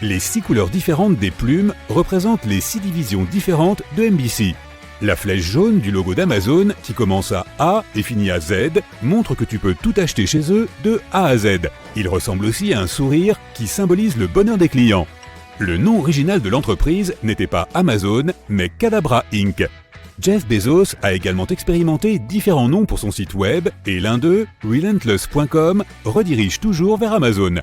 Les 6 couleurs différentes des plumes représentent les 6 divisions différentes de NBC. La flèche jaune du logo d'Amazon, qui commence à A et finit à Z, montre que tu peux tout acheter chez eux de A à Z. Il ressemble aussi à un sourire qui symbolise le bonheur des clients. Le nom original de l'entreprise n'était pas Amazon, mais Cadabra Inc. Jeff Bezos a également expérimenté différents noms pour son site web et l'un d'eux, Relentless.com, redirige toujours vers Amazon.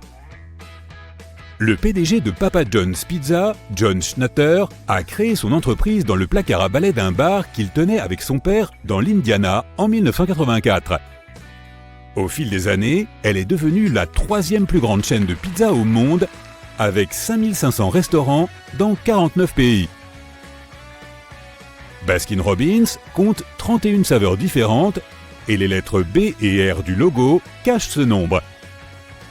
Le PDG de Papa John's Pizza, John Schnatter, a créé son entreprise dans le placard à balai d'un bar qu'il tenait avec son père dans l'Indiana en 1984. Au fil des années, elle est devenue la 3e plus grande chaîne de pizza au monde, avec 5500 restaurants dans 49 pays. Baskin-Robbins compte 31 saveurs différentes et les lettres B et R du logo cachent ce nombre.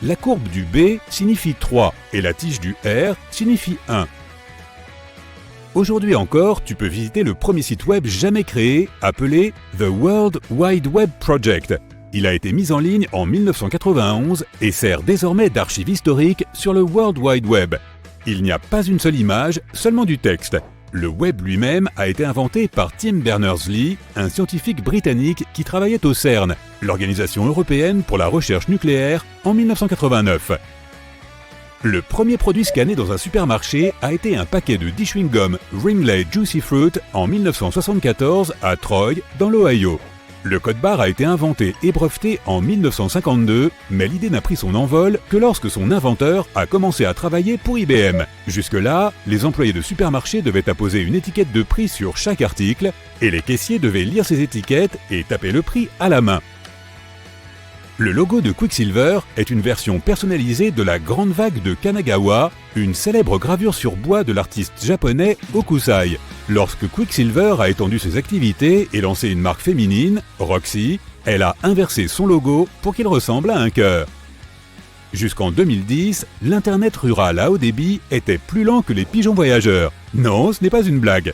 La courbe du B signifie 3 et la tige du R signifie 1. Aujourd'hui encore, tu peux visiter le premier site web jamais créé, appelé The World Wide Web Project. Il a été mis en ligne en 1991 et sert désormais d'archive historique sur le World Wide Web. Il n'y a pas une seule image, seulement du texte. Le web lui-même a été inventé par Tim Berners-Lee, un scientifique britannique qui travaillait au CERN, l'Organisation européenne pour la recherche nucléaire, en 1989. Le premier produit scanné dans un supermarché a été un paquet de 10 chewing-gum Wrigley Juicy Fruit en 1974 à Troy, dans l'Ohio. Le code barre a été inventé et breveté en 1952, mais l'idée n'a pris son envol que lorsque son inventeur a commencé à travailler pour IBM. Jusque-là, les employés de supermarché devaient apposer une étiquette de prix sur chaque article et les caissiers devaient lire ces étiquettes et taper le prix à la main. Le logo de Quicksilver est une version personnalisée de la Grande Vague de Kanagawa, une célèbre gravure sur bois de l'artiste japonais Hokusai. Lorsque Quicksilver a étendu ses activités et lancé une marque féminine, Roxy, elle a inversé son logo pour qu'il ressemble à un cœur. Jusqu'en 2010, l'Internet rural à haut débit était plus lent que les pigeons voyageurs. Non, ce n'est pas une blague.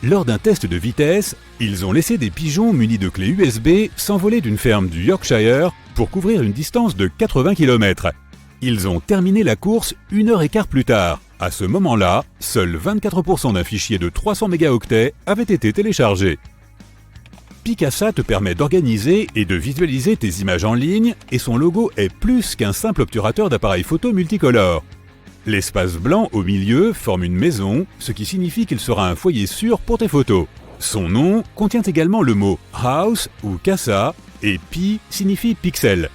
Lors d'un test de vitesse, ils ont laissé des pigeons munis de clés USB s'envoler d'une ferme du Yorkshire pour couvrir une distance de 80 km. Ils ont terminé la course 1h15 plus tard. À ce moment-là, seuls 24% d'un fichier de 300 mégaoctets avait été téléchargé. Picasa te permet d'organiser et de visualiser tes images en ligne et son logo est plus qu'un simple obturateur d'appareils photo multicolores. L'espace blanc au milieu forme une maison, ce qui signifie qu'il sera un foyer sûr pour tes photos. Son nom contient également le mot house ou casa et pi signifie pixel.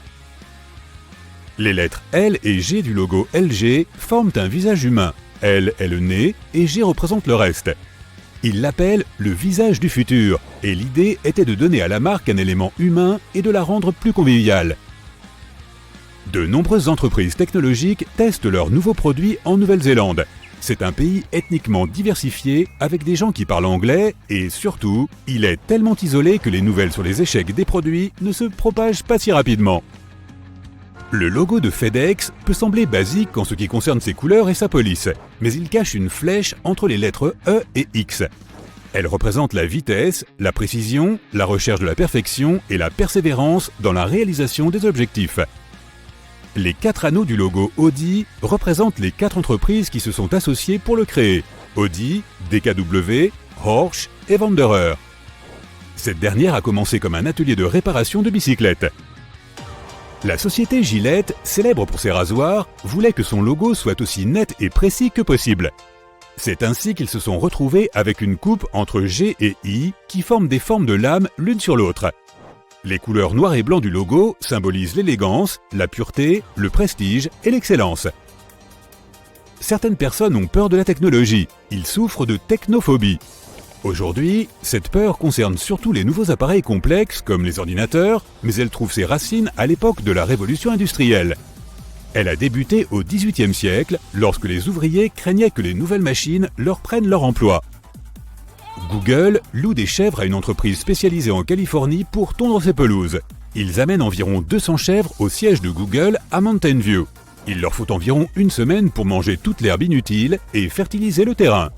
Les lettres L et G du logo LG forment un visage humain. L est le nez et G représente le reste. Il l'appelle le visage du futur et l'idée était de donner à la marque un élément humain et de la rendre plus conviviale. De nombreuses entreprises technologiques testent leurs nouveaux produits en Nouvelle-Zélande. C'est un pays ethniquement diversifié avec des gens qui parlent anglais et surtout, il est tellement isolé que les nouvelles sur les échecs des produits ne se propagent pas si rapidement. Le logo de FedEx peut sembler basique en ce qui concerne ses couleurs et sa police, mais il cache une flèche entre les lettres E et X. Elle représente la vitesse, la précision, la recherche de la perfection et la persévérance dans la réalisation des objectifs. Les 4 anneaux du logo Audi représentent les 4 entreprises qui se sont associées pour le créer. Audi, DKW, Horch et Wanderer. Cette dernière a commencé comme un atelier de réparation de bicyclettes. La société Gillette, célèbre pour ses rasoirs, voulait que son logo soit aussi net et précis que possible. C'est ainsi qu'ils se sont retrouvés avec une coupe entre G et I qui forment des formes de lame l'une sur l'autre. Les couleurs noir et blanc du logo symbolisent l'élégance, la pureté, le prestige et l'excellence. Certaines personnes ont peur de la technologie, ils souffrent de technophobie. Aujourd'hui, cette peur concerne surtout les nouveaux appareils complexes comme les ordinateurs, mais elle trouve ses racines à l'époque de la révolution industrielle. Elle a débuté au XVIIIe siècle, lorsque les ouvriers craignaient que les nouvelles machines leur prennent leur emploi. Google loue des chèvres à une entreprise spécialisée en Californie pour tondre ses pelouses. Ils amènent environ 200 chèvres au siège de Google à Mountain View. Il leur faut environ une semaine pour manger toute l'herbe inutile et fertiliser le terrain.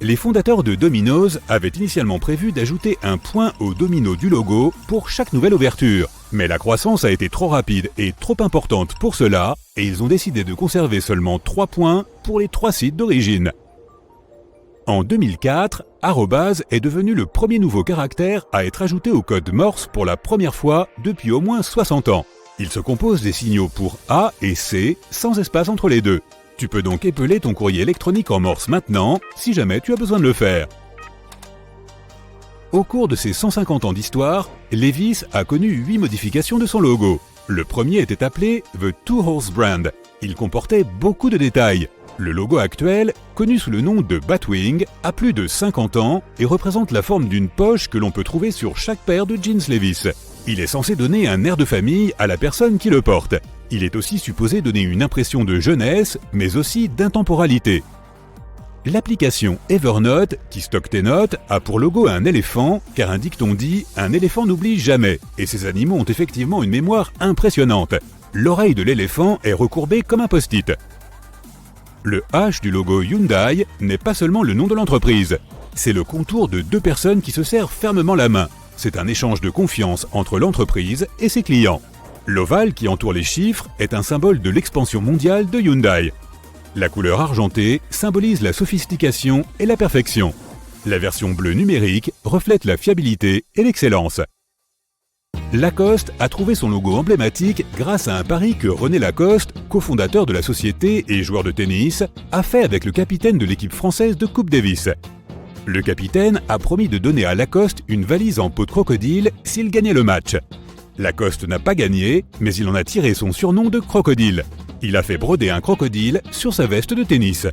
Les fondateurs de Domino's avaient initialement prévu d'ajouter un point au domino du logo pour chaque nouvelle ouverture. Mais la croissance a été trop rapide et trop importante pour cela, et ils ont décidé de conserver seulement 3 points pour les 3 sites d'origine. En 2004, arrobase est devenu le premier nouveau caractère à être ajouté au code Morse pour la première fois depuis au moins 60 ans. Il se compose des signaux pour A et C, sans espace entre les deux. Tu peux donc épeler ton courrier électronique en Morse maintenant, si jamais tu as besoin de le faire. Au cours de ses 150 ans d'histoire, Levi's a connu 8 modifications de son logo. Le premier était appelé The Two Horse Brand. Il comportait beaucoup de détails. Le logo actuel, connu sous le nom de Batwing, a plus de 50 ans et représente la forme d'une poche que l'on peut trouver sur chaque paire de jeans Levi's. Il est censé donner un air de famille à la personne qui le porte. Il est aussi supposé donner une impression de jeunesse, mais aussi d'intemporalité. L'application Evernote, qui stocke tes notes, a pour logo un éléphant, car un dicton dit « un éléphant n'oublie jamais », et ces animaux ont effectivement une mémoire impressionnante. L'oreille de l'éléphant est recourbée comme un post-it. Le H du logo Hyundai n'est pas seulement le nom de l'entreprise, c'est le contour de 2 personnes qui se serrent fermement la main. C'est un échange de confiance entre l'entreprise et ses clients. L'ovale qui entoure les chiffres est un symbole de l'expansion mondiale de Hyundai. La couleur argentée symbolise la sophistication et la perfection. La version bleue numérique reflète la fiabilité et l'excellence. Lacoste a trouvé son logo emblématique grâce à un pari que René Lacoste, cofondateur de la société et joueur de tennis, a fait avec le capitaine de l'équipe française de Coupe Davis. Le capitaine a promis de donner à Lacoste une valise en peau de crocodile s'il gagnait le match. Lacoste n'a pas gagné, mais il en a tiré son surnom de crocodile. Il a fait broder un crocodile sur sa veste de tennis.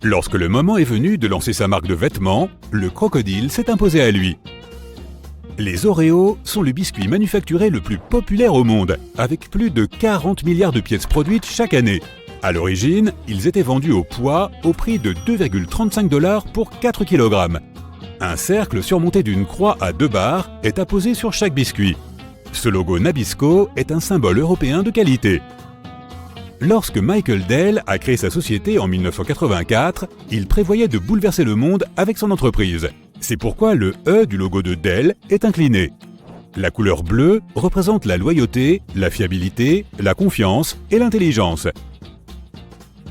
Lorsque le moment est venu de lancer sa marque de vêtements, le crocodile s'est imposé à lui. Les Oreos sont le biscuit manufacturé le plus populaire au monde, avec plus de 40 milliards de pièces produites chaque année. À l'origine, ils étaient vendus au poids au prix de 2,35 $ pour 4 kg. Un cercle surmonté d'une croix à 2 barres est apposé sur chaque biscuit. Ce logo Nabisco est un symbole européen de qualité. Lorsque Michael Dell a créé sa société en 1984, il prévoyait de bouleverser le monde avec son entreprise. C'est pourquoi le E du logo de Dell est incliné. La couleur bleue représente la loyauté, la fiabilité, la confiance et l'intelligence.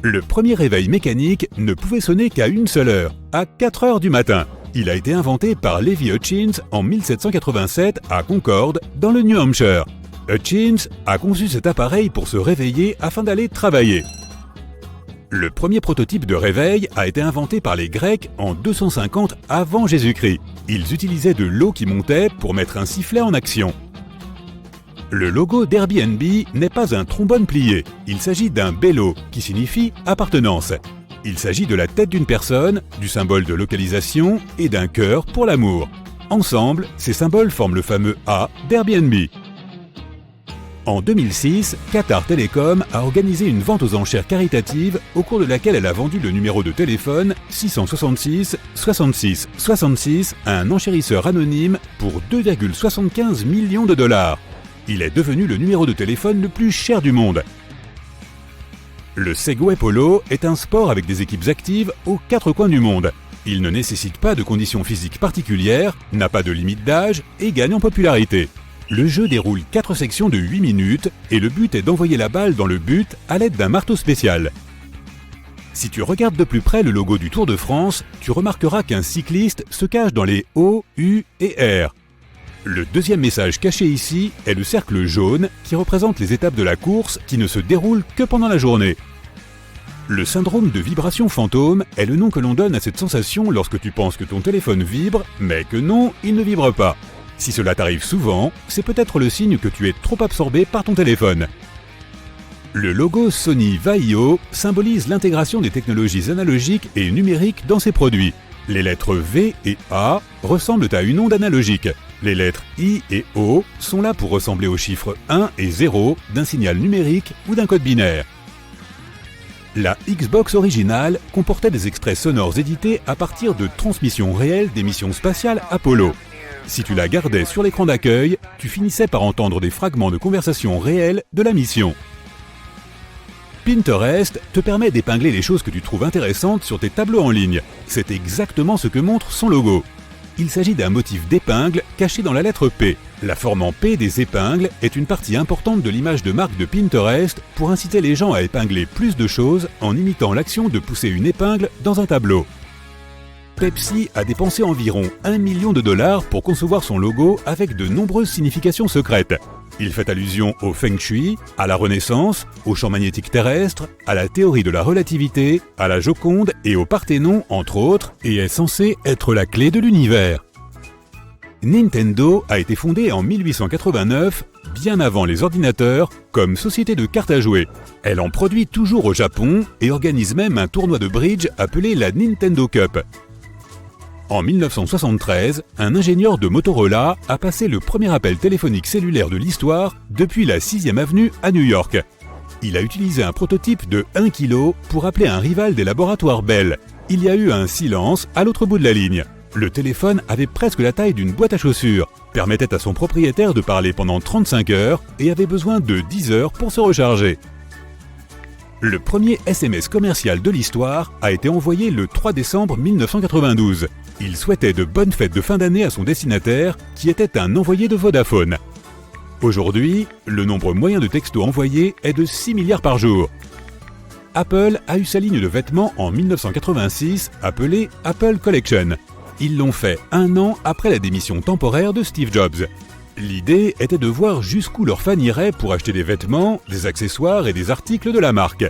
Le premier réveil mécanique ne pouvait sonner qu'à une seule heure, à 4 heures du matin. Il a été inventé par Levi Hutchins en 1787 à Concord, dans le New Hampshire. Hutchins a conçu cet appareil pour se réveiller afin d'aller travailler. Le premier prototype de réveil a été inventé par les Grecs en 250 avant Jésus-Christ. Ils utilisaient de l'eau qui montait pour mettre un sifflet en action. Le logo d'Airbnb n'est pas un trombone plié, il s'agit d'un bello qui signifie appartenance. Il s'agit de la tête d'une personne, du symbole de localisation et d'un cœur pour l'amour. Ensemble, ces symboles forment le fameux A d'Airbnb. En 2006, Qatar Telecom a organisé une vente aux enchères caritative au cours de laquelle elle a vendu le numéro de téléphone 666 66 66 à un enchérisseur anonyme pour 2,75 millions de dollars. Il est devenu le numéro de téléphone le plus cher du monde. Le Segway Polo est un sport avec des équipes actives aux 4 coins du monde. Il ne nécessite pas de conditions physiques particulières, n'a pas de limite d'âge et gagne en popularité. Le jeu déroule 4 sections de 8 minutes et le but est d'envoyer la balle dans le but à l'aide d'un marteau spécial. Si tu regardes de plus près le logo du Tour de France, tu remarqueras qu'un cycliste se cache dans les O, U et R. Le deuxième message caché ici est le cercle jaune qui représente les étapes de la course qui ne se déroulent que pendant la journée. Le syndrome de vibration fantôme est le nom que l'on donne à cette sensation lorsque tu penses que ton téléphone vibre, mais que non, il ne vibre pas. Si cela t'arrive souvent, c'est peut-être le signe que tu es trop absorbé par ton téléphone. Le logo Sony Vaio symbolise l'intégration des technologies analogiques et numériques dans ses produits. Les lettres V et A ressemblent à une onde analogique. Les lettres I et O sont là pour ressembler aux chiffres 1 et 0 d'un signal numérique ou d'un code binaire. La Xbox originale comportait des extraits sonores édités à partir de transmissions réelles des missions spatiales Apollo. Si tu la gardais sur l'écran d'accueil, tu finissais par entendre des fragments de conversation réelle de la mission. Pinterest te permet d'épingler les choses que tu trouves intéressantes sur tes tableaux en ligne. C'est exactement ce que montre son logo. Il s'agit d'un motif d'épingle caché dans la lettre P. La forme en P des épingles est une partie importante de l'image de marque de Pinterest pour inciter les gens à épingler plus de choses en imitant l'action de pousser une épingle dans un tableau. Pepsi a dépensé environ 1 million de dollars pour concevoir son logo avec de nombreuses significations secrètes. Il fait allusion au Feng Shui, à la Renaissance, au champ magnétique terrestre, à la théorie de la relativité, à la Joconde et au Parthénon, entre autres, et est censé être la clé de l'univers. Nintendo a été fondée en 1889, bien avant les ordinateurs, comme société de cartes à jouer. Elle en produit toujours au Japon et organise même un tournoi de bridge appelé la Nintendo Cup. En 1973, un ingénieur de Motorola a passé le premier appel téléphonique cellulaire de l'histoire depuis la 6e avenue à New York. Il a utilisé un prototype de 1 kg pour appeler un rival des laboratoires Bell. Il y a eu un silence à l'autre bout de la ligne. Le téléphone avait presque la taille d'une boîte à chaussures, permettait à son propriétaire de parler pendant 35 heures et avait besoin de 10 heures pour se recharger. Le premier SMS commercial de l'histoire a été envoyé le 3 décembre 1992. Il souhaitait de bonnes fêtes de fin d'année à son destinataire, qui était un envoyé de Vodafone. Aujourd'hui, le nombre moyen de textos envoyés est de 6 milliards par jour. Apple a eu sa ligne de vêtements en 1986, appelée Apple Collection. Ils l'ont fait 1 an après la démission temporaire de Steve Jobs. L'idée était de voir jusqu'où leurs fans iraient pour acheter des vêtements, des accessoires et des articles de la marque.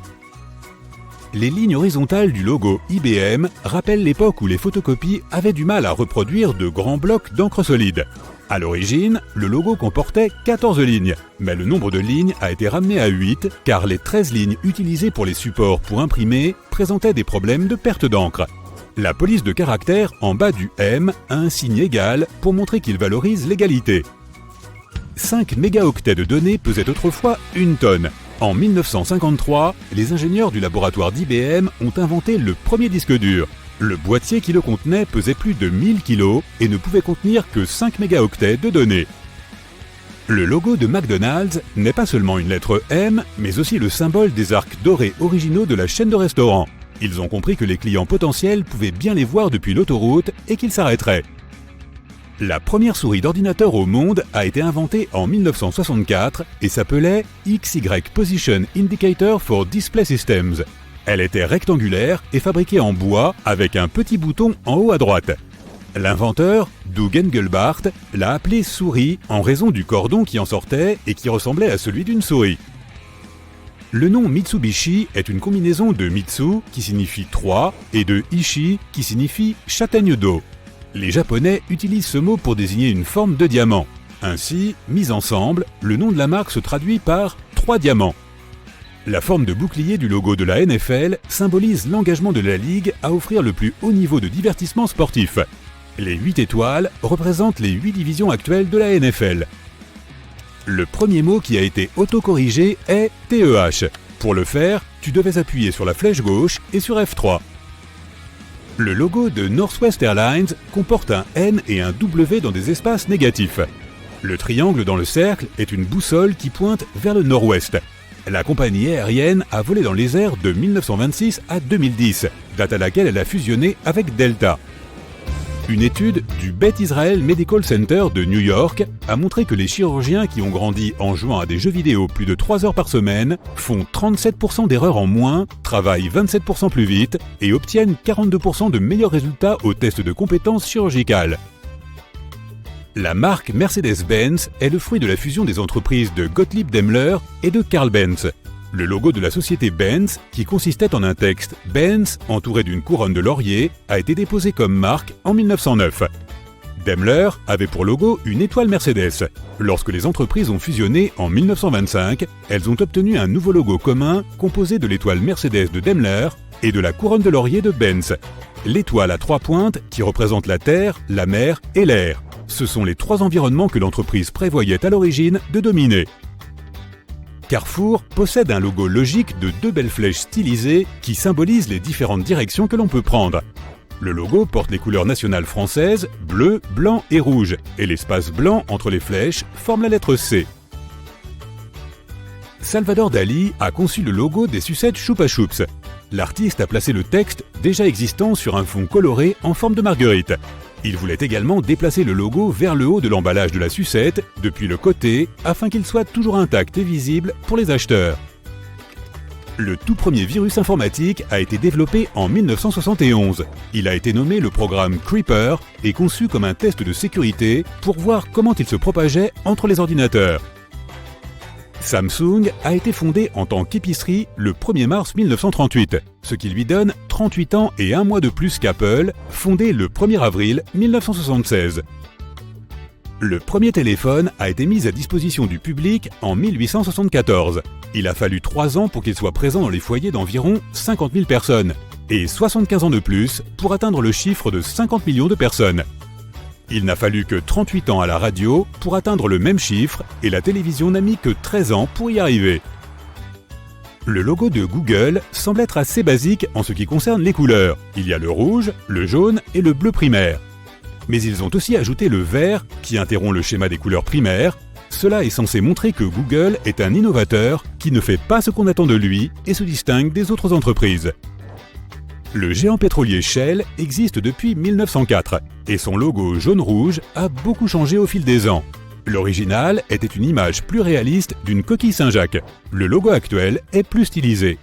Les lignes horizontales du logo IBM rappellent l'époque où les photocopies avaient du mal à reproduire de grands blocs d'encre solide. À l'origine, le logo comportait 14 lignes, mais le nombre de lignes a été ramené à 8 car les 13 lignes utilisées pour les supports pour imprimer présentaient des problèmes de perte d'encre. La police de caractère en bas du M a un signe égal pour montrer qu'il valorise l'égalité. 5 mégaoctets de données pesaient autrefois 1 tonne. En 1953, les ingénieurs du laboratoire d'IBM ont inventé le premier disque dur. Le boîtier qui le contenait pesait plus de 1000 kg et ne pouvait contenir que 5 mégaoctets de données. Le logo de McDonald's n'est pas seulement une lettre M, mais aussi le symbole des arcs dorés originaux de la chaîne de restaurants. Ils ont compris que les clients potentiels pouvaient bien les voir depuis l'autoroute et qu'ils s'arrêteraient. La première souris d'ordinateur au monde a été inventée en 1964 et s'appelait XY Position Indicator for Display Systems. Elle était rectangulaire et fabriquée en bois avec un petit bouton en haut à droite. L'inventeur, Doug Engelbart, l'a appelé souris en raison du cordon qui en sortait et qui ressemblait à celui d'une souris. Le nom Mitsubishi est une combinaison de Mitsu, qui signifie 3, et de Ishi, qui signifie châtaigne d'eau. Les Japonais utilisent ce mot pour désigner une forme de diamant. Ainsi, mis ensemble, le nom de la marque se traduit par 3 diamants. La forme de bouclier du logo de la NFL symbolise l'engagement de la Ligue à offrir le plus haut niveau de divertissement sportif. Les 8 étoiles représentent les 8 divisions actuelles de la NFL. Le premier mot qui a été autocorrigé est TEH. Pour le faire, tu devais appuyer sur la flèche gauche et sur F3. Le logo de Northwest Airlines comporte un N et un W dans des espaces négatifs. Le triangle dans le cercle est une boussole qui pointe vers le nord-ouest. La compagnie aérienne a volé dans les airs de 1926 à 2010, date à laquelle elle a fusionné avec Delta. Une étude du Beth Israel Medical Center de New York a montré que les chirurgiens qui ont grandi en jouant à des jeux vidéo plus de 3 heures par semaine font 37% d'erreurs en moins, travaillent 27% plus vite et obtiennent 42% de meilleurs résultats aux tests de compétences chirurgicales. La marque Mercedes-Benz est le fruit de la fusion des entreprises de Gottlieb Daimler et de Karl Benz. Le logo de la société Benz, qui consistait en un texte « Benz » entouré d'une couronne de laurier, a été déposé comme marque en 1909. Daimler avait pour logo une étoile Mercedes. Lorsque les entreprises ont fusionné en 1925, elles ont obtenu un nouveau logo commun composé de l'étoile Mercedes de Daimler et de la couronne de laurier de Benz. L'étoile à 3 pointes qui représente la terre, la mer et l'air. Ce sont les 3 environnements que l'entreprise prévoyait à l'origine de dominer. Carrefour possède un logo logique de 2 belles flèches stylisées qui symbolisent les différentes directions que l'on peut prendre. Le logo porte les couleurs nationales françaises, bleu, blanc et rouge, et l'espace blanc entre les flèches forme la lettre C. Salvador Dali a conçu le logo des sucettes Chupa Chups. L'artiste a placé le texte déjà existant sur un fond coloré en forme de marguerite. Il voulait également déplacer le logo vers le haut de l'emballage de la sucette, depuis le côté, afin qu'il soit toujours intact et visible pour les acheteurs. Le tout premier virus informatique a été développé en 1971. Il a été nommé le programme Creeper et conçu comme un test de sécurité pour voir comment il se propageait entre les ordinateurs. Samsung a été fondé en tant qu'épicerie le 1er mars 1938, ce qui lui donne 38 ans et 1 mois de plus qu'Apple, fondé le 1er avril 1976. Le premier téléphone a été mis à disposition du public en 1874. Il a fallu 3 ans pour qu'il soit présent dans les foyers d'environ 50 000 personnes, et 75 ans de plus pour atteindre le chiffre de 50 millions de personnes. Il n'a fallu que 38 ans à la radio pour atteindre le même chiffre et la télévision n'a mis que 13 ans pour y arriver. Le logo de Google semble être assez basique en ce qui concerne les couleurs. Il y a le rouge, le jaune et le bleu primaire. Mais ils ont aussi ajouté le vert qui interrompt le schéma des couleurs primaires. Cela est censé montrer que Google est un innovateur qui ne fait pas ce qu'on attend de lui et se distingue des autres entreprises. Le géant pétrolier Shell existe depuis 1904 et son logo jaune-rouge a beaucoup changé au fil des ans. L'original était une image plus réaliste d'une coquille Saint-Jacques. Le logo actuel est plus stylisé.